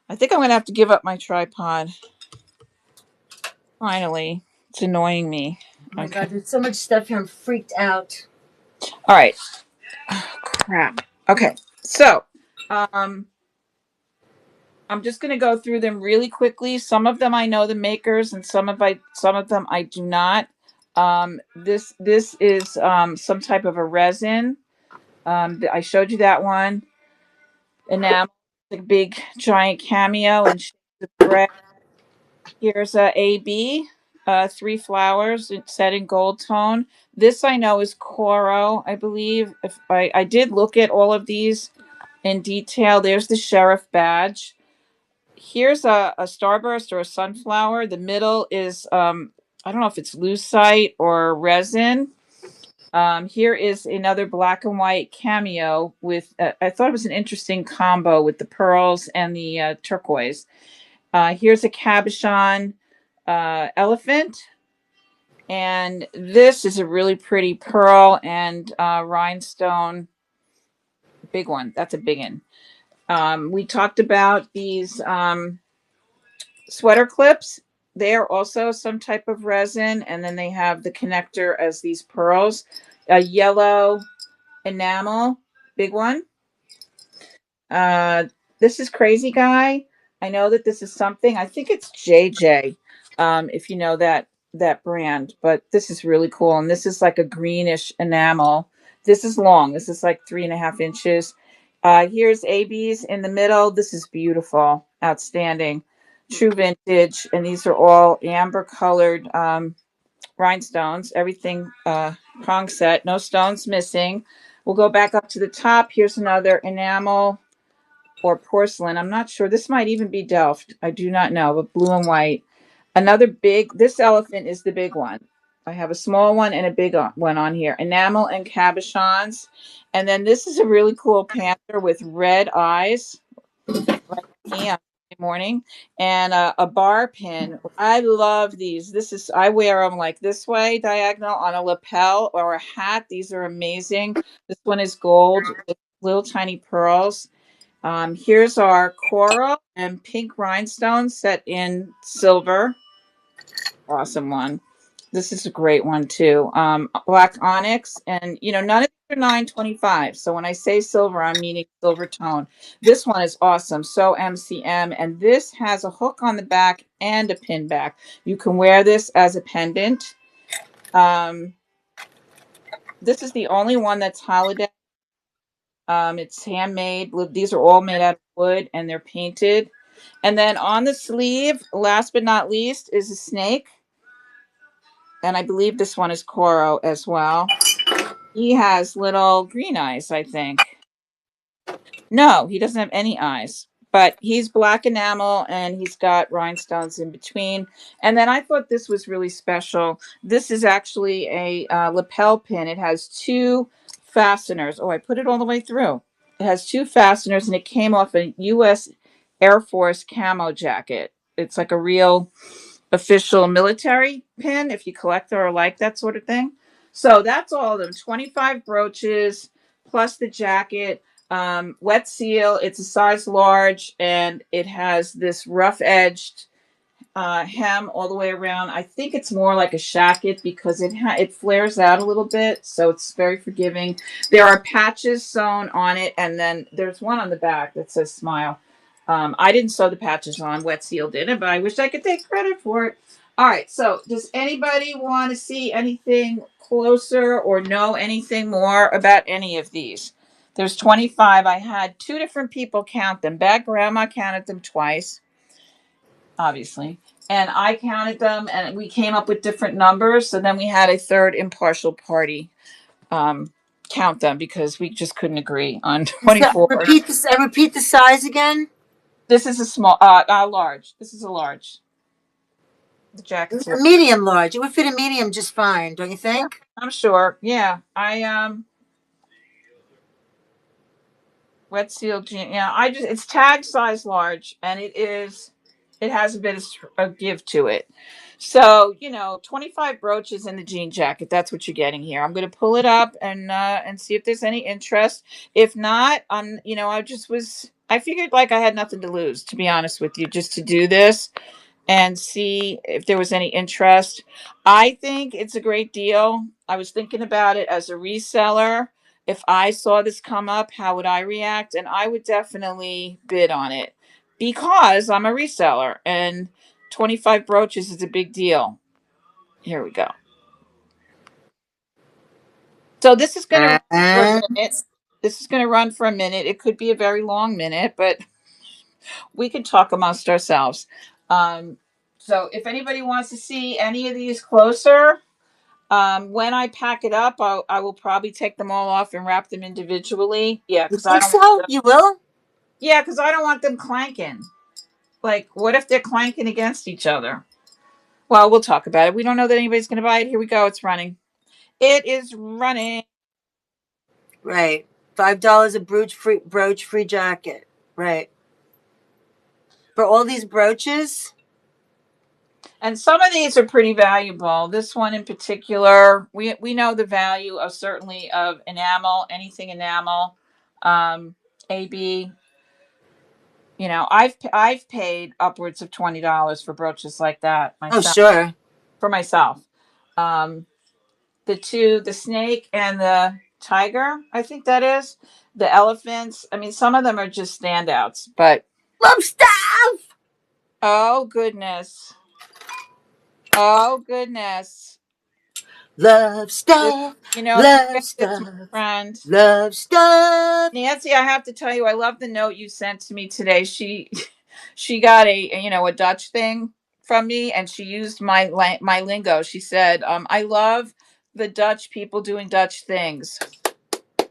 I think I'm gonna have to give up my tripod. Finally, it's annoying me. Oh my Okay. god, there's so much stuff here. I'm freaked out. All right. Oh, crap. Okay. So, um, I'm just gonna go through them really quickly. Some of them I know the makers, and some of them I do not. This is some type of a resin. I showed you that one. Enamel, the big giant cameo in shades of gray. Here's a AB, three flowers set in gold tone. This I know is Coro, I believe. If I did look at all of these in detail. There's the sheriff badge. Here's a starburst or a sunflower. The middle is I don't know if it's lucite or resin. Here is another black and white cameo with. I thought it was an interesting combo with the pearls and the turquoise. Here's a cabochon elephant, and this is a really pretty pearl and rhinestone. Big one. That's a big one. We talked about these sweater clips. They are also some type of resin, and then they have the connector as these pearls. A yellow enamel, big one. Uh, this is Crazy Guy. I know that this is something. I think it's JJ. If you know that brand, but this is really cool. And this is like a greenish enamel. This is long. This is like 3.5 inches. Here's AB's in the middle. This is beautiful, outstanding, true vintage, and these are all amber colored rhinestones. Everything prong set, no stones missing. We'll go back up to the top. Here's another enamel or porcelain. I'm not sure. This might even be Delft. I do not know, but blue and white. Another big, this elephant is the big one. I have a small one and a big one on here. Enamel and cabochons. And then this is a really cool panther with red eyes, like me on Monday morning, and a bar pin. I love these. This is, I wear them like this way, diagonal on a lapel or a hat. These are amazing. This one is gold with little tiny pearls. Here's our coral and pink rhinestones set in silver. Awesome one. This is a great one too. Black onyx, and none of these are 925. So when I say silver, I'm meaning silver tone. This one is awesome. So MCM, and this has a hook on the back and a pin back. You can wear this as a pendant. Um, this is the only one that's holiday. It's handmade. These are all made out of wood and they're painted. And then on the sleeve, last but not least, is a snake. And I believe this one is Coro as well. He has little green eyes, I think. No, he doesn't have any eyes, but he's black enamel and he's got rhinestones in between. And then I thought this was really special. This is actually a lapel pin. It has two fasteners. Oh, I put it all the way through. It has two fasteners and it came off a U.S. Air Force camo jacket. It's like a real official military pin if you collect or like that sort of thing. So that's all of them. 25 brooches plus the jacket. Wet seal. It's a size large and it has this rough edged hem all the way around. I think it's more like a shacket because it flares out a little bit, so it's very forgiving. There are patches sewn on it, and then there's one on the back that says "Smile." I didn't sew the patches on; Wet Seal did it, but I wish I could take credit for it. All right, so does anybody want to see anything closer or know anything more about any of these? There's 25. I had two different people count them. Bad Grandma counted them twice, obviously. And I counted them and we came up with different numbers. So then we had a third impartial party um, count them because we just couldn't agree on So 24. repeat this. Repeat the size again. This is a large. This is a large. The jacket's A large. medium large. It would fit a medium just fine, don't you Yeah, think? I'm sure. Yeah. Wet seal jean. Yeah, it's tag size large and it has a bit of give to it. So, 25 brooches in the jean jacket. That's what you're getting here. I'm going to pull it up and see if there's any interest. If not, I figured like I had nothing to lose, to be honest with you, just to do this and see if there was any interest. I think it's a great deal. I was thinking about it as a reseller. If I saw this come up, how would I react? And I would definitely bid on it because I'm a reseller and 25 brooches is a big deal. Here we go. So this is going to run for a And minute. This is going to run for a minute. It could be a very long minute, but we can talk amongst ourselves. Um, so if anybody wants to see any of these closer, when I pack it up, I will probably take them all off and wrap them individually. Yeah, you because I think don't want so? them. You will? Yeah, because I don't want them clanking. Like, what if they're clanking against each other? Well, we'll talk about it. We don't know that anybody's going to buy it. Here we go. It's running. It is running. Right. $5 a brooch free jacket. Right. For all these brooches. And some of these are pretty valuable. This one in particular, we know the value of certainly of enamel, anything enamel, AB. You know, I've paid upwards of $20 for brooches like that Oh, myself, sure. for myself. Um, the snake and the tiger, I think that is, the elephants. I mean, some of them are just standouts, but Love stuff. oh goodness, oh goodness, Love this, stuff. you know, if you Love get this, my stuff. friend Love stuff. Nancy, I have to tell you, I love the note you sent to me today. She got a Dutch thing from me, and she used my lingo. She said, "I love the Dutch people doing Dutch things."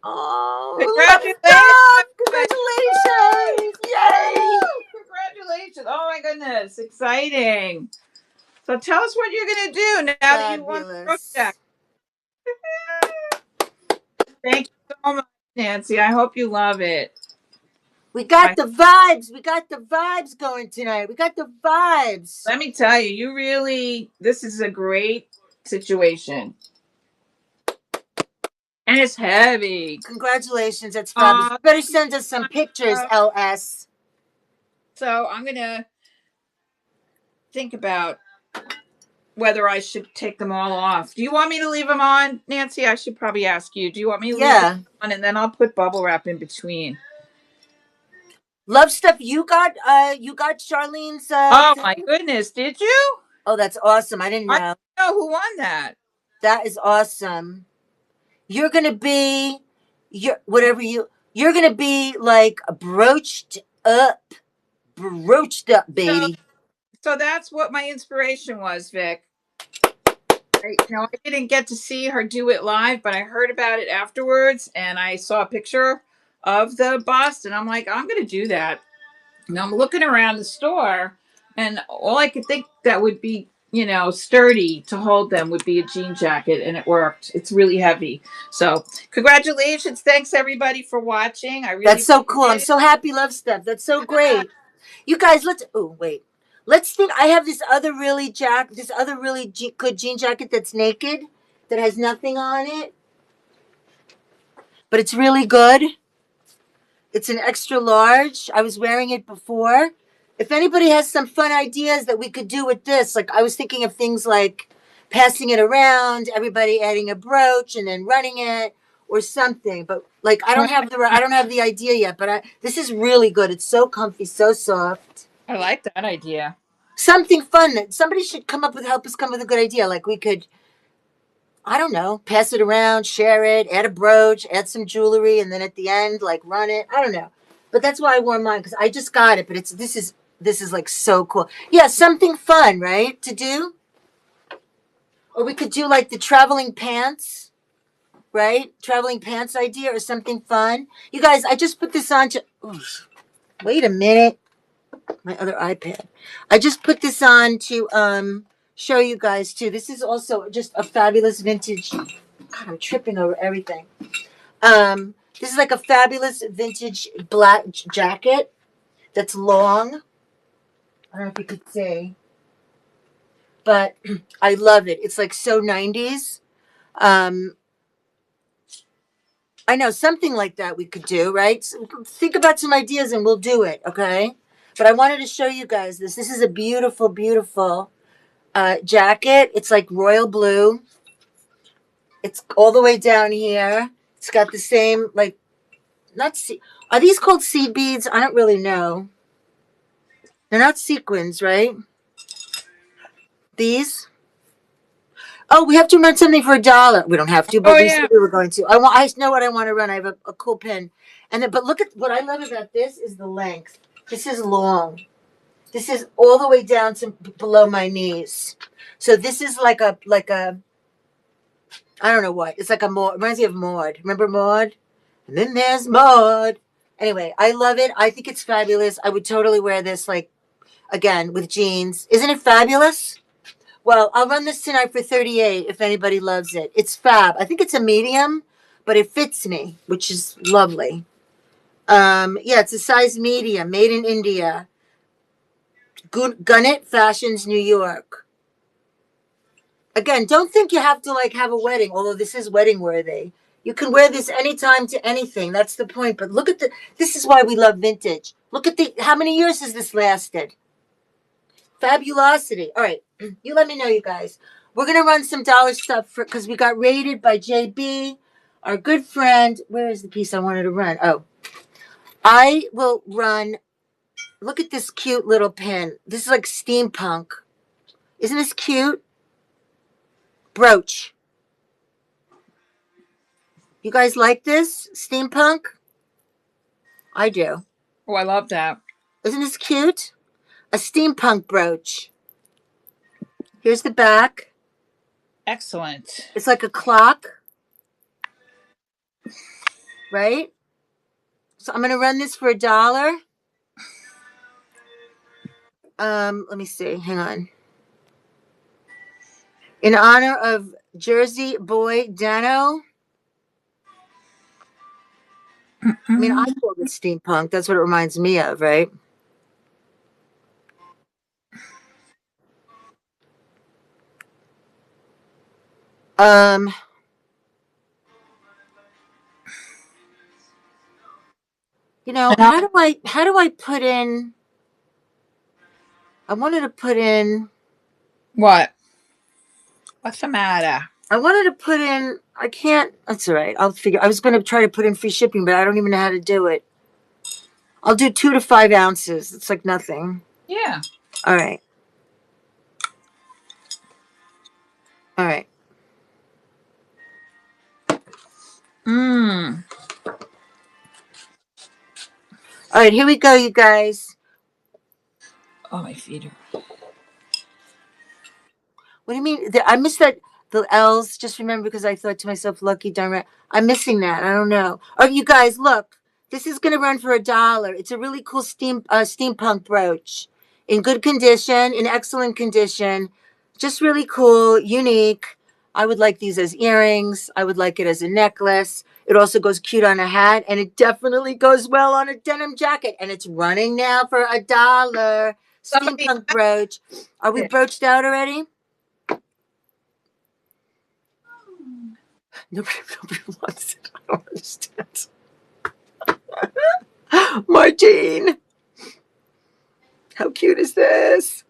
Oh, love Congratulations! stuff. Woo! Congratulations. Yay. Woo! Congratulations! Oh my goodness, exciting! So tell us what you're gonna do now that you won the Fabulous. project. Thank you so much, Nancy. I hope you love it. We got I, the vibes. We got the vibes going tonight. We got the vibes. let me tell you, this is a great situation. And it's heavy. Congratulations. That's fabulous. Uh, You better send us some pictures, LS. so I'm going to think about whether I should take them all off. Do you want me to leave them on, Nancy? I should probably ask you. Do you want me to leave them Yeah. on and then I'll put bubble wrap in between? Love stuff. You got Charlene's Oh thing? my goodness, did you? Oh, that's awesome. I didn't I know. don't know who won that. That is awesome. You're gonna be you're gonna be like a broached up So baby. so that's what my inspiration was, Vic. I didn't get to see her do it live, but I heard about it afterwards and I saw a picture of the bust and I'm like, I'm going to do that. And I'm looking around the store and all I could think that would be, sturdy to hold them would be a jean jacket and it worked. It's really heavy. So, congratulations. Thanks everybody for watching. I really That's so cool. appreciate I'm it. so happy, love stuff. That's so great. You guys, wait. Let's think. I have this other really good jean jacket that's naked, that has nothing on it, but it's really good. It's an extra large. I was wearing it before. If anybody has some fun ideas that we could do with this, like I was thinking of things like passing it around, everybody adding a brooch and then running it or something. But like I don't have the idea yet, but this is really good. It's so comfy, so soft. I like that idea. Something fun that somebody should help us come with a good idea. Like we could, I don't know, pass it around, share it, add a brooch, add some jewelry, and then at the end, like run it. I don't know, but that's why I wore mine because I just got it. But this is like so cool. Yeah, something fun, right, to do. Or we could do like the traveling pants, right? Traveling pants idea or something fun. You guys, I just put this on to. Oof, wait a minute, my other iPad. I just put this on to show you guys too. This is also just a fabulous vintage. God, I'm tripping over everything. This is like a fabulous vintage black jacket that's long. I don't know if you could see, but I love it. It's like so 90s. Um, I know something like that we could do, right? So think about some ideas and we'll do it, okay? But I wanted to show you guys this. This is a beautiful, beautiful jacket. It's like royal blue. It's all the way down here. It's got the same, like, not see. Are these called seed beads? I don't really know. They're not sequins, right? These? Oh, we have to run something for $1. We don't have to, Oh but we yeah. said we were going to. I know what I want to run. I have a cool pin, and then but look at what I love about this is the length. This is long. This is all the way down to below my knees. So this is like a I don't know what. It's like a Maud. Reminds me of Maud. Remember Maud? And then there's Maud. Anyway, I love it. I think it's fabulous. I would totally wear this, like, again, with jeans. Isn't it fabulous? Well, I'll run this tonight for 38 if anybody loves it. It's fab. I think it's a medium, but it fits me, which is lovely. Yeah, it's a size medium, made in India. Gunnet Fashions, New York. Again, don't think you have to like have a wedding, although this is wedding worthy. You can wear this anytime to anything. That's the point. But look at this is why we love vintage. Look at how many years has this lasted? Fabulosity. All right, you let me know, you guys. We're gonna run some dollar stuff because we got rated by JB, our good friend. Where is the piece I wanted to run? Oh, I will run. Look at this cute little pin. This is like steampunk. Isn't this cute? Brooch. You guys like this steampunk? I do. Oh, I love that. Isn't this cute? A steampunk brooch. Here's the back. Excellent. It's like a clock, right? So I'm gonna run this for $1. Let me see. Hang on. In honor of Jersey boy Dano. I mean, I call it steampunk. That's what it reminds me of, right? Um, how do I put in? I wanted to put in. What? What's the matter? I wanted to put in. I can't. That's all right. I'll figure. I was going to try to put in free shipping, but I don't even know how to do it. I'll do 2 to 5 ounces. It's like nothing. Yeah. All right. All right. Mmm. All right. Here we go, you guys. Oh, my feet are. What do you mean? I missed that. The L's. Just remember because I thought to myself, "Lucky darn right." I'm missing that. I don't know. Oh, you guys, look. This is going to run for $1. It's a really cool steampunk brooch, in good condition, in excellent condition, just really cool, unique. I would like these as earrings. I would like it as a necklace. It also goes cute on a hat, and it definitely goes well on a denim jacket. And it's running now for $1. Somebody Steampunk brooch. Are we broached out already? Nobody wants it. I don't understand. Martine, how cute is this?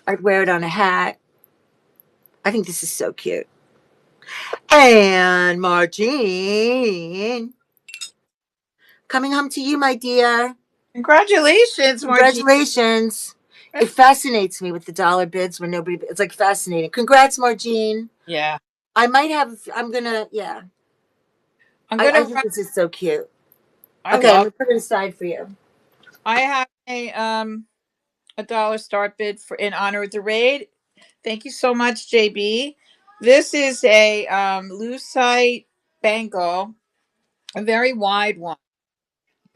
I'd wear it on a hat. I think this is so cute. And Martine, coming home to you, my dear. Congratulations, Margie. Congratulations. It fascinates me with the dollar bids when nobody. It's like fascinating. Congrats, Martine. Yeah. I might have. I'm gonna. Yeah. I'm I gonna think run. this is so cute. I Okay, I'm love. gonna put it aside for you. I have a dollar start bid for in honor of the raid. Thank you so much, JB. This is a lucite bangle, a very wide one.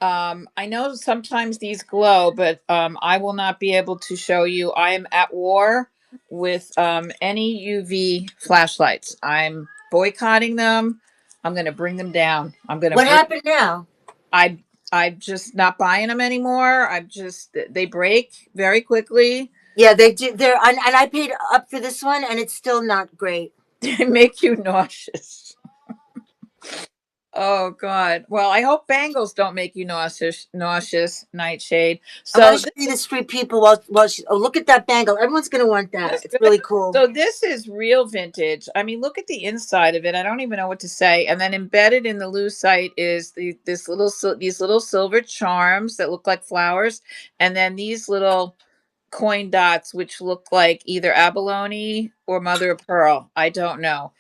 I know sometimes these glow, but I will not be able to show you. I am at war with any UV flashlights. I'm boycotting them. I'm going to bring them down. I'm going to What bring. happened now? I I'm just not buying them anymore. I'm just they break very quickly. Yeah, they do. And I paid up for this one, and it's still not great. They make you nauseous. Oh God. Well, I hope bangles don't make you nauseous. Nauseous, Nightshade. I want So to show you this for people while she. Oh, look at that bangle. Everyone's gonna want that. that's It's good. really cool. So this is real vintage. I mean, look at the inside of it. I don't even know what to say. And then embedded in the lucite is these little silver charms that look like flowers, and then these little coin dots which look like either abalone or mother of pearl. I don't know.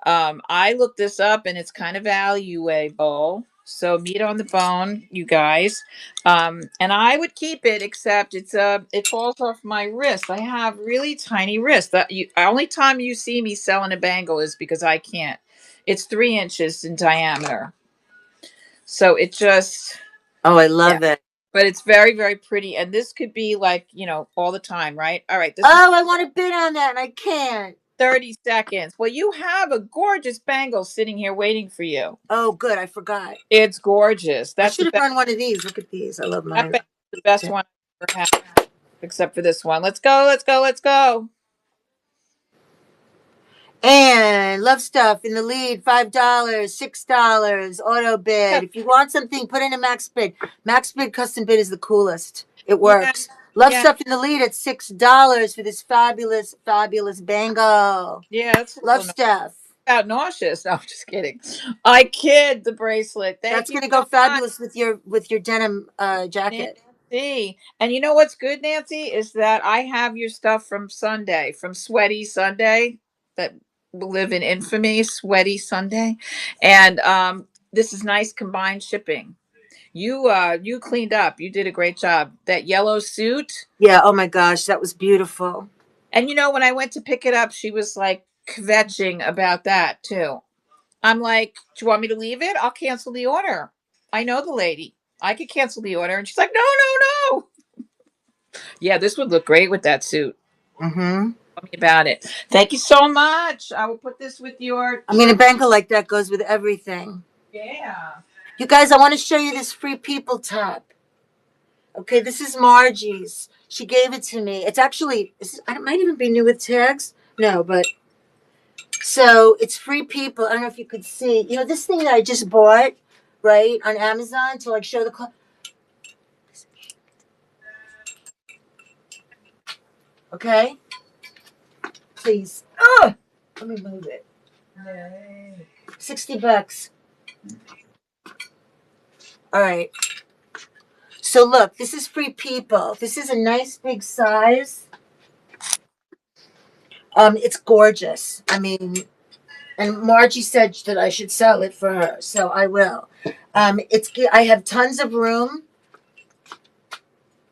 I looked this up and it's kind of valuable. So meat on the bone, you guys. And I would keep it, except it falls off my wrist. I have really tiny wrists. Only time you see me selling a bangle is because I can't. It's 3 inches in diameter. So it just Oh, I yeah. love it. But it's very, very pretty. And this could be like, all the time, right? All right, this is Oh, I want to bid on that, and I can't. 30 seconds. Well, you have a gorgeous bangle sitting here waiting for you. Oh, good. I forgot. It's gorgeous. I That's the should have best. run one of these. Look at these. I love That mine. bangle's the best one I've ever had, except for this one. Let's go. Let's go. Let's go. And Love Stuff in the lead, $5, $6, auto bid. If you want something, put in a max bid. Max bid custom bid is the coolest. It Yeah, works. Love yeah, Stuff in the lead at $6 for this fabulous, fabulous bangle. yeah. That's a Love little Stuff. about nauseous. No, I'm just kidding. I kid the bracelet. Thank That's you gonna go so much, fabulous with your denim jacket. Nancy. And you know what's good, Nancy, is that I have your stuff from Sunday, from Sweaty Sunday, that will live in infamy, Sweaty Sunday, and this is nice combined shipping. You cleaned up. You did a great job. That yellow suit. Yeah. Oh my gosh, that was beautiful. And you know, when I went to pick it up, she was like kvetching about that too. I'm like, do you want me to leave it? I'll cancel the order. I know the lady. I could cancel the order. And she's like, no, no, no. Yeah, this would look great with that suit. Mm-hmm. Tell me about it. Thank you so much. I will put this with your I mean, a church. bangle like that goes with everything. Yeah. You guys, I want to show you this Free People top. Okay, this is Margie's. She gave it to me. It's actually, it might even be new with tags. No, but so it's Free People. I don't know if you could see. You know, this thing that I just bought, right, on Amazon to like show the. Okay, please. Oh, let me move it. Yay. $60. All right. So look, this is Free People. This is a nice big size. It's gorgeous. I mean, and Margie said that I should sell it for her, so I will. I have tons of room.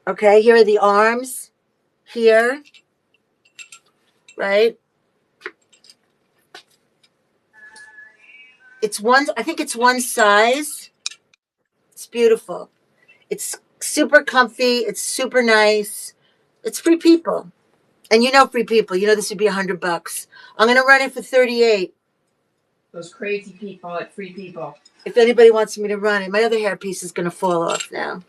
Okay, here are the arms. Here, right? It's one. I think it's one size. It's beautiful. It's super comfy. It's super nice. It's Free People, and you know Free People. You know this would be $100. I'm gonna run it for 38. Those crazy people at Free People. If anybody wants me to run it, my other hairpiece is gonna fall off now.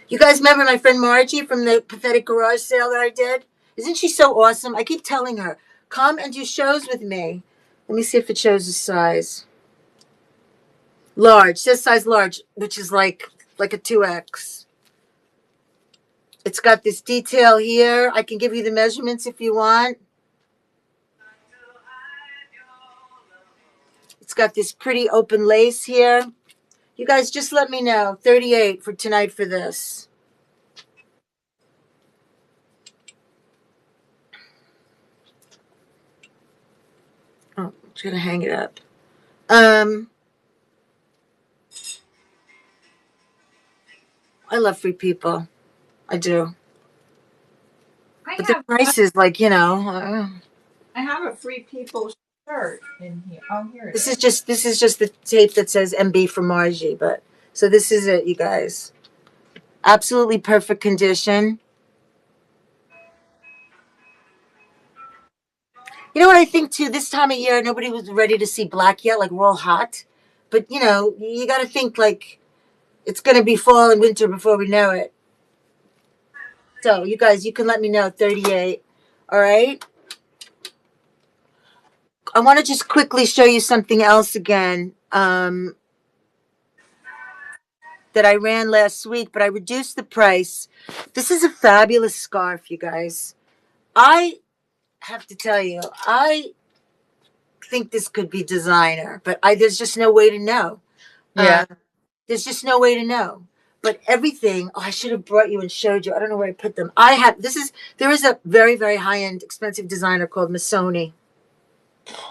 You guys remember my friend Margie from the pathetic garage sale that I did? Isn't she so awesome? I keep telling her, come and do shows with me. Let me see if it shows the size. Large, says size large, which is like a 2X. It's got this detail here. I can give you the measurements if you want. It's got this pretty open lace here. You guys just let me know. 38 for tonight for this. Oh, I'm just gonna hang it up. I love Free People. I do. But the price is like, I have a Free People shirt in here. Oh, here it this is. is just the tape that says MB for Margie, but so this is it, you guys. Absolutely perfect condition. You know what I think too? This time of year, nobody was ready to see black yet. Like we're all hot, but you got to think like it's going to be fall and winter before we know it. So you guys, you can let me know. 38. All right. I want to just quickly show you something else again. That I ran last week, but I reduced the price. This is a fabulous scarf, you guys. I have to tell you, I think this could be designer, but there's just no way to know. Yeah. There's just no way to know. But everything, I should have brought you and showed you. I don't know where I put them. There is a very, very high end, expensive designer called Missoni.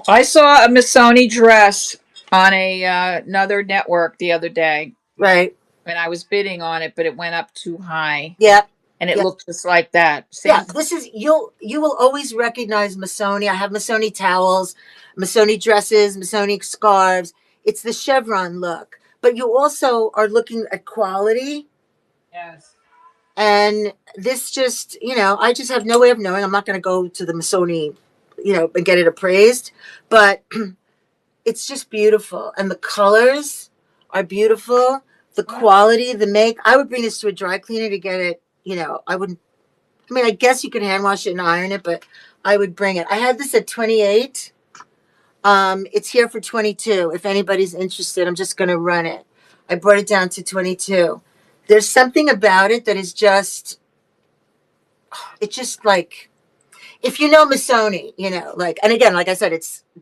I saw a Missoni dress on another network the other day, Right. and I was bidding on it, but it went up too high, Yeah. and it Yeah. looked just like that. Yeah. Same. You will always recognize Missoni. I have Missoni towels, Missoni dresses, Missoni scarves. It's the chevron look. But you also are looking at quality. Yes. And this just, I just have no way of knowing. I'm not going to go to the Missoni, and get it appraised. But it's just beautiful. And the colors are beautiful. The quality, the make. I would bring this to a dry cleaner to get it, I wouldn't I mean, I guess you could hand wash it and iron it, but I would bring it. I had this at 28. It's here for 22. If anybody's interested, I'm just going to run it. I brought it down to 22. There's something about it that is just, it's just like, if you know Missoni, like, and again, like I said,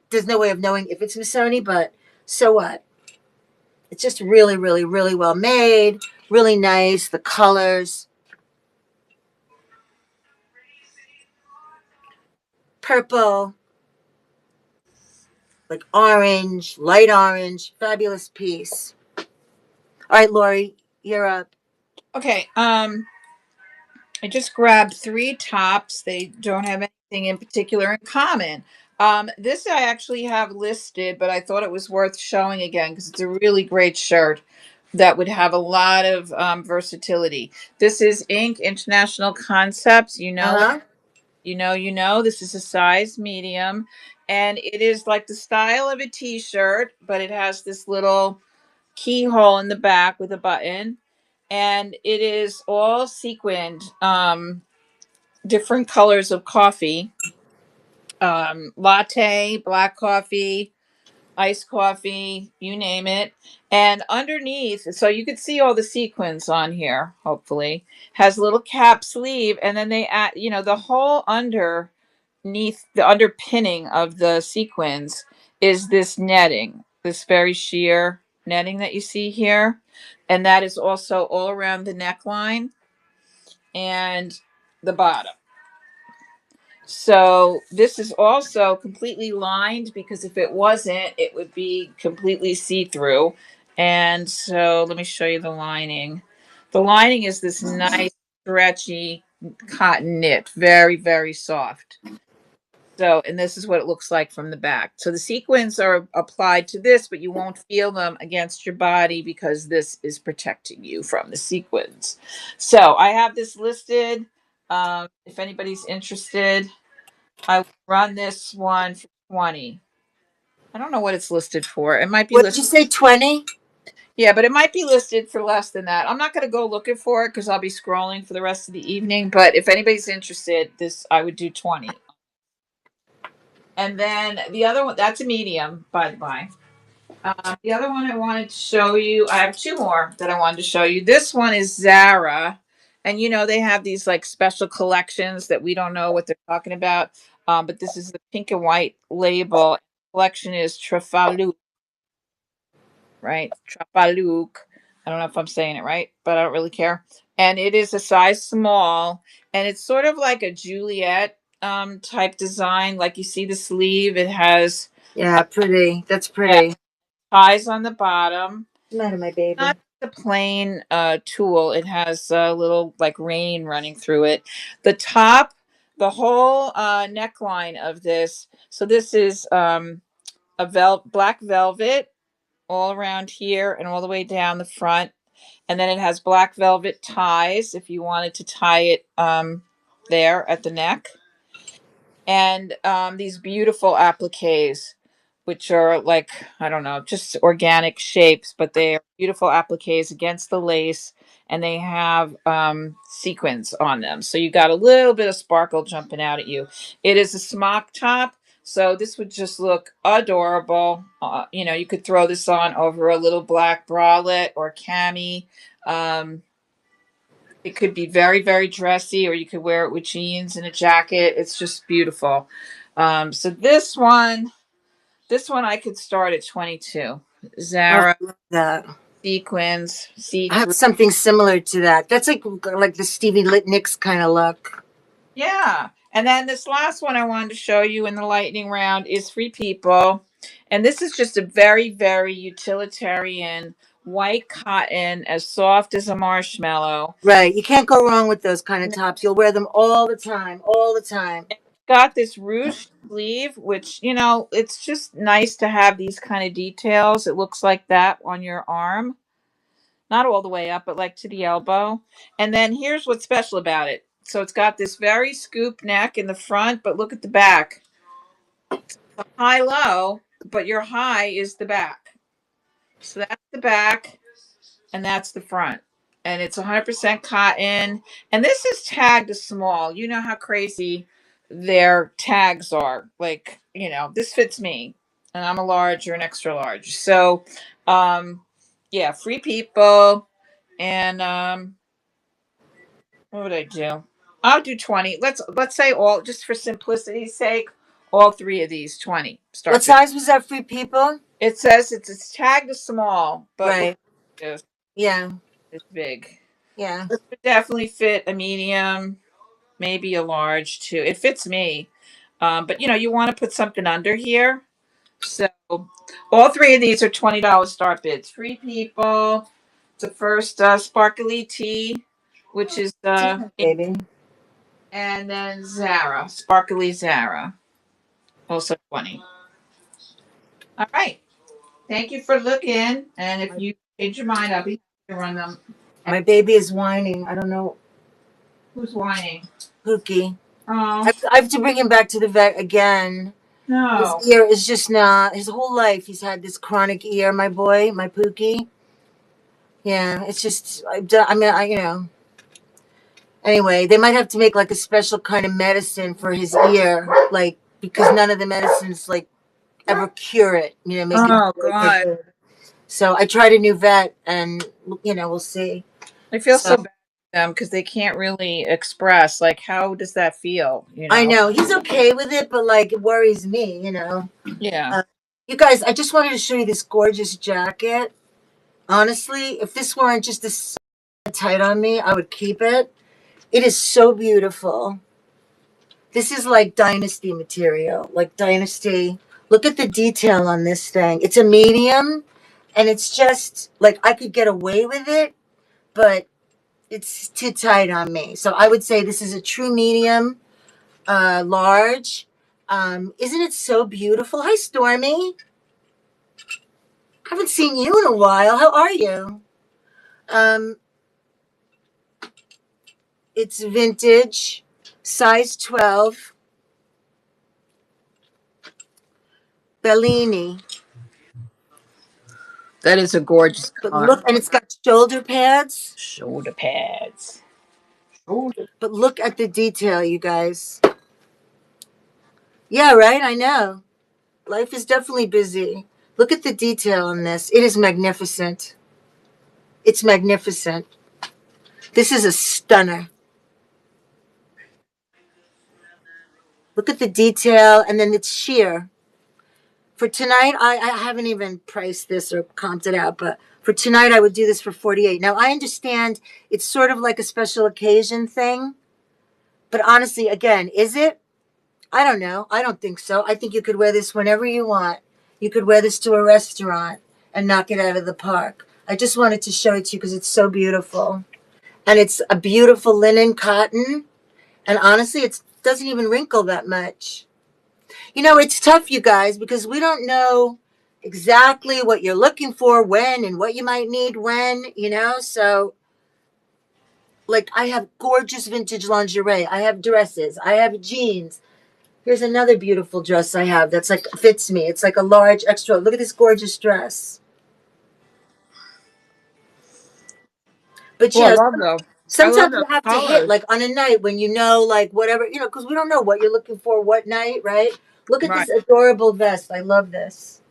there's no way of knowing if it's Missoni, but so what? It's just really, really, really well made, really nice. The colors, purple, like orange, fabulous piece. All right, Lori, you're up. Okay. I just grabbed three tops. They don't have anything in particular in common. This I actually have listed, but I thought it was worth showing again because it's a really great shirt that would have a lot of versatility. This is Inc. International Concepts. You Uh know it. huh. You know. This is a size medium, and it is like the style of a t-shirt, but it has this little keyhole in the back with a button, and it is all sequined. Different colors of coffee, latte, black coffee, iced coffee, you name it. And underneath, so you could see all the sequins on here, hopefully, has a little cap sleeve. And then they add, the whole underneath, the underpinning of the sequins is this netting, this very sheer netting that you see here. And that is also all around the neckline and the bottom. So this is also completely lined because if it wasn't, it would be completely see-through. And so let me show you the lining. The lining is this nice stretchy cotton knit, very, very soft. So, and this is what it looks like from the back. So the sequins are applied to this, but you won't feel them against your body because this is protecting you from the sequins. So I have this listed. If anybody's interested, I run this one for 20. I don't know what it's listed for. It might be What did listed. you say? 20? Yeah, but it might be listed for less than that. I'm not going to go looking for it because I'll be scrolling for the rest of the evening. But if anybody's interested, this I would do 20. And then the other one, that's a medium, by the by. The other one I wanted to show you, I have two more that I wanted to show you. This one is Zara. And they have these like special collections that we don't know what they're talking about. But this is the pink and white label. Collection is Trafaluk, right? Trafaluk. I don't know if I'm saying it right, but I don't really care. And it is a size small, and it's sort of like a Juliet type design. Like you see the sleeve, it has Yeah, pretty. That's yeah, pretty. ties on the bottom. What's the matter, my Not baby? the plain tulle. It has a little like rain running through it. The top, the whole neckline of this. So this is black velvet all around here and all the way down the front, and then it has black velvet ties if you wanted to tie it there at the neck, and these beautiful appliques, which are like, I don't know, just organic shapes, but they are beautiful appliques against the lace, and they have sequins on them. So you got a little bit of sparkle jumping out at you. It is a smock top. So this would just look adorable. You could throw this on over a little black bralette or cami. Um, it could be very, very dressy, or you could wear it with jeans and a jacket. It's just beautiful. So this one I could start at 22. Oh, Zara I love that. sequins, see I have through. something similar to that. That's like the Stevie Litnick's kind of look. Yeah. And then this last one I wanted to show you in the lightning round is Free People. And this is just a very, very utilitarian white cotton, as soft as a marshmallow. Right. You can't go wrong with those kind of tops. You'll wear them all the time, all the time. Got this ruched sleeve, which, it's just nice to have these kind of details. It looks like that on your arm. Not all the way up, but like to the elbow. And then here's what's special about it. So it's got this very scoop neck in the front, but look at the back. High low, but your high is the back. So that's the back and that's the front. and it's 100% cotton. And this is tagged as small. You know how crazy their tags are. Like, this fits me, and I'm a large or an extra large. So, yeah, Free People, and what would I do? I'll do 20. Let's say all, just for simplicity's sake, all three of these 20 What start fit. size was that, Free People? It says it's tagged as small, but look Right. at this. Yeah. It's big. Yeah. This would definitely fit a medium, maybe a large too. It fits me. But you want to put something under here. So all three of these are $20 start bids. Free People. The first sparkly tea, which is Damn, baby. and then Zara, sparkly Zara, also 20. All right. Thank you for looking. And if My, you change your mind, I'll be happy to run them. my baby is whining. I don't know. Who's whining? Pookie. Oh, I have to bring him back to the vet again. His no. ear is just not. His whole life he's had this chronic ear. My boy, my Pookie. Yeah, it's just. I mean, Anyway, they might have to make like a special kind of medicine for his ear, like because none of the medicines like ever cure it. Make it Oh, like for God. good. So I tried a new vet, and we'll see. I feel So so bad for them because they can't really express, like, how does that feel, I know he's okay with it, but like it worries me. Yeah. Uh, you guys, I just wanted to show you this gorgeous jacket. Honestly, if this weren't just this tight on me, I would keep it. It is so beautiful. This is like dynasty material, like dynasty. Look at the detail on this thing. It's a medium, and it's just like I could get away with it, but it's too tight on me. So I would say this is a true medium, large. Isn't it so beautiful? Hi, Stormy. Haven't seen you in a while. How are you? Um, it's vintage, size 12, Bellini. That is a gorgeous But color. look, and it's got shoulder pads. Shoulder pads. Shoulder. But look at the detail, you guys. Yeah, right? I know. Life is definitely busy. Look at the detail on this. It is magnificent. It's magnificent. This is a stunner. Look at the detail, and then it's sheer. For tonight, I haven't even priced this or comped it out, but for tonight, I would do this for 48. Now, I understand it's sort of like a special occasion thing, but honestly, again, is it? I don't know. I don't think so. I think you could wear this whenever you want. You could wear this to a restaurant and knock it out of the park. I just wanted to show it to you because it's so beautiful. And it's a beautiful linen cotton. And honestly, it doesn't even wrinkle that much. It's tough, you guys, because we don't know exactly what you're looking for when and what you might need when. So, like, I have gorgeous vintage lingerie. I have dresses. I have jeans. Here's another beautiful dress I have that's like fits me. It's like a large extra. Look at this gorgeous dress. But Oh, I love those. I love sometimes those you have to hit colors. like on a night when like whatever, because we don't know what you're looking for what night, right? Look at Right. this adorable vest. I love this.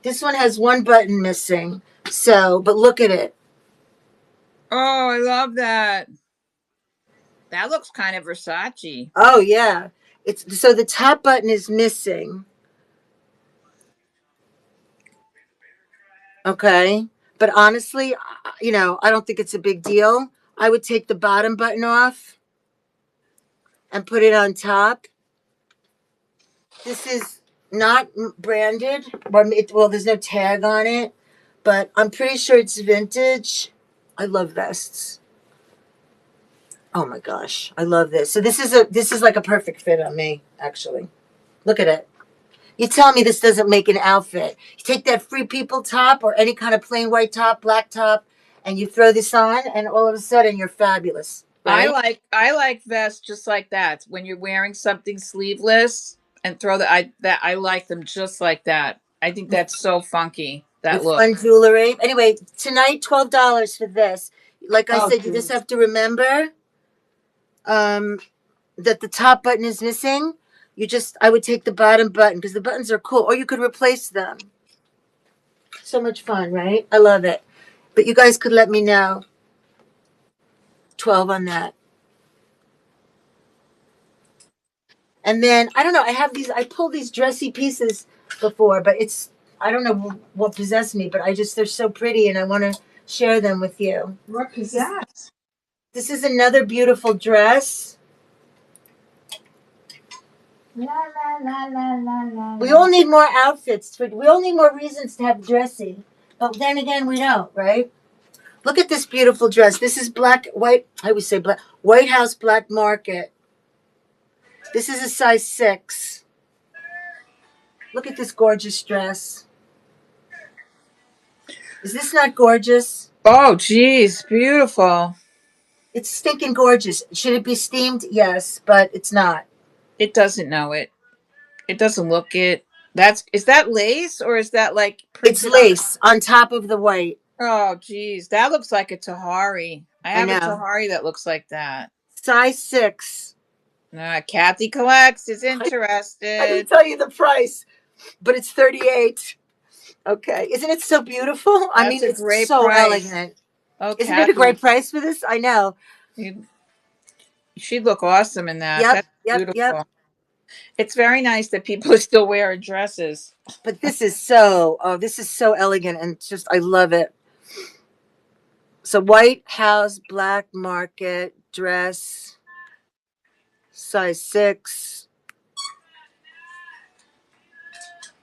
This one has one button missing. So, but look at it. Oh, I love that. That looks kind of Versace. Oh yeah. It's so the top button is missing. Okay. But honestly, I don't think it's a big deal. I would take the bottom button off and put it on top. This is not branded. Well, there's no tag on it, but I'm pretty sure it's vintage. I love vests. Oh my gosh, I love this. So this is like a perfect fit on me, actually. Look at it. You tell me this doesn't make an outfit. You take that Free People top or any kind of plain white top, black top, and you throw this on, and all of a sudden you're fabulous, I right? like vests just like that. When you're wearing something sleeveless and throw I like them just like that. I think that's so funky. that with look. fun jewelry. Anyway, tonight $12 for this. Like I Oh, said, you just geez. have to remember um, that the top button is missing. I would take the bottom button because the buttons are cool, or you could replace them. So much fun, right? I love it. But you guys could let me know. 12 on that. And then I don't know. I pulled these dressy pieces before, but I don't know what possessed me, but they're so pretty, and I want to share them with you. What This, possessed? this is another beautiful dress. La la la la la la We la. all need more outfits. We all need more reasons to have dressy, but then again, we don't, right? Look at this beautiful dress. This is black, white. I would say black, White House Black Market. This is a size 6. Look at this gorgeous dress. Is this not gorgeous? Oh, geez, beautiful. It's stinking gorgeous. Should it be steamed? Yes, but it's not. It doesn't know it. It doesn't look it. Is that lace or is that like It's printed on the? lace on top of the white. Oh, geez, that looks like a Tahari. I I have a know. Tahari that looks like that. Size 6. Kathy collects is I didn't interested. tell you the price, but it's 38. Okay. Isn't it so beautiful? I That's mean, a it's great so price. elegant. Oh, Isn't it a great Kathy, price for this? I know. you, she'd look awesome in that. Yep, That's yep, yep. beautiful. It's very nice that people are still wearing dresses. But this is so elegant and just, I love it. So, White House Black Market dress, size 6,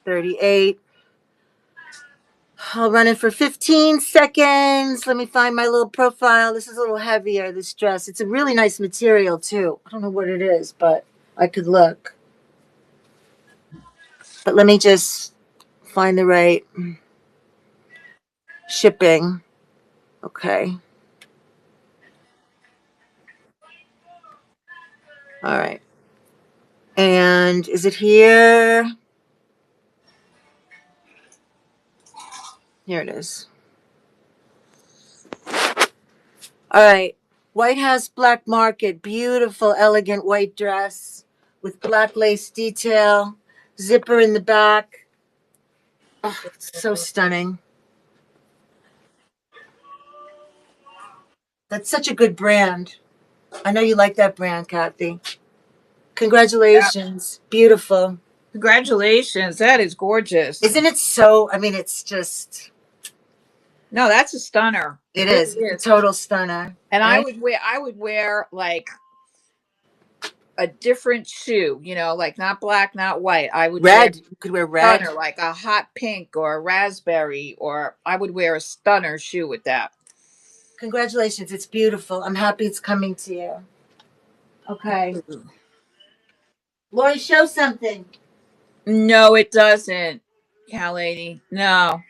38. I'll run it for 15 seconds. Let me find my little profile. This is a little heavier, this dress. It's a really nice material, too. I don't know what it is, but I could look. But let me just find the right shipping. Okay. All right. And is it here? Here it is. All right. White House Black Market. Beautiful, elegant white dress with black lace detail, zipper in the back. Oh, it's so stunning. That's such a good brand. I know you like that brand, Kathy. Yeah. Congratulations. Beautiful. Congratulations. That is gorgeous. Isn't it so? I mean, it's just, No, that's a stunner. it It really is. It's a is. total stunner, And right? I would wear like a different shoe, like not black, not white. I would wear Red. You could wear red. stunner, like a hot pink or a raspberry, or I would wear a stunner shoe with that. Congratulations. It's beautiful. I'm happy it's coming to you. Okay. Lori, show something. No, it doesn't, Cal lady. No.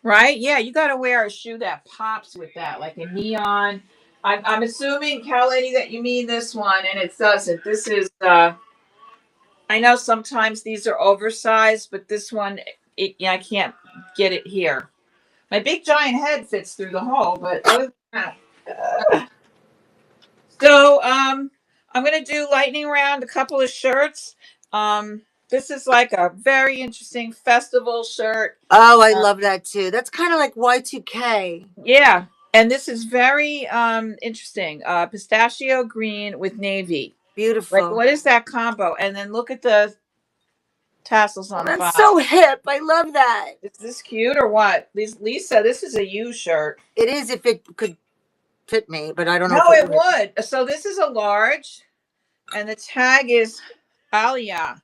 Right? Yeah, you got to wear a shoe that pops with that, like a neon. I'm assuming, Cal lady, that you mean this one, and it doesn't. This is, I know sometimes these are oversized, but this one, yeah, I can't get it here. My big giant head fits through the hole, but other than that. So I'm gonna do lightning round a couple of shirts. This is like a very interesting festival shirt. Oh, I Uh, love that too. That's kind of like Y2K. yeah, and this is very interesting. Pistachio green with navy. Like, Beautiful. what is that combo? And then look at the tassels Oh, on the that's bottom. so hip. I love that. Is this cute or what? Lisa, this is a U shirt. It is if it could fit me, but I don't know No, if it it would. would. So this is a large, and the tag is Alia.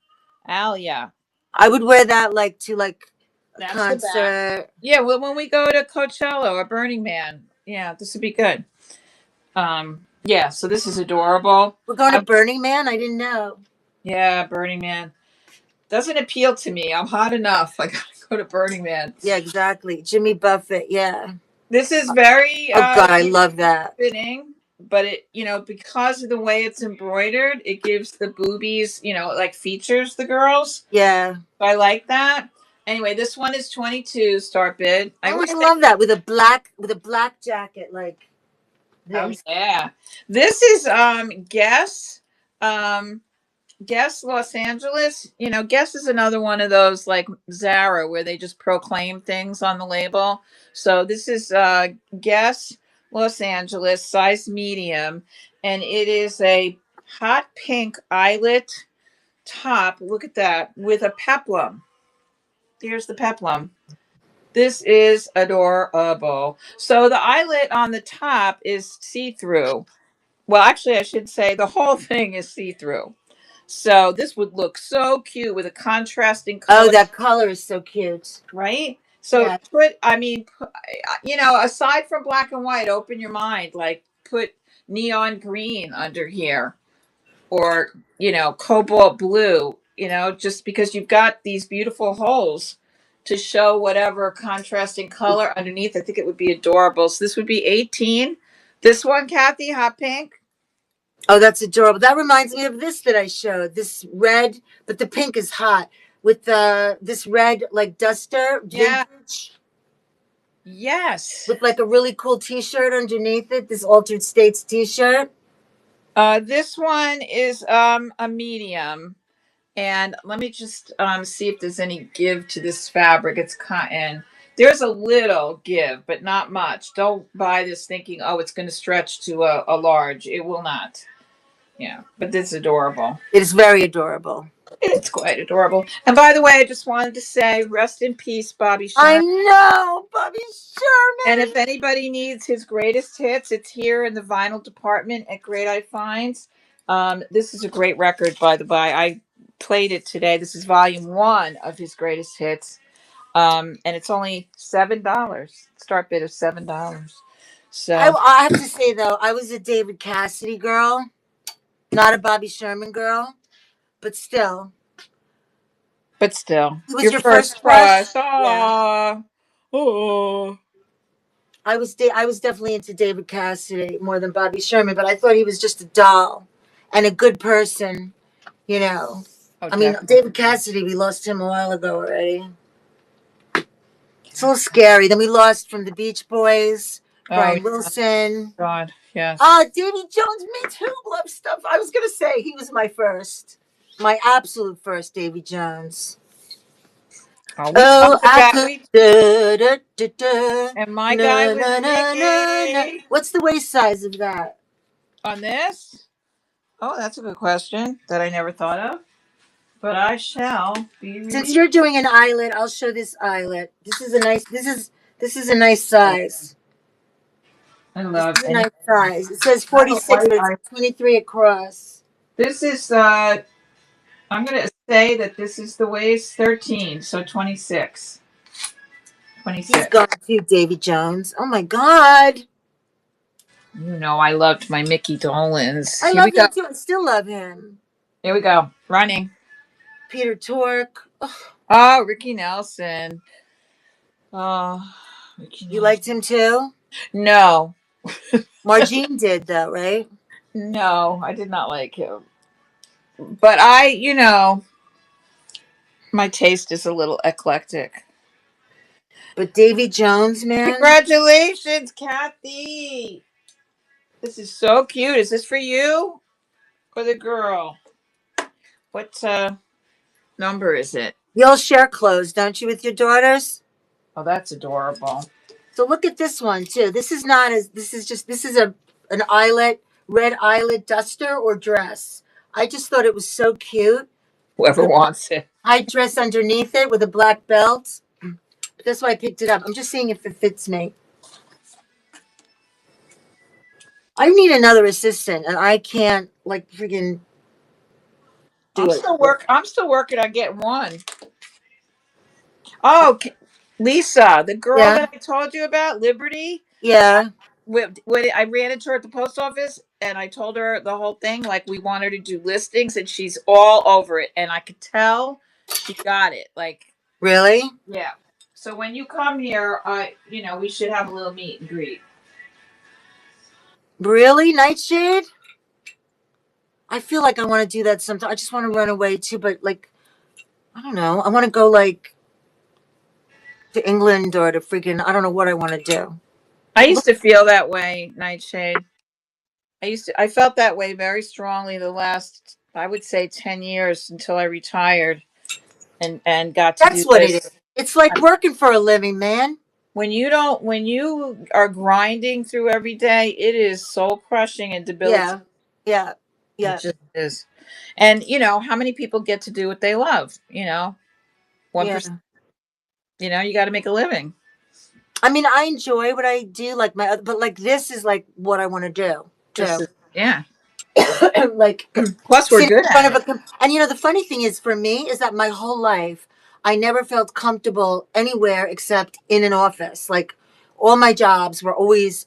Alia. I would wear that like to like a That's the back. concert. Yeah, well, when we go to Coachella or Burning Man, yeah, this would be good. Yeah, so this is adorable. We're going to I, Burning Man. I didn't know. yeah, Burning Man doesn't appeal to me. I'm hot enough. I gotta go to Burning Man. Yeah, exactly. Jimmy Buffett. Yeah. This is very Oh God, I love that. fitting, but because of the way it's embroidered, it gives the boobies, like features the girls. Yeah. So I like that. Anyway, this one is 22 start bid. I Oh, wish I they. love that with a black jacket like Oh this. yeah. This is um Guess Los Angeles. You know, Guess is another one of those like Zara where they just proclaim things on the label. So this is Guess Los Angeles, size medium, and it is a hot pink eyelet top. Look at that with a peplum. Here's the peplum. This is adorable. So the eyelet on the top is see-through. Well, actually, I should say the whole thing is see-through. So this would look so cute with a contrasting Oh, color, that color is so cute. right? So Yeah. you know, aside from black and white, open your mind. Like put neon green under here, or you know, cobalt blue. You know, just because you've got these beautiful holes to show whatever contrasting color underneath. I think it would be adorable. So this would be 18. This one, Kathy, hot pink. Oh, that's adorable. That reminds me of this that I showed. This red, but the pink is hot with the this red like duster Yeah. vintage Yes. with like a really cool T-shirt underneath it. This Altered States T-shirt. This one is a medium, and let me just see if there's any give to this fabric. It's cotton. There's a little give, but not much. Don't buy this thinking, oh, it's going to stretch to a large. It will not. Yeah, but this is adorable. It is very adorable. It's quite adorable. And by the way, I just wanted to say, rest in peace, Bobby I Sherman. know, Bobby And Sherman. if anybody needs his greatest hits, it's here in the vinyl department at Great Eye Finds. This is a great record, by the by. I played it today. This is volume one of his greatest hits. And it's only $7. Start bid of $7. So, I have to say though, I was a David Cassidy girl, not a Bobby Sherman girl, but still, but still, he was your your first first crush. crush. Yeah. Aww. Oh. I was definitely into David Cassidy more than Bobby Sherman, but I thought he was just a doll and a good person, you know. Oh, I mean, definitely. David Cassidy, we lost him a while ago already. It's a little scary. Then we lost from the Beach Boys, Oh, Brian Wilson. God. Yes. Davy Jones, me too. Love stuff. I was gonna say he was my first, my absolute first, Davy Jones. Oh, we Oh, talked I about could. we Da, da, da, da, and my guy na, was na, na, na, na. Mickey What's the waist size of that? on this. Oh, that's a good question that I never thought of. But I shall be Since reviewing. you're doing an eyelet, I'll show this eyelet. This is a nice. This is a nice size. I This love is a any nice size. It says I have a 46, white but it's eye. 23 across. This is I'm gonna say that this is the waist 13, so 26. He's 26. gone too, Davy Jones. Oh my God. You know I loved my Mickey Dolans. I Here we love go. him too. I still love him. Here we go. Running. Peter Tork. Oh, Oh, Ricky Nelson. Oh, Ricky you Nelson. liked him too? No. Margine did though, right? No, I did not like him. But I, my taste is a little eclectic. But Davy Jones, man. Congratulations, Kathy. This is so cute. Is this for you or the girl? What number is it? You'll share clothes, don't you, with your daughters? Oh, that's adorable. So look at this one too. This is not as this is a an eyelet, red eyelet duster or dress. I just thought it was so cute. Whoever The wants it. high dress underneath it with a black belt. That's why I picked it up. I'm just seeing if it fits me. I need another assistant, and I can't like freaking do it. I'm still working on getting one. Oh, Lisa, the girl Yeah, that I told you about, Liberty. yeah, When I ran into her at the post office and I told her the whole thing, like we want her to do listings, and she's all over it. And I could tell she got it. Like, really, yeah. So when you come here, we should have a little meet and greet. really, Nightshade. I feel like I want to do that sometime. I just want to run away too, but like I don't know. I want to go like to England or to freaking, I don't know what I want to do. I used Look, to feel that way, Nightshade. I felt that way very strongly the last, I would say, 10 years until I retired and got to that's do what it this. is. It's like working for a living, man. When you are grinding through every day, it is soul crushing and debilitating. Yeah, yeah, It yeah, just is. And how many people get to do what they love? 1%, yeah. you got to make a living. I mean, I enjoy what I do, like but like this is like what I want to do This too. is, yeah. Like Plus, we're sitting good in at front of it. and the funny thing is for me is that my whole life I never felt comfortable anywhere except in an office. Like all my jobs were always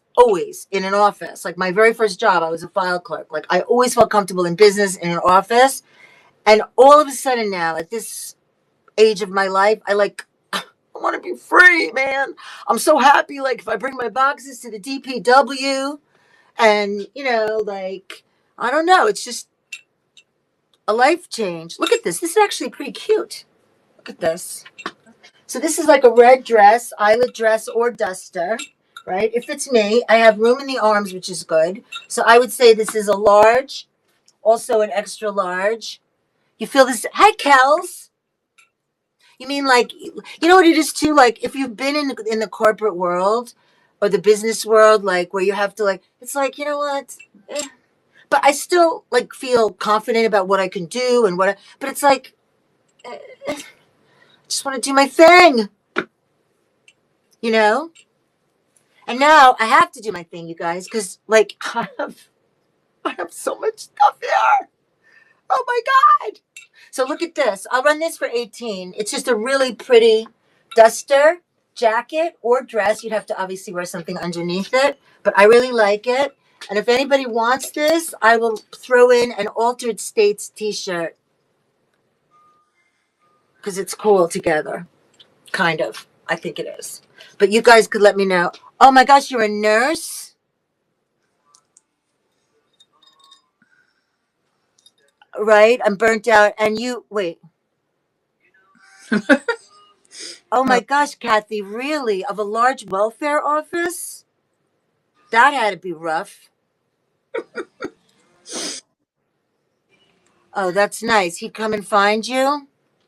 in an office. Like my very first job, I was a file clerk. Like I always felt comfortable in business in an office. And all of a sudden now, at this age of my life, I want to be free, man. I'm so happy. Like if I bring my boxes to the DPW and, like, I don't know, it's just a life change. Look at this. This is actually pretty cute. Look at this. So this is like a red dress, eyelet dress or duster, right? It fits me. I have room in the arms, which is good. So I would say this is a large, also an extra large. You feel this? Hi, Kels. You mean like what it is too? Like if you've been in the corporate world or the business world, like where you have to like, it's like what? Eh. But I still like feel confident about what I can do and but it's like I just want to do my thing, you know. And now I have to do my thing, you guys, because like I have so much stuff here. Oh my god! So look at this. I'll run this for 18. It's just a really pretty duster jacket or dress. You'd have to obviously wear something underneath it, but I really like it. And if anybody wants this, I will throw in an Altered States t-shirt because it's cool together. Kind of. I think it is. But you guys could let me know. Oh my gosh, you're a nurse? Right? I'm burnt out. And you, wait. Oh my gosh, Kathy, really? Of a large welfare office? That had to be rough. Oh, that's nice. He'd come and find you?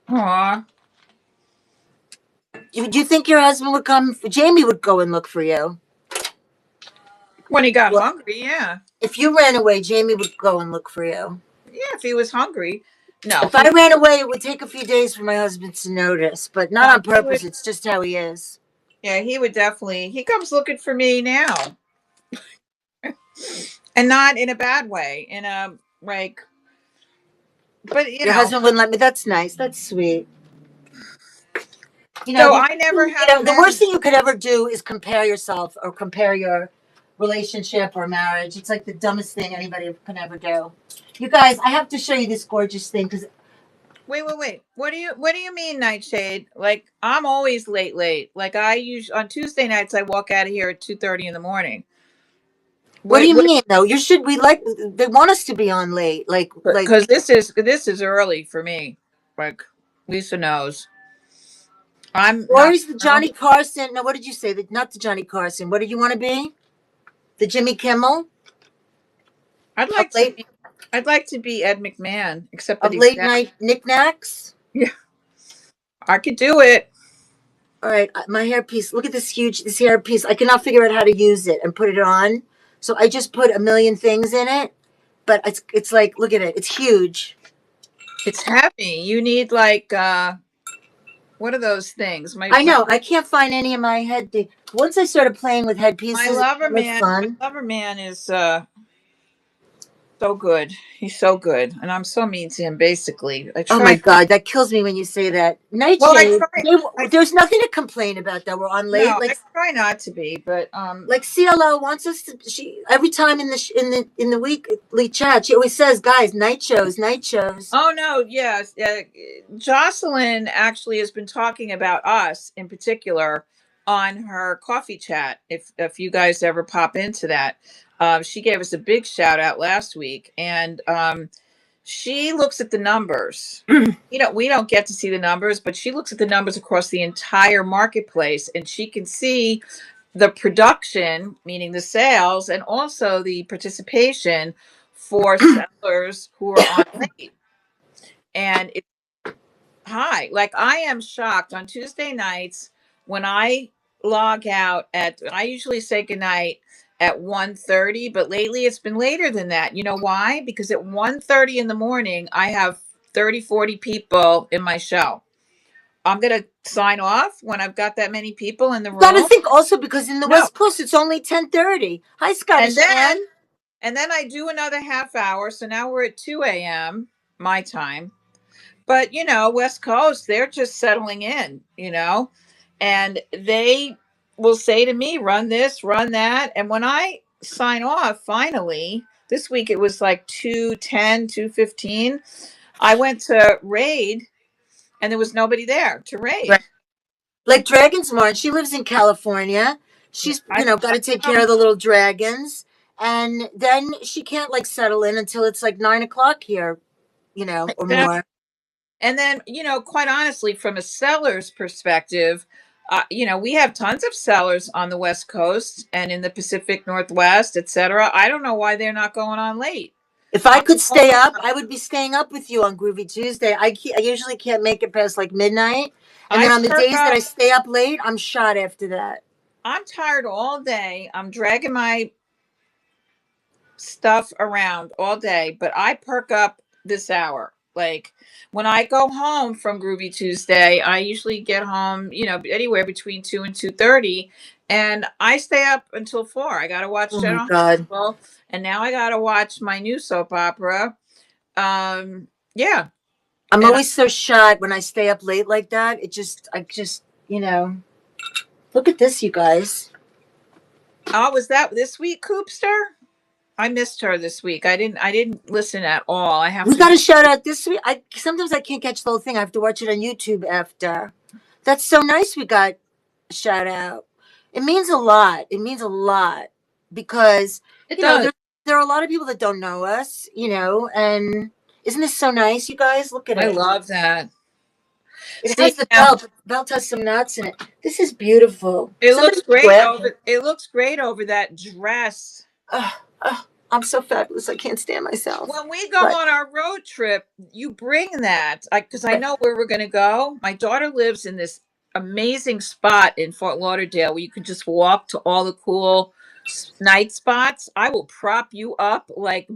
Aw. Do you think your husband would come? Jamie would go and look for you. When he got Well, hungry, yeah. if you ran away, Jamie would go and look for you. Yeah, if he was hungry. No, If I ran away, it would take a few days for my husband to notice, but not no, on he would. purpose. It's just how he is. Yeah, he would definitely. He comes looking for me now, and not in a bad way. In a like, but Your husband wouldn't let me. That's nice. That's sweet. so I never have The worst men. thing you could ever do is compare yourself or compare your relationship or marriage. It's like the dumbest thing anybody can ever do. You guys, I have to show you this gorgeous thing because Wait. What do you mean, Nightshade? Like I'm always late. Like I usually on Tuesday nights I walk out of here at 2:30 in the morning. what do What you what? mean though? You should we like they want us to be on late. Like Because this is early for me. Like Lisa knows. I'm or not. is the Johnny Carson? No, what did you say? Not the Johnny Carson. What did you want to be? The Jimmy Kimmel I'd of like to late be. I'd like to be Ed McMahon, except that of he's late dead. night knickknacks. Yeah, I could do it. All right, my hairpiece. Look at this hairpiece. I cannot figure out how to use it and put it on. So I just put a million things in it, but it's like look at it. It's huge. It's heavy. You need like what are those things? My I my know. I can't find any of my Once I started playing with my headpieces, lover it was man. My fun. lover man is so good. He's so good, and I'm so mean to him. Basically, I Oh my try. god, that kills me when you say that. Well, I Nightshade. try. I There's nothing to complain about that we're on late. no, Like I try not to be, but like CLO wants us to. She every time in the weekly chat, she always says, "Guys, night shows, night shows." Oh no, yes. Jocelyn actually has been talking about us in particular on her coffee chat. If you guys ever pop into that, she gave us a big shout out last week, and she looks at the numbers. We don't get to see the numbers, but she looks at the numbers across the entire marketplace, and she can see the production, meaning the sales, and also the participation for sellers who are on late. And it's high. Like, I am shocked on Tuesday nights when I log out I usually say goodnight at 1:30, but lately it's been later than that. You know why? Because at 1:30 in the morning, I have 30, 40 people in my show. I'm going to sign off when I've got that many people in the You got to room. think also because in the No. West Coast it's only 10:30. Hi, And Scottish Ann. then I do another half hour. So now we're at 2 a.m. my time. But, West Coast, they're just settling in, and they will say to me, run this, run that. And when I sign off, finally, this week it was like 2:10, 2:15. I went to raid and there was nobody there to Right. raid. Like Dragon's March, she lives in California. Yeah, She's, got to take care know. of the little dragons. And then she can't like settle in until it's like 9 o'clock here, or more. And then, quite honestly, from a seller's perspective, we have tons of sellers on the West Coast and in the Pacific Northwest, etc. I don't know why they're not going on late. If I could stay up, I would be staying up with you on Groovy Tuesday. I usually can't make it past like midnight. And then on the days that I stay up late, I'm shot after that. I'm tired all day. I'm dragging my stuff around all day, but I perk up this hour. Like, when I go home from Groovy Tuesday, I usually get home, anywhere between 2 and 2:30, and I stay up until 4. I got to watch Oh my General God. Hospital, and now I got to watch my new soap opera. Yeah. I'm always so shot when I stay up late like that. I just, look at this, you guys. Oh, was that this week, Coopster? I missed her this week. I didn't listen at all. We got a shout out this week. Sometimes I can't catch the whole thing. I have to watch it on YouTube after. That's so nice. We got a shout out. It means a lot. It means a lot because there are a lot of people that don't know us. And isn't this so nice, you guys? Look at it. I love that. It has the belt. The belt has some nuts in it. This is beautiful. It looks great over that dress. I'm so fabulous. I can't stand myself. When we go on our road trip, you bring that, because I know where we're going to go. My daughter lives in this amazing spot in Fort Lauderdale where you can just walk to all the cool night spots. I will prop you up like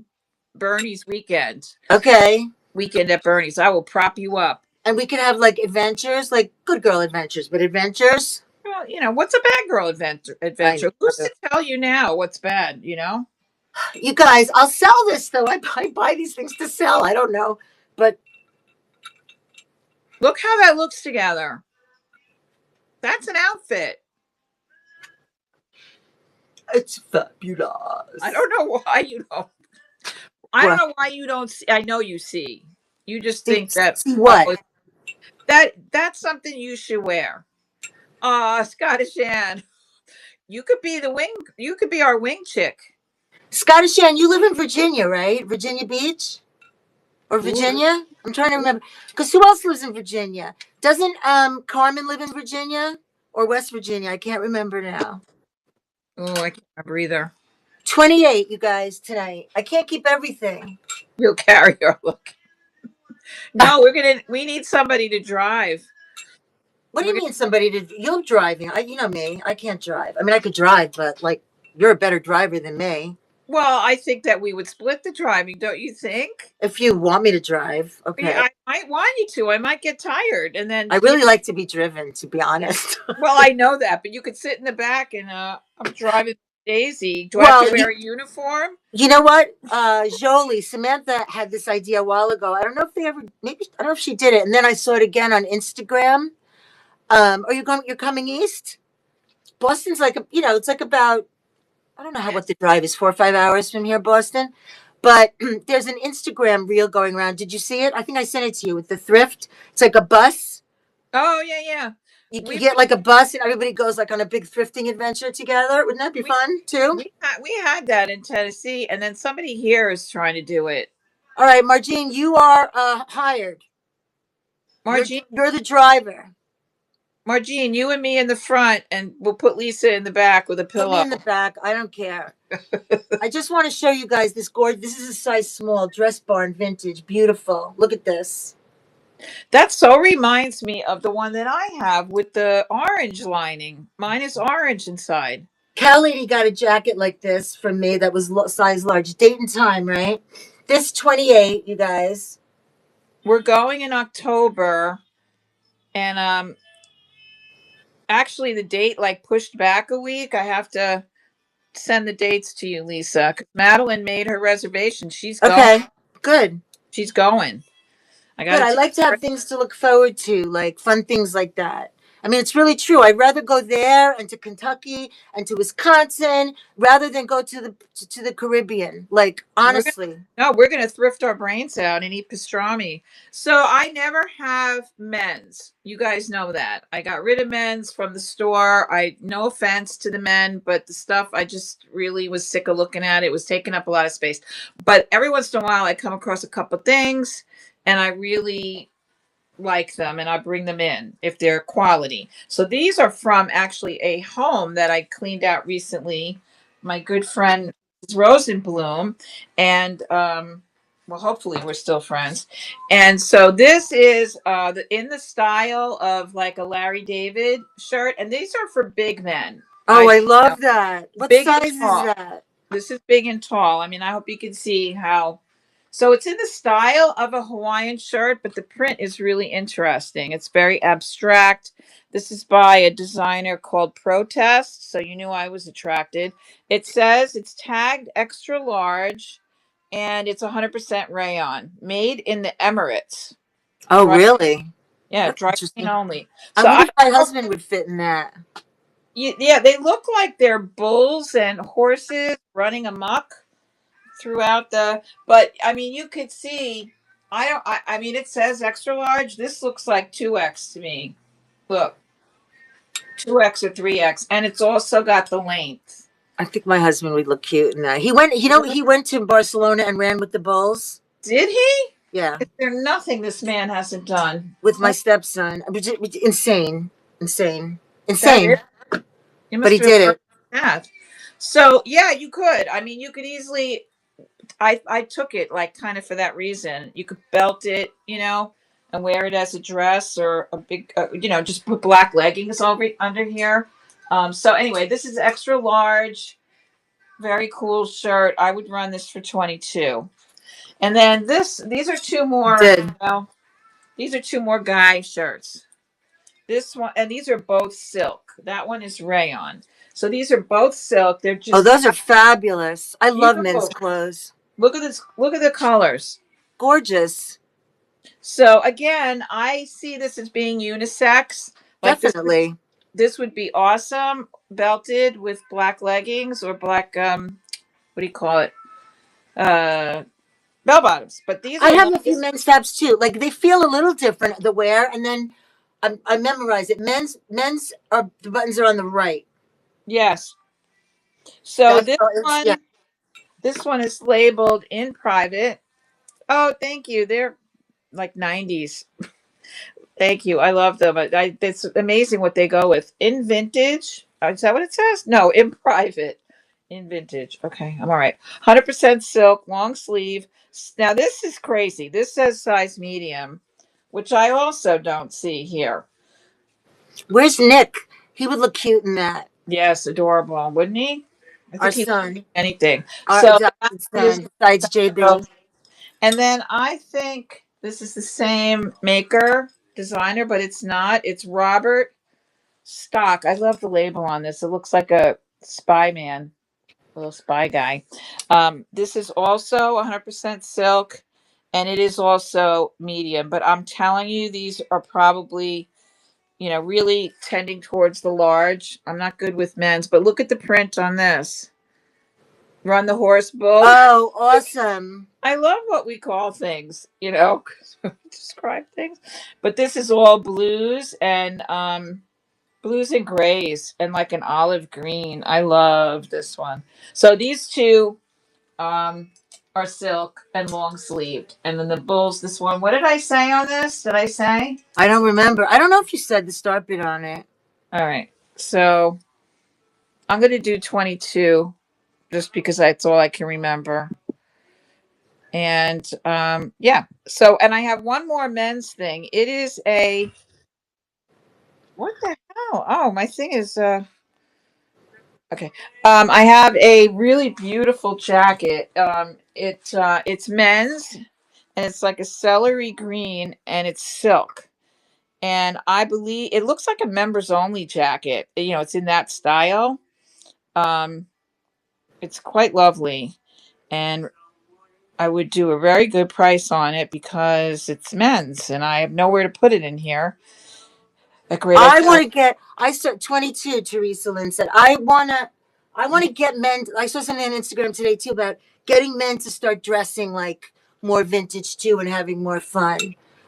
Bernie's weekend. Okay. Weekend at Bernie's. I will prop you up. And we could have like adventures, like good girl adventures, but adventures. Well, what's a bad girl adventure? Who's to tell you now what's bad, You guys, I'll sell this though. I buy these things to sell. I don't know. But look how that looks together. That's an outfit. It's fabulous. I don't know why you don't. I don't know why you don't see. I know you see. You just think that. See what? That's something you should wear. Scottish Ann, you could be the wing. You could be our wing chick. Scottish Ann, you live in Virginia, right? Virginia Beach, or Virginia? I'm trying to remember. Because who else lives in Virginia? Doesn't Carmen live in Virginia or West Virginia? I can't remember now. Oh, I can't remember either. 28, you guys, tonight. I can't keep everything. You'll carry your look. No, we need somebody to drive. What do you mean somebody to? You're driving. You know me. I can't drive. I mean, I could drive, but like, you're a better driver than me. Well, I think that we would split the driving, don't you think? If you want me to drive, okay. I might want you to. I might get tired, and then I really like to be driven, to be honest. Well, I know that, but you could sit in the back, and I'm driving Daisy. Do I have to wear a uniform? You know what? Jolie, Samantha had this idea a while ago. I don't know if I don't know if she did it, and then I saw it again on Instagram. You're coming east? Boston's like, it's like about, I don't know what the drive is, 4 or 5 hours from here, Boston. But there's an Instagram reel going around. Did you see it? I think I sent it to you with the thrift. It's like a bus. Oh, yeah. You get like a bus and everybody goes like on a big thrifting adventure together. Wouldn't that be fun too? We had that in Tennessee, and then somebody here is trying to do it. All right, Margine, you are hired. Margine, You're the driver. Margine, you and me in the front, and we'll put Lisa in the back with a Put me pillow. in the back. I don't care. I just want to show you guys this gorgeous. This is a size small dress barn vintage. Beautiful. Look at this. That so reminds me of the one that I have with the orange lining. Mine is orange inside. Cal Lady got a jacket like this from me that was size large. Date and time, right? This 28, you guys. We're going in October, and actually the date like pushed back a week. I have to send the dates to you, Lisa, because Madeline made her reservation. She's going. Okay, good. She's going. I got Good. to I tell like to her. have things to look forward to, like fun things like that. I mean, it's really true. I'd rather go there and to Kentucky and to Wisconsin rather than go to the Caribbean. Like We're gonna honestly. no, we're gonna thrift our brains out and eat pastrami. So I never have men's. You guys know that. I got rid of men's from the store. I no offense to the men, but the stuff I just really was sick of looking at. It was taking up a lot of space. But every once in a while I come across a couple things and I really like them and I bring them in if they're quality. So these are from actually a home that I cleaned out recently. My good friend Rosenblum, and well, hopefully we're still friends. And so this is in the style of like a Larry David shirt, and these are for big men. Oh, I I you know, love that. What big and size is tall. that? This is big and tall. I mean, I hope you can see how. So it's in the style of a Hawaiian shirt, but the print is really interesting. It's very abstract. This is by a designer called Protest. So you knew I was attracted. It says it's tagged extra large and it's 100% rayon, made in the Emirates. Oh, Dry, really? yeah, That's dry clean interesting. only. I So wonder I if my don't husband would fit in that. yeah, they look like they're bulls and horses running amok throughout the, but I mean you could see I mean it says extra large. This looks like 2x to me. Look, 2x or 3x, and it's also got the length. I think my husband would look cute in that. He went, he went to Barcelona and ran with the Bulls. Did he? Yeah, Is there nothing this man hasn't done? with my stepson. Insane, insane, That is, insane. you But must he have did a it. path. So yeah, you could, I mean you could easily, I took it like kind of for that reason. You could belt it, and wear it as a dress or a big, just put black leggings over under here. So anyway, this is extra large, very cool shirt. I would run this for 22. And then these are two He more, did. these are two more guy shirts. This one, and these are both silk. That one is rayon. So these are both silk. They're Oh, just those are fabulous. I love men's beautiful. clothes. Look at this. Look at the colors. Gorgeous. So again, I see this as being unisex. Like Definitely. this would be awesome, belted with black leggings or black what do you call it? Uh Bell bottoms. But these I are have a few this, men's tops too. Like they feel a little different the wear, and then I memorize it. Men's are the buttons are on the right. yes. So That's how it's, yeah. this one is labeled in private. Oh, thank you. They're like 90s. Thank you. I love them. It's amazing what they go with. In vintage. Is that what it says? No, in private. In vintage. Okay, I'm all right. 100% silk, long sleeve. Now, this is crazy. This says size medium, which I also don't see here. Where's Nick? He would look cute in that. Yes, adorable, wouldn't he? I Our think he would son, anything. our So that adopted is, son, besides JB. and then I think this is the same maker, designer, but it's not. It's Robert Stock. I love the label on this. It looks like a spy man, a little spy guy. This is also 100% silk, and it is also medium. But I'm telling you, these are probably, really tending towards the large. I'm not good with men's, but look at the print on this. Run the horse bull. Oh, awesome. I love what we call things, describe things. But this is all blues and grays and like an olive green. I love this one. So these two are silk and long sleeved. And then the bulls, this one, what did I say on this? Did I say? I don't remember. I don't know if you said the start bit on it. All right. So I'm going to do 22 just because that's all I can remember. And yeah. So, and I have one more men's thing. It is a, what the hell? Oh, my thing is, okay. I have a really beautiful jacket. It's men's and it's like a celery green and it's silk. And I believe it looks like a members only jacket. You know, it's in that style. Um, it's quite lovely. And I would do a very good price on it because it's men's and I have nowhere to put it in here. A great I idea. want to get. I start 22. Teresa Lynn said, I want to get men. I saw something on Instagram today too about getting men to start dressing like more vintage too and having more fun.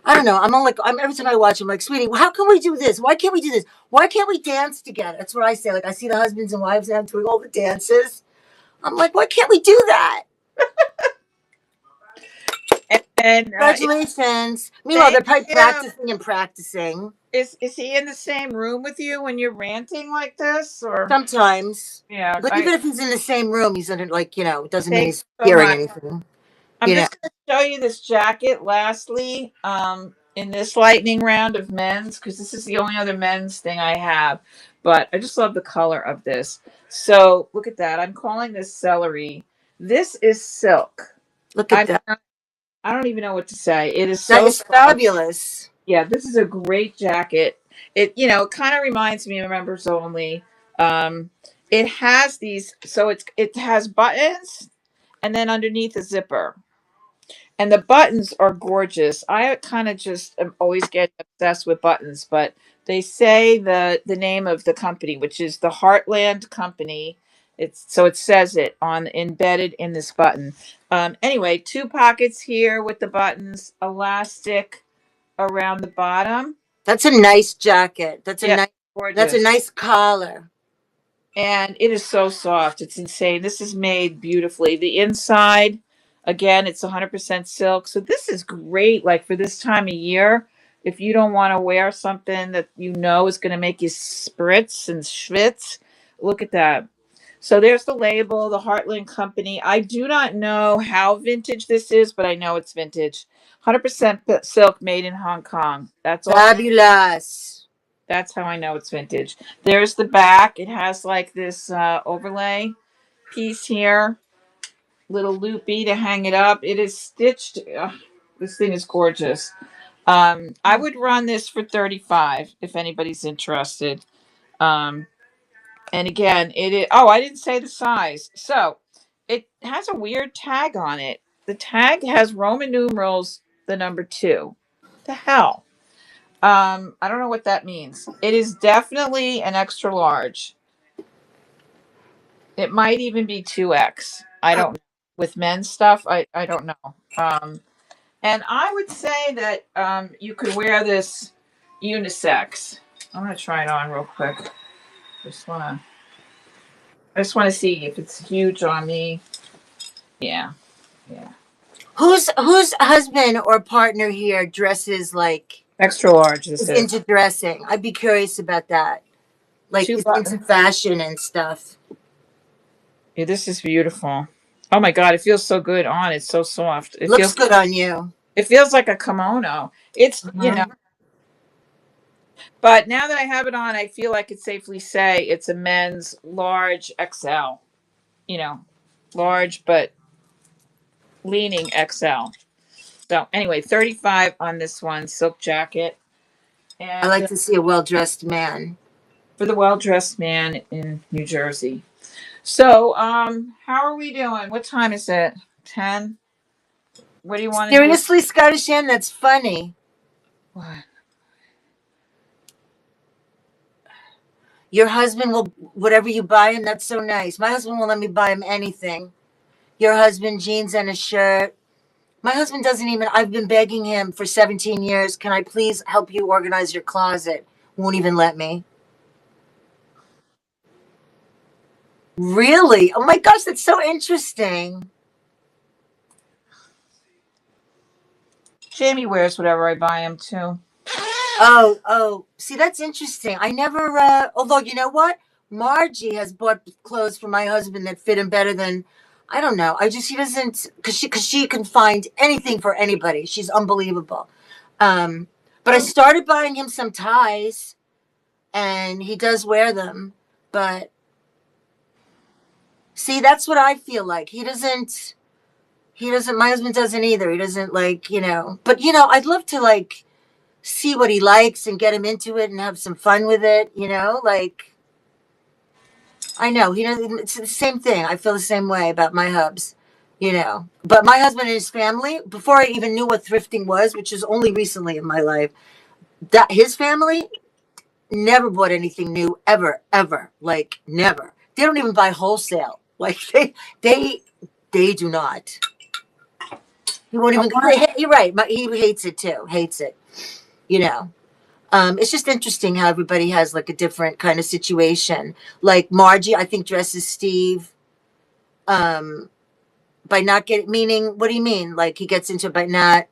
I don't know. I'm all like, every time I watch, I'm like, sweetie, how can we do this? Why can't we do this? Why can't we dance together? That's what I say. Like, I see the husbands and wives now doing all the dances. I'm like, why can't we do that? And Congratulations. Meanwhile, thank they're probably you. practicing and practicing. Is he in the same room with you when you're ranting like this, or Sometimes. yeah? But even if he's in the same room, he's under, like, it doesn't mean Thank he's you so hearing much. anything. I'm You know. just going to show you this jacket. Lastly, in this lightning round of men's, because this is the only other men's thing I have. But I just love the color of this. So look at that. I'm calling this celery. This is silk. Look at I that. I don't even know what to say. It is That so is soft. fabulous. Yeah, this is a great jacket. It kind of reminds me of members only. Um, it has these, so it has buttons and then underneath a zipper. And the buttons are gorgeous. I kind of just am always getting obsessed with buttons, but they say the name of the company, which is the Heartland Company. It says it on embedded in this button. Anyway, two pockets here with the buttons, elastic around the bottom. That's a nice jacket. Yeah, That's a gorgeous. nice collar. And it is so soft. It's insane. This is made beautifully. The inside, again, it's 100% silk. So this is great, like for this time of year. If you don't want to wear something that you know is going to make you spritz and schwitz, look at that. So there's the label, the Heartland Company. I do not know how vintage this is, but I know it's vintage. 100% silk made in Hong Kong. Fabulous. That's how I know it's vintage. There's the back. It has like this overlay piece here, little loopy to hang it up. It is stitched. Ugh, this thing is gorgeous. I would run this for 35 if anybody's interested. Um, and again, it is. Oh, I didn't say the size. So it has a weird tag on it. The tag has Roman numerals, the number 2. The hell? I don't know what that means. It is definitely an extra large. It might even be 2X. I don't know. With men's stuff, I don't know. And I would say that you could wear this unisex. I'm gonna try it on real quick. Just wanna I just wanna see if it's huge on me. Yeah, yeah. Whose husband or partner here dresses like Extra large this is is. into dressing? I'd be curious about that. Like Two is button. into fashion and stuff. Yeah, this is beautiful. Oh my god, it feels so good on. It's so soft. Looks good on you. It feels like a kimono. It's. Mhm. But now that I have it on, I feel I could safely say it's a men's large XL. You know, large but leaning XL. So anyway, 35 on this one, silk jacket. I And like to see a well dressed man. for the well-dressed man in New Jersey. So, how are we doing? What time is it? 10? What do you want to do? Seriously, Scottish Ann, that's funny. What? Your husband will, whatever you buy him, that's so nice. My husband won't let me buy him anything. Your husband, jeans and a shirt. My husband doesn't even, I've been begging him for 17 years, can I please help you organize your closet? Won't even let me. Really? Oh my gosh, that's so interesting. Jamie wears whatever I buy him too. Oh, see, that's interesting. I never, although you know what? Margie has bought clothes for my husband that fit him better than, I don't know. I just, he doesn't, cause she can find anything for anybody. She's unbelievable. But I started buying him some ties and he does wear them. But see, that's what I feel like. My husband doesn't either. He doesn't like, but I'd love to like, see what he likes and get him into it and have some fun with it, like I know he doesn't. It's the same thing. I feel the same way about my hubs, but my husband and his family, before I even knew what thrifting was, which is only recently in my life, that his family never bought anything new ever, like never. They don't even buy wholesale. Like they they do not. He won't even. You're right. He hates it too. Hates it. you know it's just interesting how everybody has like a different kind of situation. Like Margie, I think, dresses Steve um by not getting, meaning, what do you mean? Like he gets into it by not,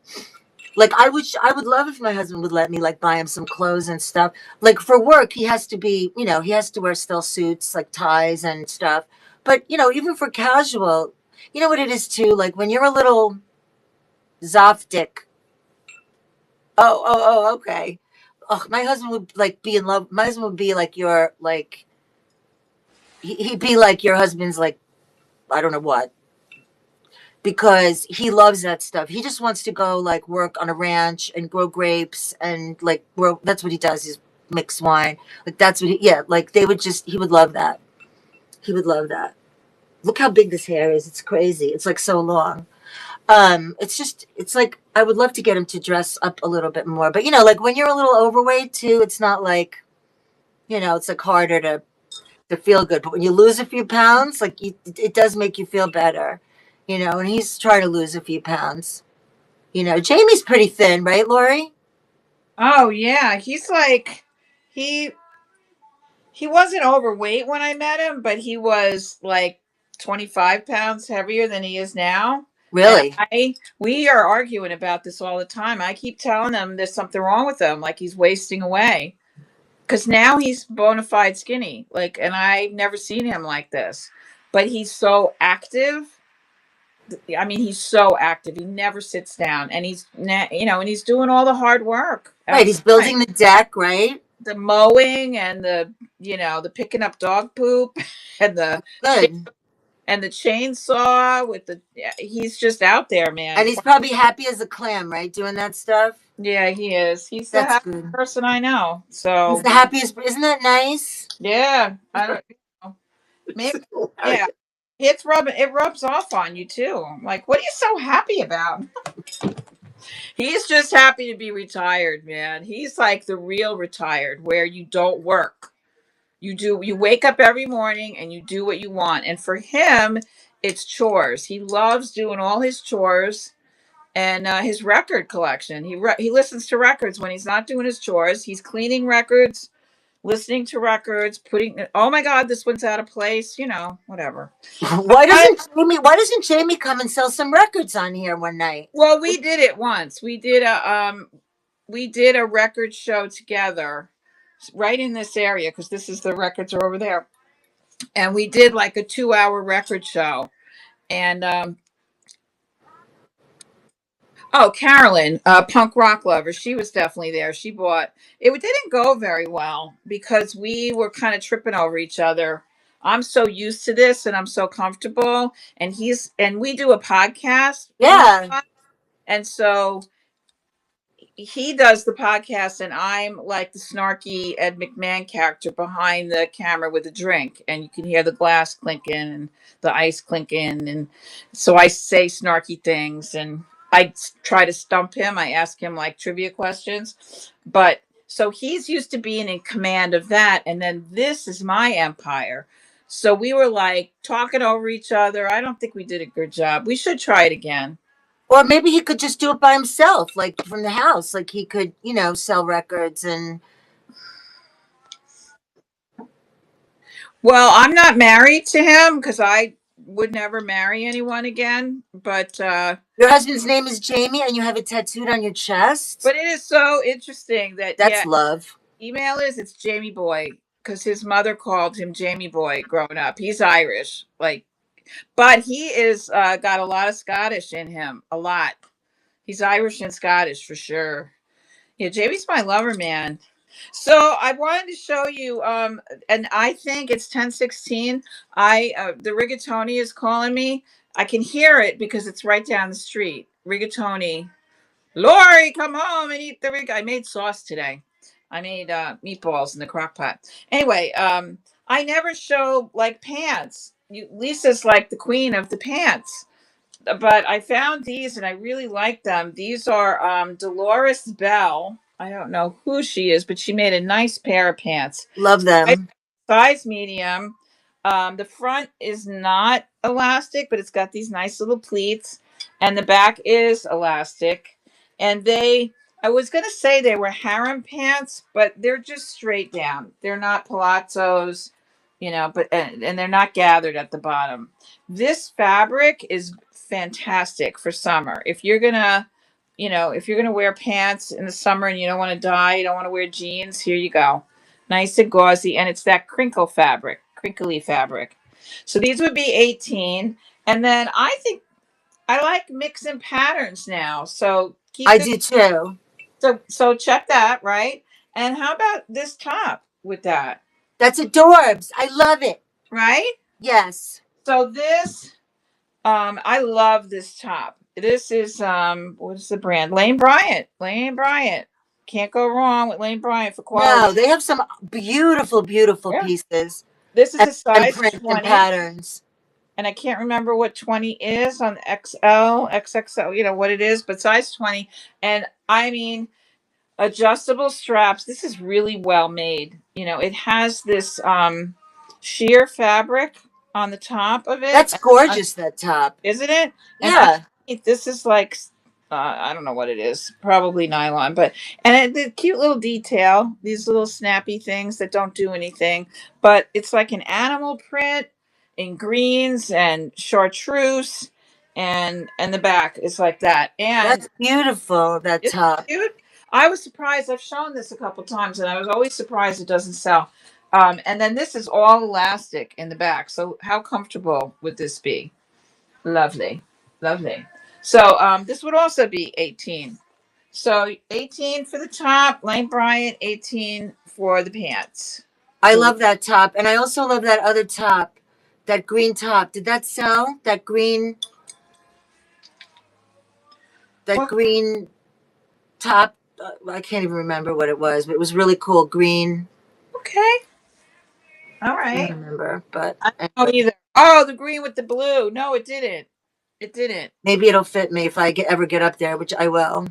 like, I would love if my husband would let me like buy him some clothes and stuff. Like for work, he has to be, he has to wear still suits, like ties and stuff. But even for casual, you know what it is too, like when you're a little zoftic. Oh, okay. Oh, my husband would like be in love. My husband would be like your, like, he'd be like your husband's, like, I don't know what, because he loves that stuff. He just wants to go like work on a ranch and grow grapes and like grow. That's what he does. Is mix wine. Like that's what yeah. Like he would love that. He would love that. Look how big this hair is. It's crazy. It's like so long. It's like I would love to get him to dress up a little bit more. But like when you're a little overweight too, it's not like, it's like harder to feel good. But when you lose a few pounds, like it does make you feel better. And he's trying to lose a few pounds. Jamie's pretty thin, right, Lori? Oh yeah, he's like he he wasn't overweight when I met him, but he was like 25 pounds heavier than he is now. And Really? we are arguing about this all the time. I keep telling him there's something wrong with him, like he's wasting away. Because now he's bona fide skinny. Like, and I've never seen him like this. But he's so active. I mean, he's so active. He never sits down, and and he's doing all the hard work Right. He's outside, building the deck, right? the mowing and the picking up dog poop and the Good. and the chainsaw with the. Yeah, he's just out there, man. And he's probably happy as a clam, right? Doing that stuff. Yeah, he is. He's the That's happiest good. person I know. He's So the happiest. Isn't that nice? yeah, I don't know. Maybe yeah. It rubs off on you too. I'm like, what are you so happy about? He's just happy to be retired, man. He's like the real retired where you don't work. You wake up every morning and you do what you want. And for him, it's chores. He loves doing all his chores and his record collection. He listens to records when he's not doing his chores. He's cleaning records, listening to records, putting, oh my God, this one's out of place, whatever. Why doesn't Jamie come and sell some records on here one night? Well, we did it once. We did a record show together right in this area because this is the records are over there. And we did like a 2 hour record show. And oh, Carolyn, punk rock lover, she was definitely there. She bought it. Didn't go very well because we were kind of tripping over each other. I'm so used to this and I'm so comfortable. And we do a podcast. Yeah. And so he does the podcast and I'm like the snarky Ed McMahon character behind the camera with a drink, and you can hear the glass clinking and the ice clinking, and so I say snarky things and I try to stump him. I ask him like trivia questions, but so he's used to being in command of that, and then this is my empire. So we were like talking over each other. I don't think we did a good job. We should try it again. Or maybe he could just do it by himself, like from the house. Like he could, sell records and. Well, I'm not married to him because I would never marry anyone again, Your husband's name is Jamie, and you have it tattooed on your chest. it is so interesting that That's yeah, love. email is it's Jamie Boy because his mother called him Jamie Boy growing up. He's Irish, like, but he is got a lot of Scottish in him, a lot. He's Irish and Scottish for sure. Yeah, Jamie's my lover, man. So I wanted to show you, and I think it's 10:16. The rigatoni is calling me. I can hear it because it's right down the street. Rigatoni, Lori, come home and eat the rig. I made sauce today. I made meatballs in the crock pot. Anyway, I never show like pants. Lisa's like the queen of the pants, but I found these and I really like them. These are Dolores Bell. I don't know who she is, but she made a nice pair of pants. Love Size, them. size medium. The front is not elastic, but it's got these nice little pleats, and the back is elastic. And I was gonna say they were harem pants, but they're just straight down. They're not palazzos, but and they're not gathered at the bottom. This fabric is fantastic for summer. If you're gonna wear pants in the summer and you don't want to dye, you don't want to wear jeans, here you go. Nice and gauzy, and it's that crinkly fabric. So these would be 18. And then I think I like mixing patterns now. So keep I this do too. so check that, right? And how about this top with that? That's adorbs. I love it. Right? Yes. So this I love this top. This is what is the brand? Lane Bryant. Lane Bryant. Can't go wrong with Lane Bryant for quality. No, they have some beautiful, beautiful Yeah. pieces This is a and size prints and 20. patterns. And I can't remember what 20 is on XL, XXL, what it is, but size 20. And I mean, adjustable straps. This is really well made. It has this sheer fabric on the top of it. That's gorgeous, that top. Isn't it? And Yeah. this is like I don't know what it is, probably nylon, but the cute little detail, these little snappy things that don't do anything, but it's like an animal print in greens and chartreuse, and the back is like that, and That's beautiful, that it's top. cute. I was surprised. I've shown this a couple times, and I was always surprised it doesn't sell. And then this is all elastic in the back. So how comfortable would this be? Lovely, lovely. So this would also be 18. So 18 for the top, Lane Bryant, 18 for the pants. I love that top. And I also love that other top, that green top. Did that sell? That Well, green top. I can't even remember what it was, but it was really cool. Green. okay. All I don't right. remember, but I don't know anyway, either. Oh, the green with the blue. No, it didn't. It didn't. maybe it'll fit me if I ever get up there, which I will.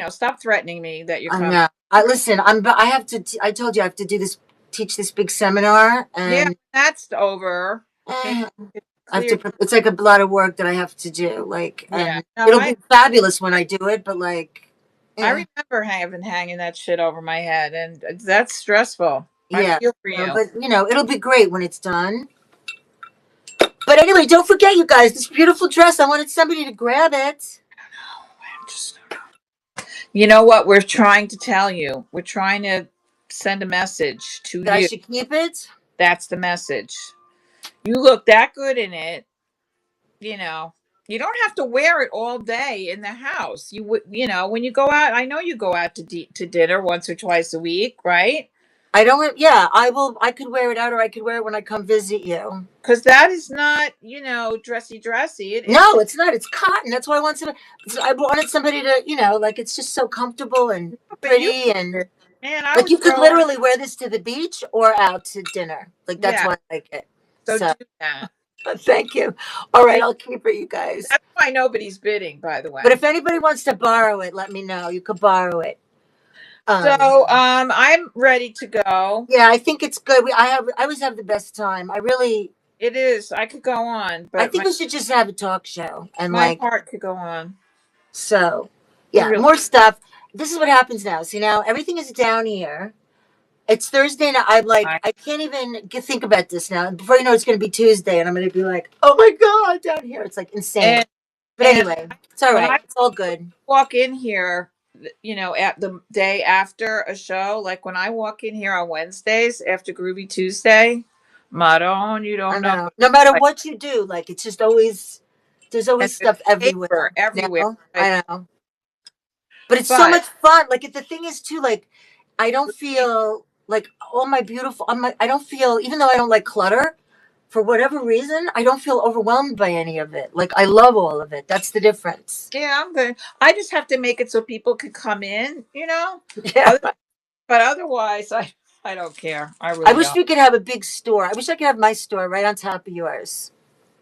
Stop threatening me that you're I coming. know. Listen. I have to. I told you I have to do this, teach this big seminar, Yeah, and that's over. And eh, it's I have clear. to. It's like a lot of work that I have to do. Like, Yeah. and No, it'll be fabulous when I do it. But like, I eh, remember having hanging that shit over my head, and that's stressful. I yeah. feel for you. But it'll be great when it's done. But anyway, don't forget, you guys, this beautiful dress. I wanted somebody to grab it. Just, you know what we're trying to tell you? We're trying to send a message to That I you. should keep it. That's the message. You look that good in it. You know, you don't have to wear it all day in the house. You would, when you go out. I know you go out to dinner once or twice a week, right? I don't. Yeah, I will. I could wear it out, or I could wear it when I come visit you. Because that is not, dressy. No, it's not. It's cotton. That's why I want somebody. I wanted somebody to, like it's just so comfortable and But you, pretty, and man, I like would you could throw on. literally wear this to the beach or out to dinner. Like that's Yeah. why I like it. So So, do that. thank you. All right, I'll keep it, you guys. That's why nobody's bidding, by the way. But if anybody wants to borrow it, let me know. You could borrow it. So I'm ready to go. Yeah, I think it's good. I always have the best time. It is. I could go on, I but think we should just have a talk show and my like heart could go on. so. It Yeah, really. more stuff. This is what happens now. See, now everything is down here. It's Thursday now. I'm like, I, I can't even think about this now. Before you know, it's going to be Tuesday, and I'm going to be like, oh my god, down here, it's like insane. and But and anyway, it's all when right. I It's all good. walk in here, at the day after a show, like when I walk in here on Wednesdays after Groovy Tuesday, Maron, you I don't know. know. No matter Like, what you do, like it's just always there's and always there's stuff everywhere. paper everywhere. Now Like, I know, but it's so but much fun. Like the thing is too, like I don't feel like all my beautiful. I don't feel even though I don't like clutter. For whatever reason, I don't feel overwhelmed by any of it. Like I love all of it. That's the difference. yeah, I'm good. I just have to make it so people can come in. Yeah. Other, but otherwise, I don't care. I I really wish don't. we could have a big store. I wish I could have my store right on top of yours.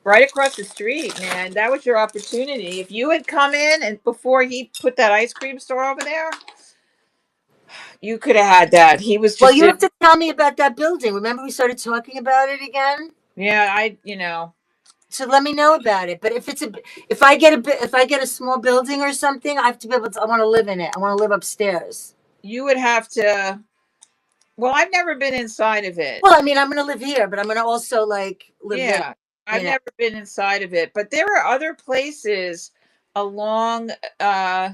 Right across the street, man. That was your opportunity. If you had come in and before he put that ice cream store over there, you could have had that. He was Well, just you in. have to tell me about that building. Remember we started talking about it again? Yeah, I. So let me know about it. But if I get if I get a small building or something, I have to be able to. I want to live in it. I want to live upstairs. You would have to. Well, I've never been inside of it. Well, I mean, I'm going to live here, but I'm going to also like live there. Yeah, I've You know. never been inside of it, but there are other places along, uh,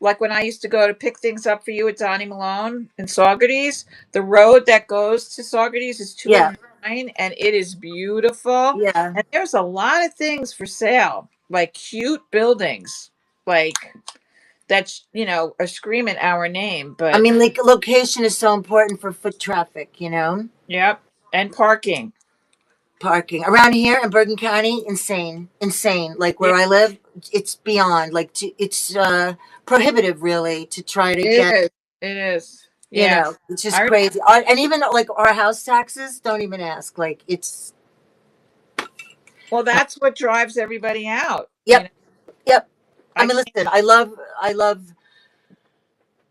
like when I used to go to pick things up for you at Donnie Malone in Saugerties. The road that goes to Saugerties is Yeah. 209, and it is beautiful. Yeah. And there's a lot of things for sale, like cute buildings, like that are screaming our name. I But mean, like location is so important for foot traffic. You know. yep, and parking. Parking around here in Bergen County, insane. Like Yeah, where I live, it's beyond. Like it's prohibitive, really, to try to it get. is. It is. Yeah. It's just I crazy. And even like our house taxes, don't even ask. Like it's. Well, that's what drives everybody out. Yep, yep. I I mean, can't. listen, I love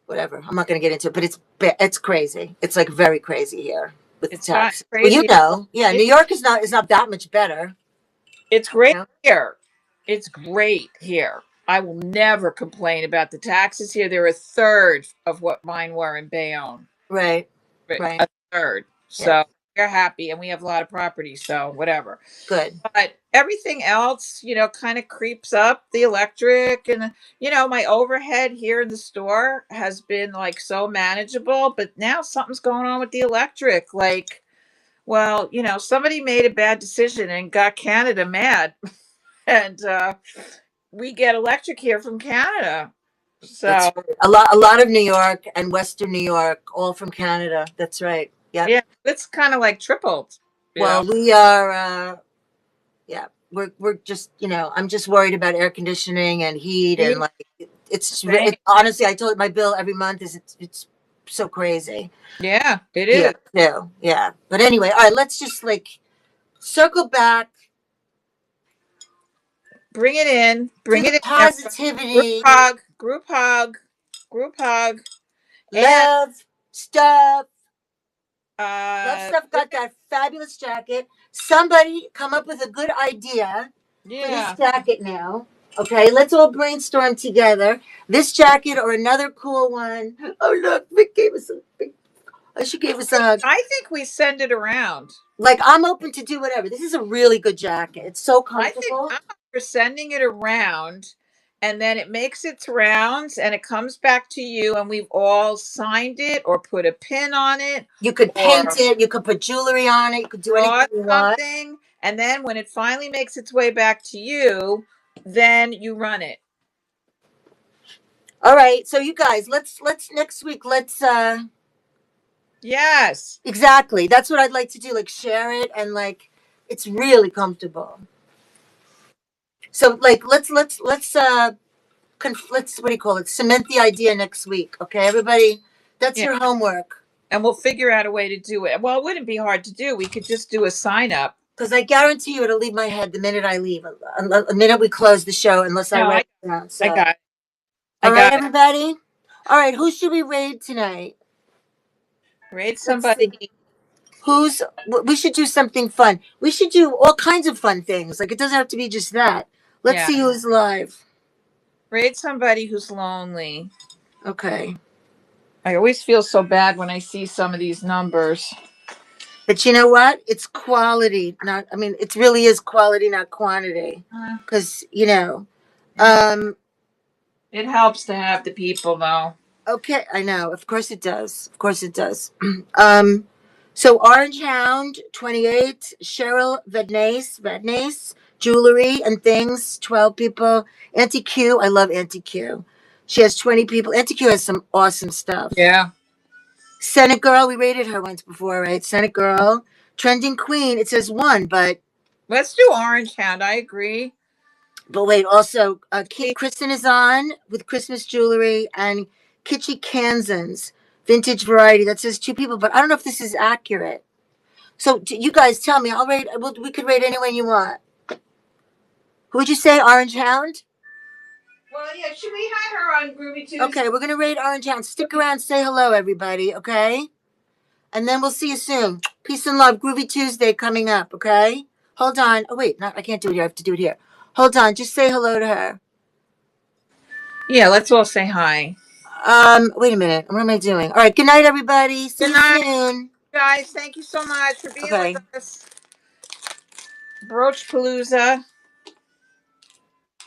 whatever. I'm not going to get into it, but it's crazy. It's like very crazy here with the It's got taxes. Well, crazy. yeah, New It, York is not that much better. it's You great know? here. It's great here. I will never complain about the taxes here. They're a third of what mine were in Bayonne. Right, But right. a third. Yeah, So we're happy, and we have a lot of property. So whatever. good. But everything else, kind of creeps up the electric, and my overhead here in the store has been like so manageable, but now something's going on with the electric. Like, well, somebody made a bad decision and got Canada mad, and we get electric here from Canada. That's So right. A lot of New York and Western New York, all from Canada. That's right. Yep. yeah, it's kind of like tripled, you know. Well, we are. Yeah, we're just I'm just worried about air conditioning and heat and You like same. it's honestly I told my bill every month is it's so crazy Yeah, it here is. too. Yeah, but anyway, all right. Let's just like circle back Bring it in. to Bring the it in, everybody. Group positivity, hug. Group hug. Group hug. And love stuff. Love uh stuff got that fabulous jacket. Somebody come up with a good idea for this yeah. jacket now. Okay, let's all brainstorm together. This jacket or another cool one. Oh look, Vic gave us a big. Oh, she gave us a hug. I think we send it around. Like I'm open to do whatever. This is a really good jacket. It's so I think comfortable. I'm up for sending it around, and then it makes its rounds and it comes back to you, and we've all signed it or put a pin on it You could paint or it. You could put jewelry on it. You could do draw anything you want. something. And then when it finally makes its way back to you, then you run it. All right. So you guys, let's next week. Let's Yes. exactly. That's what I'd like to do. Like share it and like it's really comfortable. So like let's what do you call it? Cement the idea next week. Okay, everybody. That's Yeah. your homework. And we'll figure out a way to do it. Well, it wouldn't be hard to do. We could just do a sign up. Because I guarantee you it'll leave my head the minute I leave. The minute we close the show, unless I No, write it down. I So got it. I all right, got it. everybody. All right, who should we raid tonight? Rate Let's see. somebody. Who's we should do something fun. We should do all kinds of fun things. Like it doesn't have to be just that. Let's Yeah. see who's live. Rate somebody who's lonely. Okay. I always feel so bad when I see some of these numbers. But you know what? It's quality, not. I mean, it really is quality, not quantity. Uh, Because you know. it, Um. it helps to have the people, though. Okay, I know. Of course it does. Of course it does. um. So Orange Hound 28, Cheryl Vednace, jewelry and things 12 people. Auntie Q, I love Auntie Q. She has 20 people. Auntie Q has some awesome stuff. Yeah. Senate Girl, we rated her once before, right? Senate Girl. Trending Queen, it says one, Let's do Orange Hound. I agree. but wait, also Kristen is on with Christmas jewelry and Kitschy Kansans, vintage variety. That says two people, but I don't know if this is accurate. So you guys tell me. I'll rate. We could rate anyone you want. Who would you say? Orange Hound? Well, yeah, should we have her on Groovy Tuesday? Okay, we're gonna rate Orange Hound. Stick around, say hello, everybody. Okay, and then we'll see you soon. Peace and love. Groovy Tuesday coming up. Okay. Hold on. Oh wait, I can't do it here. I have to do it here. Hold on. Just say hello to her. Yeah, let's all say hi. Wait a minute. What am I doing? All right. Good night, everybody. See Good you night, soon. guys. Thank you so much for being with Okay. us. Brooch Palooza.